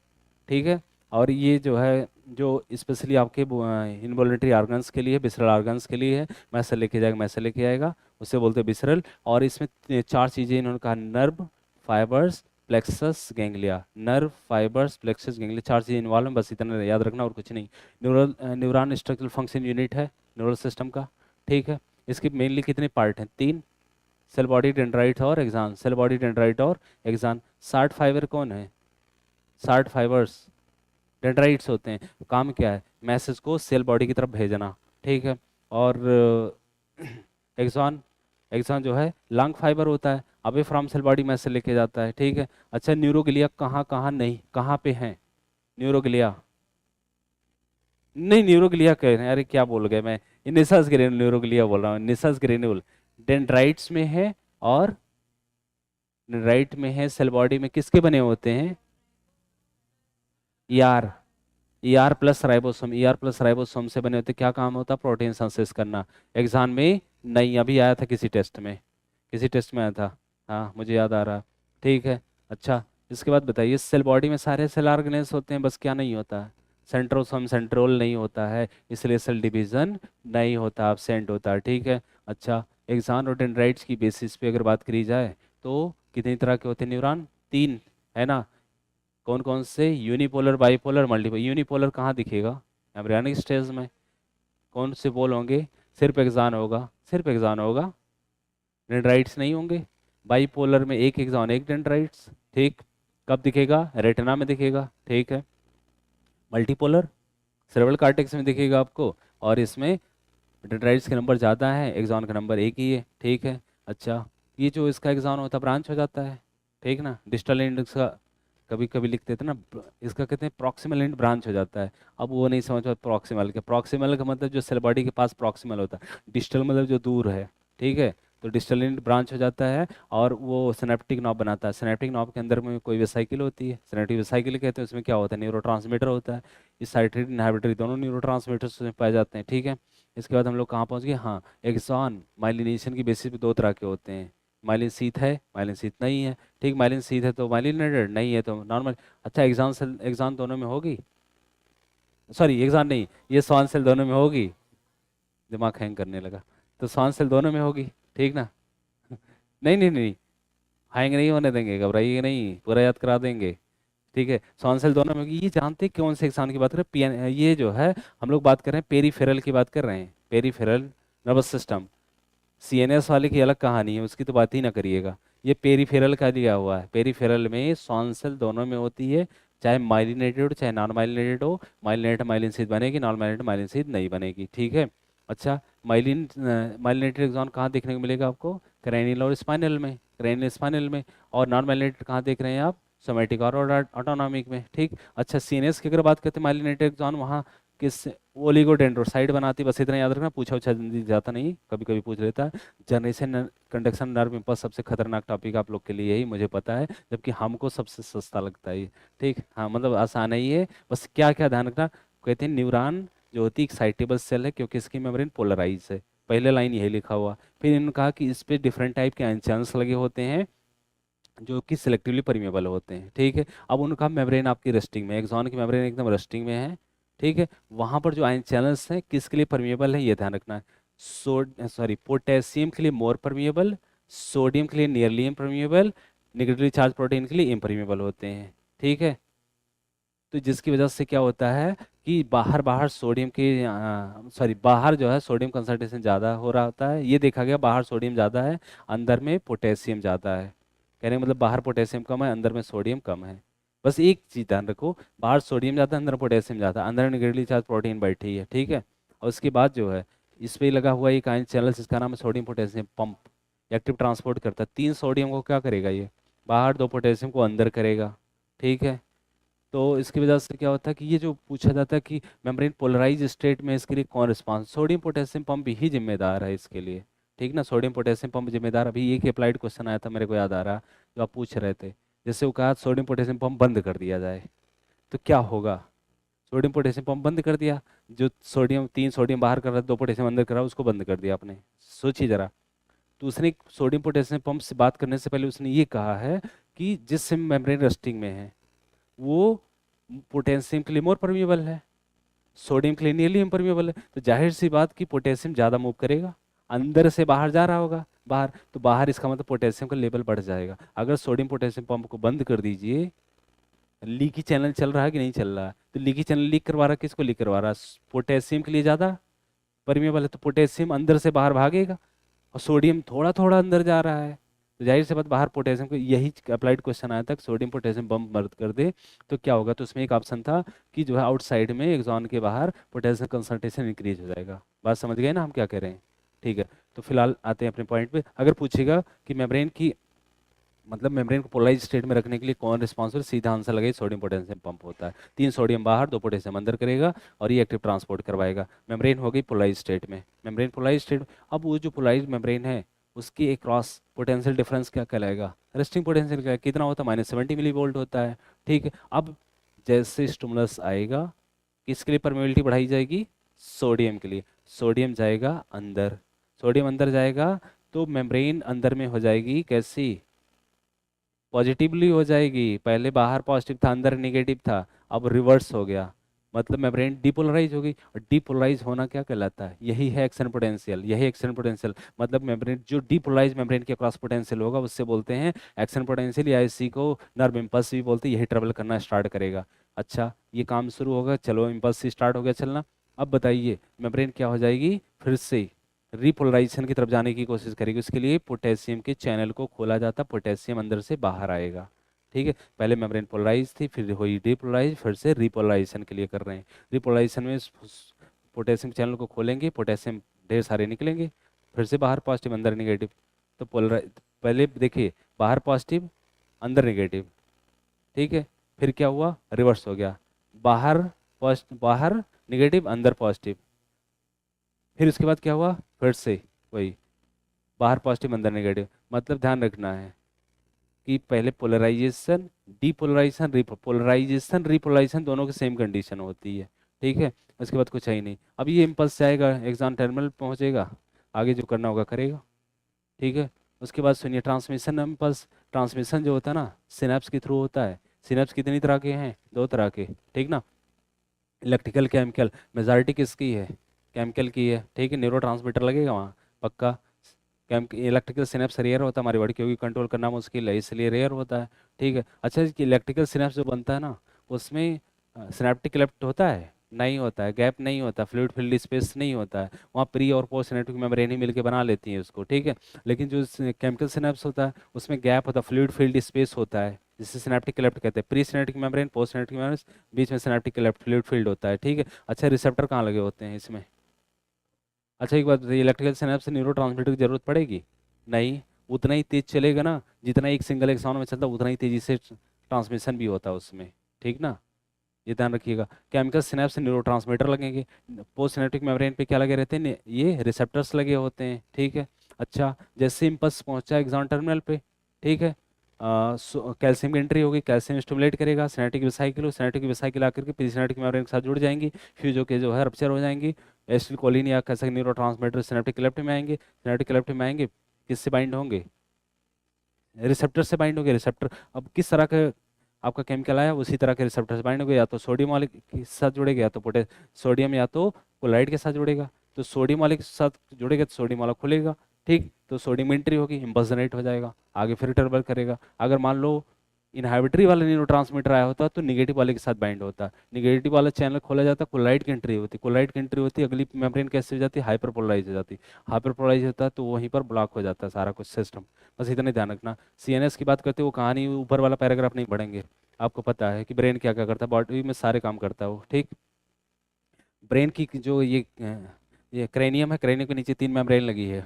ठीक है, और ये जो है जो स्पेशली आपके इनवॉल्यूंटरी ऑर्गन्स के लिए, बिसरल ऑर्गन्स के लिए है, मैसेज लेके जाएगा, मैसेज लेके आएगा, उसे बोलते हैं बिसरल। और इसमें चार चीज़ें इन्होंने कहा, nerve, fibres, plexus, ganglia, nerve, fibres, plexus, ganglia, चार चीज़ें इन्वॉल्व हैं, बस इतना याद रखना और कुछ नहीं। न्यूरॉन स्ट्रक्चरल फंक्शन यूनिट है न्यूरल सिस्टम का। ठीक है, इसके मेनली कितने पार्ट हैं, तीन, सेल बॉडी डेंड्राइट और एक्सान, सेल बॉडी डेंड्राइट और एक्सान। 60 फाइबर कौन है, 60 फाइबर्स डेंड्राइट्स होते हैं, काम क्या है, मैसेज को सेल बॉडी की तरफ भेजना। ठीक है, और एक्सान, एक्सान जो है लंग फाइबर होता है, away from cell body message लेके जाता है। ठीक है, अच्छा, न्यूरोग्लिया कहाँ कहाँ नहीं, कहाँ पे है न्यूरोग्लिया, नहीं न्यूरोग्लिया कह रहे हैं, अरे क्या बोल गए मैं, निसस ग्रेनुल, न्यूरोग्लिया बोल रहा हूँ, निसस ग्रेनुल डेंड्राइट्स में है, और डेंड्राइट में है, सेल बॉडी में किसके बने होते हैं, ER, ER plus ribosome, ER plus ribosome से बने होते, क्या काम होता है, प्रोटीन संश्लेषण करना। एग्जाम में नहीं, अभी आया था किसी टेस्ट में, किसी टेस्ट में आया था, हाँ मुझे याद आ रहा। ठीक है, अच्छा, इसके बाद बताइए, सेल बॉडी में सारे सेल ऑर्गेनेल्स होते हैं, बस क्या नहीं होता है, सेंट्रोसोम सेंट्रोल नहीं होता है, इसलिए सेल डिवीजन नहीं होता, एब्सेंट होता है। ठीक है, अच्छा, एक्सान और डेंड्राइट्स की बेसिस पे अगर बात करी जाए तो कितनी तरह के होते हैं न्यूरॉन, तीन, है ना, कौन कौन से, यूनिपोलर, बाइपोलर, मल्टीपोलर। यूनिपोलर कहाँ दिखेगा, एम्ब्रियोनिक स्टेज में, कौन से पोल होंगे, सिर्फ एक्सान होगा, सिर्फ एक्सान होगा, डेंड्राइट्स नहीं होंगे। बाइपोलर में एक एक्सान एक डेंड्राइट्स, ठीक, कब दिखेगा, रेटिना में दिखेगा। ठीक है, मल्टीपोलर सेरेब्रल कॉर्टेक्स में दिखेगा आपको, और इसमें डेंड्राइट्स के नंबर ज़्यादा है, एक्सान का नंबर एक ही है। ठीक है, अच्छा, ये जो इसका एक्सान होता है ब्रांच हो जाता है, ठीक ना, डिस्टल एंड इसका कभी कभी लिखते थे ना, इसका कहते हैं प्रॉक्सिमल एंड ब्रांच हो जाता है। अब वो नहीं समझ पाते प्रॉक्सिमल के, प्रॉक्सिमल का मतलब जो सेल बॉडी के पास प्रॉक्सिमल होता है, डिस्टल मतलब जो दूर है। ठीक है, तो डिस्टल एंड ब्रांच हो जाता है, और वो सिनेप्टिक नॉब बनाता है। सिनेप्टिक नॉब के अंदर में कोई वेसाइकिल होती है, सिनेप्टिक वेसाइकिल कहते हैं, उसमें क्या होता है, न्यूरोट्रांसमीटर होता है, इस साइट्रेट इनहिबिटरी दोनों न्यूरोट्रांसमीटर्स उसमें पाए जाते हैं। ठीक है, इसके बाद हम लोग कहाँ पहुँच गए, हाँ, एक्सॉन माइलिनेशन की बेसिस पे दो तरह के होते हैं, माइलिन शीथ है, माइलिन शीथ नहीं है। ठीक, माइलिन शीथ है तो माइलिनेटेड, नहीं है तो नॉर्मल। अच्छा, एक्सान सेल, एक्सान दोनों में होगी, सॉरी एक्सान नहीं, ये स्वान सेल दोनों में होगी, दिमाग हैंग करने लगा। तो श्वान सेल दोनों में होगी, ठीक ना? नहीं नहीं नहीं, हैंग नहीं होने देंगे, घबराइए नहीं, पूरा याद करा देंगे। ठीक है, श्वान सेल दोनों में होगी। ये जानते हैं कौन से एक्सान की बात कर रहे हैं? ये जो है हम लोग बात कर रहे हैं पेरीफेरल की बात कर रहे हैं, पेरीफेरल नर्वस सिस्टम। सीएनएस वाले की अलग कहानी है, उसकी तो बात ही ना करिएगा। ये पेरीफेरल का दिया हुआ है। पेरीफेरल में श्वान सेल दोनों में होती है, चाहे माइलिनेटेड हो चाहे नॉन माइलिनेटेड हो। माइलिनेटेड माइलिन शीथ बनेगी, नॉन माइलिनेटेड माइलिन शीथ नहीं बनेगी, ठीक है। अच्छा, माइलिनेटेड एक्सॉन कहाँ देखने को मिलेगा आपको? क्रेनियल और स्पाइनल में, क्रेनियल स्पाइनल में। और नॉन माइलिनेटेड कहाँ देख रहे हैं आप? सोमेटिक और ऑटोनॉमिक में, ठीक। अच्छा, सीएनएस की अगर बात करते हैं माइलिनेटेड एक्सॉन वहाँ किस? ओलिगोडेंड्रोसाइट बनाती है, बस इतना याद रखना, पूछा उछा जाता नहीं, कभी कभी पूछ लेता है। जनरेशन कंडक्शन नर्व इम्पल्स सबसे खतरनाक टॉपिक आप लोग के लिए, यही मुझे पता है, जबकि हमको सबसे सस्ता लगता है ये। ठीक, हाँ मतलब आसान ही है। बस क्या क्या ध्यान रखना, कहते हैं न्यूरॉन जो होती है एक्साइटेबल सेल है, क्योंकि इसकी मेम्ब्रेन पोलराइज है। पहले लाइन यही लिखा हुआ। फिर इन्होंने कहा कि इस पे डिफरेंट टाइप के आयन चैनल्स लगे होते हैं जो कि सिलेक्टिवली परमेबल होते हैं, ठीक है। अब उनका मेम्ब्रेन आपकी रेस्टिंग में, एक्सॉन की मेम्ब्रेन एकदम रेस्टिंग में है, ठीक है। वहां पर जो आयन चैनल्स हैं किसके लिए परमेबल है, ये ध्यान रखना है। पोटेशियम के लिए मोर परमेबल, सोडियम के लिए nearly impermeable, negatively charge protein के लिए इम्परमेबल होते हैं, ठीक है। तो जिसकी वजह से क्या होता है कि बाहर बाहर सोडियम के, बाहर जो है सोडियम कंसंट्रेशन ज़्यादा हो रहा होता है, ये देखा गया, बाहर सोडियम ज़्यादा है, अंदर में पोटेशियम ज़्यादा है। कहने का मतलब बाहर पोटेशियम कम है, अंदर में सोडियम कम है। बस एक चीज़ ध्यान रखो, बाहर सोडियम ज़्यादा है, अंदर पोटेशियम ज़्यादा है, अंदर नेगेटिवली चार्ज प्रोटीन बैठी है, ठीक है। और उसके बाद जो है इस पे लगा हुआ एक आयन चैनल जिसका नाम है sodium potassium pump, active transport करता है। 3 सोडियम को क्या करेगा ये बाहर, 2 पोटेशियम को अंदर करेगा, ठीक है। तो इसकी वजह से क्या होता है कि ये जो पूछा जाता है कि मेम्ब्रेन पोलराइज स्टेट में इसके लिए कौन रिस्पॉन्स, सोडियम पोटेशियम पंप ही जिम्मेदार है इसके लिए, ठीक ना। सोडियम पोटेशियम पंप जिम्मेदार। अभी एक अप्लाइड क्वेश्चन आया था मेरे को याद आ रहा, जो आप पूछ रहे थे। जैसे वो कहा सोडियम पोटेशियम पंप बंद कर दिया जाए तो क्या होगा? सोडियम पोटेशियम पंप बंद कर दिया, जो सोडियम 3 सोडियम बाहर कर रहा है, 2 पोटेशियम अंदर कर रहा है, उसको बंद कर दिया आपने। सोचिए जरा। तो उसने सोडियम पोटेशियम पंप से बात करने से पहले उसने ये कहा है कि जिस मेम्ब्रेन रेस्टिंग में है वो पोटेशियम के लिए मोर परमेबल है, सोडियम के लिए नियरली इम्परमेबल है। तो जाहिर सी बात कि पोटेशियम ज़्यादा मूव करेगा, अंदर से बाहर जा रहा होगा बाहर, तो बाहर इसका मतलब पोटेशियम का लेवल बढ़ जाएगा। अगर सोडियम पोटेशियम पंप को बंद कर दीजिए, लीकी चैनल चल रहा है कि नहीं चल रहा है, तो लीकी चैनल लीक करवा रहा है, किसको लीक करवा रहा है? पोटेशियम के लिए ज़्यादा परमेबल है, तो पोटेशियम अंदर से बाहर भागेगा, और सोडियम थोड़ा थोड़ा अंदर जा रहा है, तो जाहिर सी बात बाहर पोटेशियम को, यही अप्लाइड क्वेश्चन आया था सोडियम पोटेशियम बम मर्द कर दे तो क्या होगा। तो उसमें एक ऑप्शन था कि जो है आउटसाइड में एक्सॉन के बाहर पोटेशियम कंसंट्रेशन इंक्रीज हो जाएगा। बात समझ गए ना हम क्या कह रहे हैं? ठीक है। तो फिलहाल आते हैं अपने पॉइंट पे। अगर पूछेगा कि मेम्ब्रेन की, मतलब मेम्ब्रेन को पोलराइज स्टेट में रखने के लिए कौन रिस्पॉन्सिबल, सीधा आंसर लगाइए सोडियम पोटेशियम पंप होता है। 3 सोडियम बाहर, 2 पोटेशियम अंदर करेगा, और ये एक्टिव ट्रांसपोर्ट करवाएगा। मेम्ब्रेन हो गई पोलराइज स्टेट में, मेम्ब्रेन पोलराइज स्टेट। अब वो जो पोलराइज मेम्ब्रेन है उसकी एक क्रॉस पोटेंशियल डिफरेंस क्या कहलाएगा? रेस्टिंग पोटेंशियल क्या है? कितना होता है? -70 मिली वोल्ट होता है, ठीक है। अब जैसे स्टिमुलस आएगा, किसके लिए परमेबिलिटी बढ़ाई जाएगी? सोडियम के लिए। सोडियम जाएगा अंदर, सोडियम अंदर जाएगा तो मेम्ब्रेन अंदर में हो जाएगी कैसी? पॉजिटिवली हो जाएगी। पहले बाहर पॉजिटिव था, अंदर नेगेटिव था, अब रिवर्स हो गया, मतलब मेम्ब्रेन डिपोलराइज हो गई। और डिपोलराइज होना क्या कहलाता है? यही है एक्शन पोटेंशियल, यही एक्शन पोटेंशियल। मतलब मेम्ब्रेन जो डिपोलराइज मेम्ब्रेन के क्रॉस पोटेंशियल होगा उससे बोलते हैं एक्शन पोटेंशियल, या इसी को नर्व इम्पल्स भी बोलते हैं। यही ट्रेवल करना स्टार्ट करेगा। अच्छा, ये काम शुरू होगा, चलो इम्पल्स स्टार्ट हो गया चलना। अब बताइए मेम्ब्रेन क्या हो जाएगी? फिर से रिपोलराइजेशन की तरफ जाने की कोशिश करेगी। उसके लिए पोटेशियम के चैनल को खोला जाता, पोटेशियम अंदर से बाहर आएगा, ठीक है। पहले मेम्ब्रेन पोलराइज थी, फिर हुई डिपोलराइज, फिर से रिपोलराइजेशन के लिए कर रहे हैं। रिपोलराइजेशन में पोटेशियम चैनल को खोलेंगे, पोटेशियम ढेर सारे निकलेंगे, फिर से बाहर पॉजिटिव अंदर निगेटिव। तो पोलराइज, पहले देखिए बाहर पॉजिटिव अंदर निगेटिव, ठीक है। फिर क्या हुआ? रिवर्स हो गया, बाहर पॉजिटिव, बाहर निगेटिव, अंदर पॉजिटिव। फिर उसके बाद क्या हुआ? फिर से वही, बाहर पॉजिटिव अंदर नेगेटिव। मतलब ध्यान रखना है कि पहले पोलराइजेशन, डीपोलराइजेशन, पोलराइजेशन रिपोलराइजेशन दोनों की सेम कंडीशन होती है, ठीक है। उसके बाद कुछ है ही नहीं। अब ये इम्पल्स जाएगा, एग्जाम टर्मिनल पहुंचेगा, आगे जो करना होगा करेगा, ठीक है। उसके बाद सुनिए ट्रांसमिशन इम्पल्स। ट्रांसमिशन जो होता है ना सिनेप्स के थ्रू होता है। सिनेप्स कितनी तरह के हैं? 2 तरह के, ठीक ना। इलेक्ट्रिकल केमिकल, मेजॉरिटी किसकी है? केमिकल की है, ठीक है, न्यूरो ट्रांसमीटर लगेगा वहाँ पक्का। केम इलेक्ट्रिकल सिनेप्स रेयर होता है हमारी बॉडी, क्योंकि कंट्रोल करना मुश्किल है इसलिए रेयर होता है, ठीक है। अच्छा, इलेक्ट्रिकल सिनेप्स जो बनता है ना, उसमें सिनेप्टिक क्लेफ्ट होता है? नहीं होता है, गैप नहीं होता, फ्लूइड फिल्ड स्पेस नहीं होता है वहाँ, प्री और पोस्ट सिनेप्टिक मेम्ब्रेन ही मिलकर बना लेती है उसको, ठीक है। लेकिन जो केमिकल सिनेप्स होता है उसमें गैप होता है, फ्लूइड फील्ड स्पेस होता है, जिसे सिनेप्टिक क्लेफ्ट कहते हैं। Pre synaptic membrane, post synaptic membrane, बीच में सिनेप्टिक क्लेफ्ट, फ्लूइड फील्ड होता है, ठीक है। अच्छा, रिसेप्टर कहाँ लगे होते हैं इसमें? अच्छा, एक बात बताइए, इलेक्ट्रिकल सिनेप्स से न्यूरो ट्रांसमीटर की जरूरत पड़ेगी? नहीं, उतना ही तेज चलेगा ना जितना एक सिंगल एक्सॉन में चलता है, उतना ही तेजी से ट्रांसमिशन भी होता है उसमें, ठीक ना, ये ध्यान रखिएगा। केमिकल सिनेप्स से न्यूरो ट्रांसमीटर लगेंगे, पोस्ट सिनेप्टिक मेम्ब्रेन पे क्या लगे रहते हैं, ये रिसेप्टर्स लगे होते हैं, ठीक है। अच्छा, जैसे इम्पल्स पहुंचा एग्जॉन टर्मिनल पे, ठीक है, कैल्शियम की एंट्री होगी, कैल्शियम स्टिमुलेट करेगा, सिनेप्टिक वेसाइकिल हो, सिनेप्टिक वेसाइकिल आकर के प्री सिनेप्टिक मेम्ब्रेन के साथ जुड़ जाएंगी, फ्यूज होकर जो है रप्चर हो जाएंगी, एसिटिल कोलिन या कैसे न्यूरो ट्रांसमीटर सिनेप्टिक क्लेफ्ट में आएंगे, सिनेप्टिक क्लेफ्ट में आएंगे, किससे बाइंड होंगे? रिसेप्टर से बाइंड होंगे। रिसेप्टर अब किस तरह का आपका केमिकल आया, उसी तरह के रिसेप्टर से बाइंड होंगे, या तो सोडियम वाले के साथ जुड़ेगा, या तो सोडियम या तो क्लोराइड के साथ जुड़ेगा। तो सोडियम वाले के साथ जुड़ेगा तो सोडियम वाला खुलेगा, ठीक, तो सोडियम एंट्री होगी, इम्पल्स जनरेट हो जाएगा, आगे फिर टर्बल करेगा। अगर मान लो इनहाबिटरी वाला न्यूरोट्रांसमीटर आया होता तो निगेटिव वाले के साथ बाइंड होता, निगेटिव वाला चैनल खोला जाता, क्लोराइड की एंट्री होती, क्लोराइड की एंट्री होती, अगली मेम्ब्रेन कैसे हो जाती, हाइपरपोलराइज हो जाती, हाइपरपोलराइज होता है तो वहीं पर ब्लॉक हो जाता है सारा कुछ सिस्टम। बस इतना ही ध्यान रखना। सीएनएस की बात करते हो, वो कहानी ऊपर वाला पैराग्राफ नहीं पढ़ेंगे, आपको पता है कि ब्रेन क्या क्या करता है, बॉडी में सारे काम करता है वो, ठीक। ब्रेन की जो ये क्रेनियम है, क्रेनियम के नीचे 3 मेम्ब्रेन लगी है,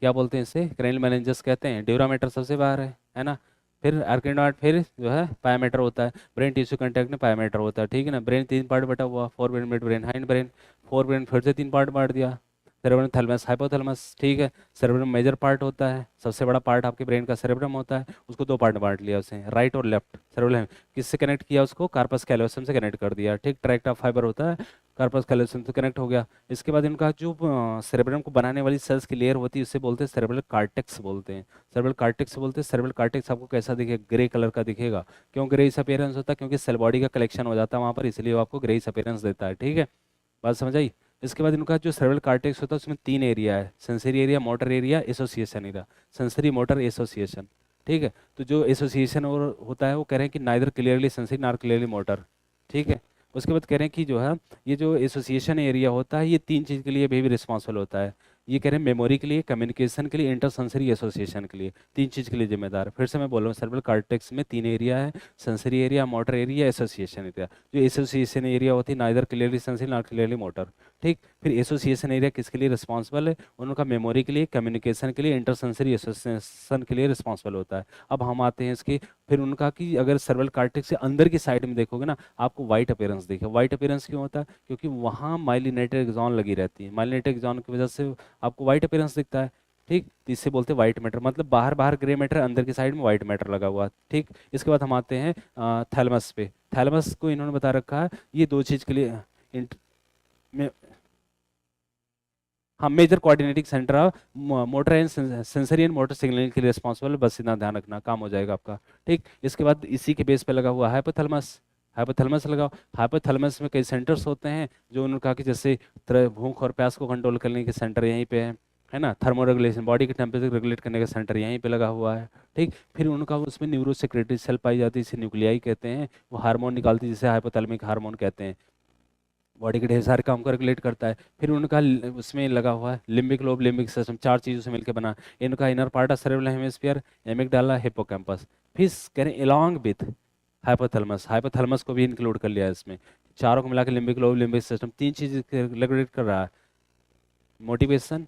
क्या बोलते हैं इसे, क्रेनियल मेनिंजस कहते हैं। ड्यूरामेटर सबसे बाहर है ना, फिर आर्किनॉइड, फिर जो है पायामेटर होता है, ब्रेन टिश्यू कंटेक्ट में पायामेटर होता है, ठीक है ना। ब्रेन 3 पार्ट बटा हुआ, fore brain, mid brain, hind brain. Fore brain फिर से 3 पार्ट बांट दिया, सेरेब्रम, थैलेमस, हाइपोथैलेमस, ठीक है। सेरेब्रम मेजर पार्ट होता है, सबसे बड़ा पार्ट आपके ब्रेन का सेरेब्रम होता है, उसको 2 पार्ट में बांट लिया उसे, राइट और लेफ्ट सेरेब्रम। किससे कनेक्ट किया उसको, कार्पस कैलोसम से कनेक्ट कर दिया, ठीक, ट्रैक्ट ऑफ फाइबर होता है, कार्पस कैलोसम से कनेक्ट हो गया। इसके बाद इनका जो सेरेब्रम को बनाने वाली सेल्स की लेयर होती है उससे बोलते हैं सेरेब्रल कार्टेक्स बोलते हैं, सेरेब्रल कार्टेक्स बोलते हैं। सेरेब्रल कार्टेक्स आपको कैसा दिखेगा, ग्रे कलर का दिखेगा। क्यों ग्रेइश अपीयरेंस होता है, क्योंकि सेल बॉडी का कलेक्शन हो जाता है वहाँ पर, इसलिए वो आपको ग्रेइश अपीयरेंस देता है, ठीक है, बात समझ आई। इसके बाद इनका जो सेरेब्रल कार्टेक्स होता है उसमें 3 एरिया है, sensory area, motor area, association area, sensory, motor, association, ठीक है। तो जो एसोसिएशन और होता है वो कह रहे हैं कि neither clearly sensory nor clearly motor, ठीक है। उसके बाद कह रहे हैं कि जो है ये जो एसोसिएशन एरिया होता है ये 3 चीज़ के लिए भी रिस्पॉन्सिबल होता है। ये कह रहे हैं मेमोरी के लिए, कम्युनिकेशन के लिए, इंटर सेंसरी एसोसिएशन के लिए, 3 चीज़ के लिए जिम्मेदार है। फिर से मैं बोल रहा हूँ, सेरेब्रल कार्टेक्स में 3 एरिया है, sensory area, motor area, association area. जो एसोसिएशन एरिया होती है neither clearly sensory not clearly motor, ठीक। फिर एसोसिएशन एरिया किसके लिए रिस्पॉन्सिबल है, उनका मेमोरी के लिए, कम्युनिकेशन के लिए, इंटर सेंसरी एसोसिएशन के लिए रिस्पॉन्सिबल होता है। अब हम आते हैं इसके, फिर उनका कि अगर सेरेब्रल कार्टेक्स से अंदर की साइड में देखोगे ना आपको व्हाइट अपीयरेंस दिखेगा। व्हाइट अपीयरेंस क्यों होता है, क्योंकि वहाँ माइलिनेटेड एक्सॉन लगी रहती है, माइलिनेटेड एक्सॉन की वजह से आपको व्हाइट अपीयरेंस दिखता है, ठीक। तो इससे बोलते हैं व्हाइट मैटर, मतलब बाहर बाहर ग्रे मैटर, अंदर की साइड में व्हाइट मैटर लगा हुआ है, ठीक। इसके बाद हम आते हैं थैलेमस पे। थैलेमस को इन्होंने बता रखा है ये 2 चीज़ के लिए में, हाँ, major coordinating centre of motor and sensory and motor signalling के लिए रिस्पॉन्सिबल, बस इतना ध्यान रखना, काम हो जाएगा आपका, ठीक। इसके बाद इसी के बेस पे लगा हुआ हाइपोथैलेमस, हाइपोथैलेमस लगाओ। हाइपोथैलेमस में कई सेंटर्स होते हैं जो उन्होंने कहा कि जैसे भूख और प्यास को कंट्रोल करने के सेंटर यहीं पे है ना, थर्मो रेगुलेशन, बॉडी के टेम्परेचर रेगुलेट करने का सेंटर यहीं पे लगा हुआ है, ठीक। फिर उनका उसमें न्यूरो सेक्रेटरी सेल पाई जाती है, इसे न्यूक्लियाई कहते हैं, वो हार्मोन निकालती है जिसे हाइपोथैलेमिक हार्मोन कहते हैं, बॉडी के ढेर सारे काम को रेगुलेट करता है। फिर उनका उसमें लगा हुआ है लिम्बिक लोब, लिम्बिक सिस्टम, 4 चीज़ों से मिलकर बना। इनका inner part of cerebral hemisphere, amygdala, hippocampus. फिर करें एलॉन्ग विथ हाइपोथैलेमस, हाइपोथैलेमस को भी इंक्लूड कर लिया है इसमें। चारों को मिलाकर लिम्बिक लोब, लिम्बिक सिस्टम 3 चीज़ रेगुलेट कर रहा है, मोटिवेशन,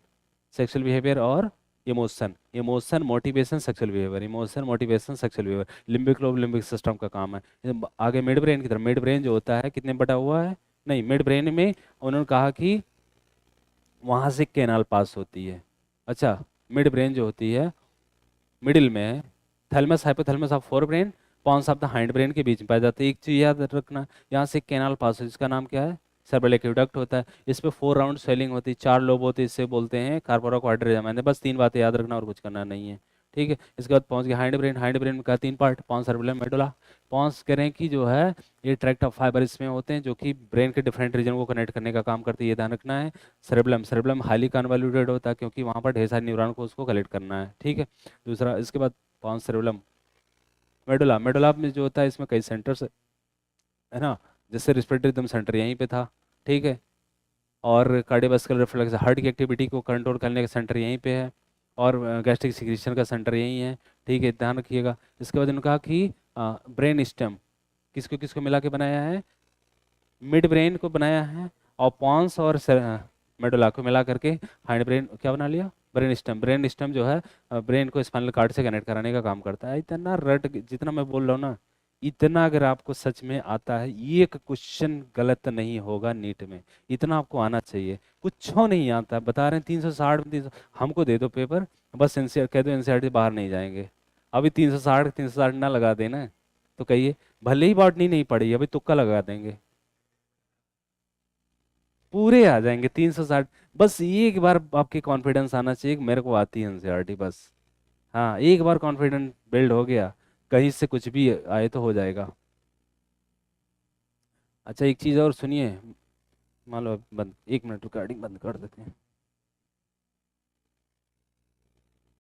सेक्सुअल बिहेवियर और emotion. Emotion, motivation, sexual behaviour, emotion, motivation, sexual behaviour, limbic lobe, limbic system का काम है। आगे मिड ब्रेन की तरफ, मिड ब्रेन जो होता है कितने बटा हुआ है, नहीं, मिड ब्रेन में उन्होंने कहा कि वहां से कैनाल पास होती है। अच्छा, मिड ब्रेन जो होती है मिडिल में है, thalamus, hypothalamus of forebrain, pons of the hindbrain के बीच में पाया जाता है। एक चीज याद रखना, यहाँ से कैनाल पास होती है, जिसका नाम क्या है, सेरेब्रल एक्वेडक्ट होता है। इस पे 4 राउंड स्वेलिंग होती है, 4 लोब होते हैं, इससे बोलते हैं कार्पोरा क्वाड्रिजेमा। बस 3 बातें याद रखना और कुछ करना नहीं है, ठीक है। इसके बाद पॉन्स के हाइंड ब्रेन में का 3 part, pons, cerebellum, medulla. Pons कह रहे हैं कि जो है ये ट्रैक्ट ऑफ फाइबर इसमें होते हैं जो कि ब्रेन के डिफरेंट रीजन को कनेक्ट करने का काम करते हैं, ये ध्यान रखना है। सेरेबेलम हाईली कन्वॉल्यूटेड होता है क्योंकि वहाँ पर ढेर सारे न्यूरॉन को उसको कलेक्ट करना है, ठीक है। दूसरा, इसके बाद पॉन्स, सेरेबेलम, मेडुला में जो होता है इसमें कई सेंटर्स है ना, जैसे रिस्पिरेटरी रिदम सेंटर यहीं पे था, ठीक है। और कार्डियोवास्कुलर रिफ्लेक्स, हार्ट की एक्टिविटी को कंट्रोल करने का सेंटर यहीं पे है। और गैस्ट्रिक सिक्रीशन का सेंटर यहीं है, ठीक है, ध्यान रखिएगा। इसके बाद उन्होंने कहा कि ब्रेन स्टेम किसको किसको मिला के बनाया है, मिड ब्रेन को बनाया है, और पॉन्स और मेडुला को मिला करके हाइंड ब्रेन क्या बना लिया, ब्रेन स्टेम जो है ब्रेन को स्पाइनल कार्ड से कनेक्ट कराने का काम करता है। इतना रट, जितना मैं बोल रहा हूँ ना, इतना अगर आपको सच में आता है, एक क्वेश्चन गलत नहीं होगा नीट में, इतना आपको आना चाहिए। कुछ नहीं आता, बता रहे हैं 360 में 300, हमको दे दो पेपर, बस एनसीआर कह दो, एनसीआरटी बाहर नहीं जाएंगे। अभी 360 ना लगा देना, तो कहिए भले ही बॉटनी नहीं पड़ी, अभी तुक्का लगा देंगे, पूरे आ जाएंगे 360। बस एक बार आपके कॉन्फिडेंस आना चाहिए कि मेरे को आती है एनसीईआरटी, बस। हाँ, एक बार कॉन्फिडेंस बिल्ड हो गया, कहीं से कुछ भी आए तो हो जाएगा। अच्छा, एक चीज़ और सुनिए, मान लो बंद, 1 मिनट रिकॉर्डिंग बंद कर देते हैं।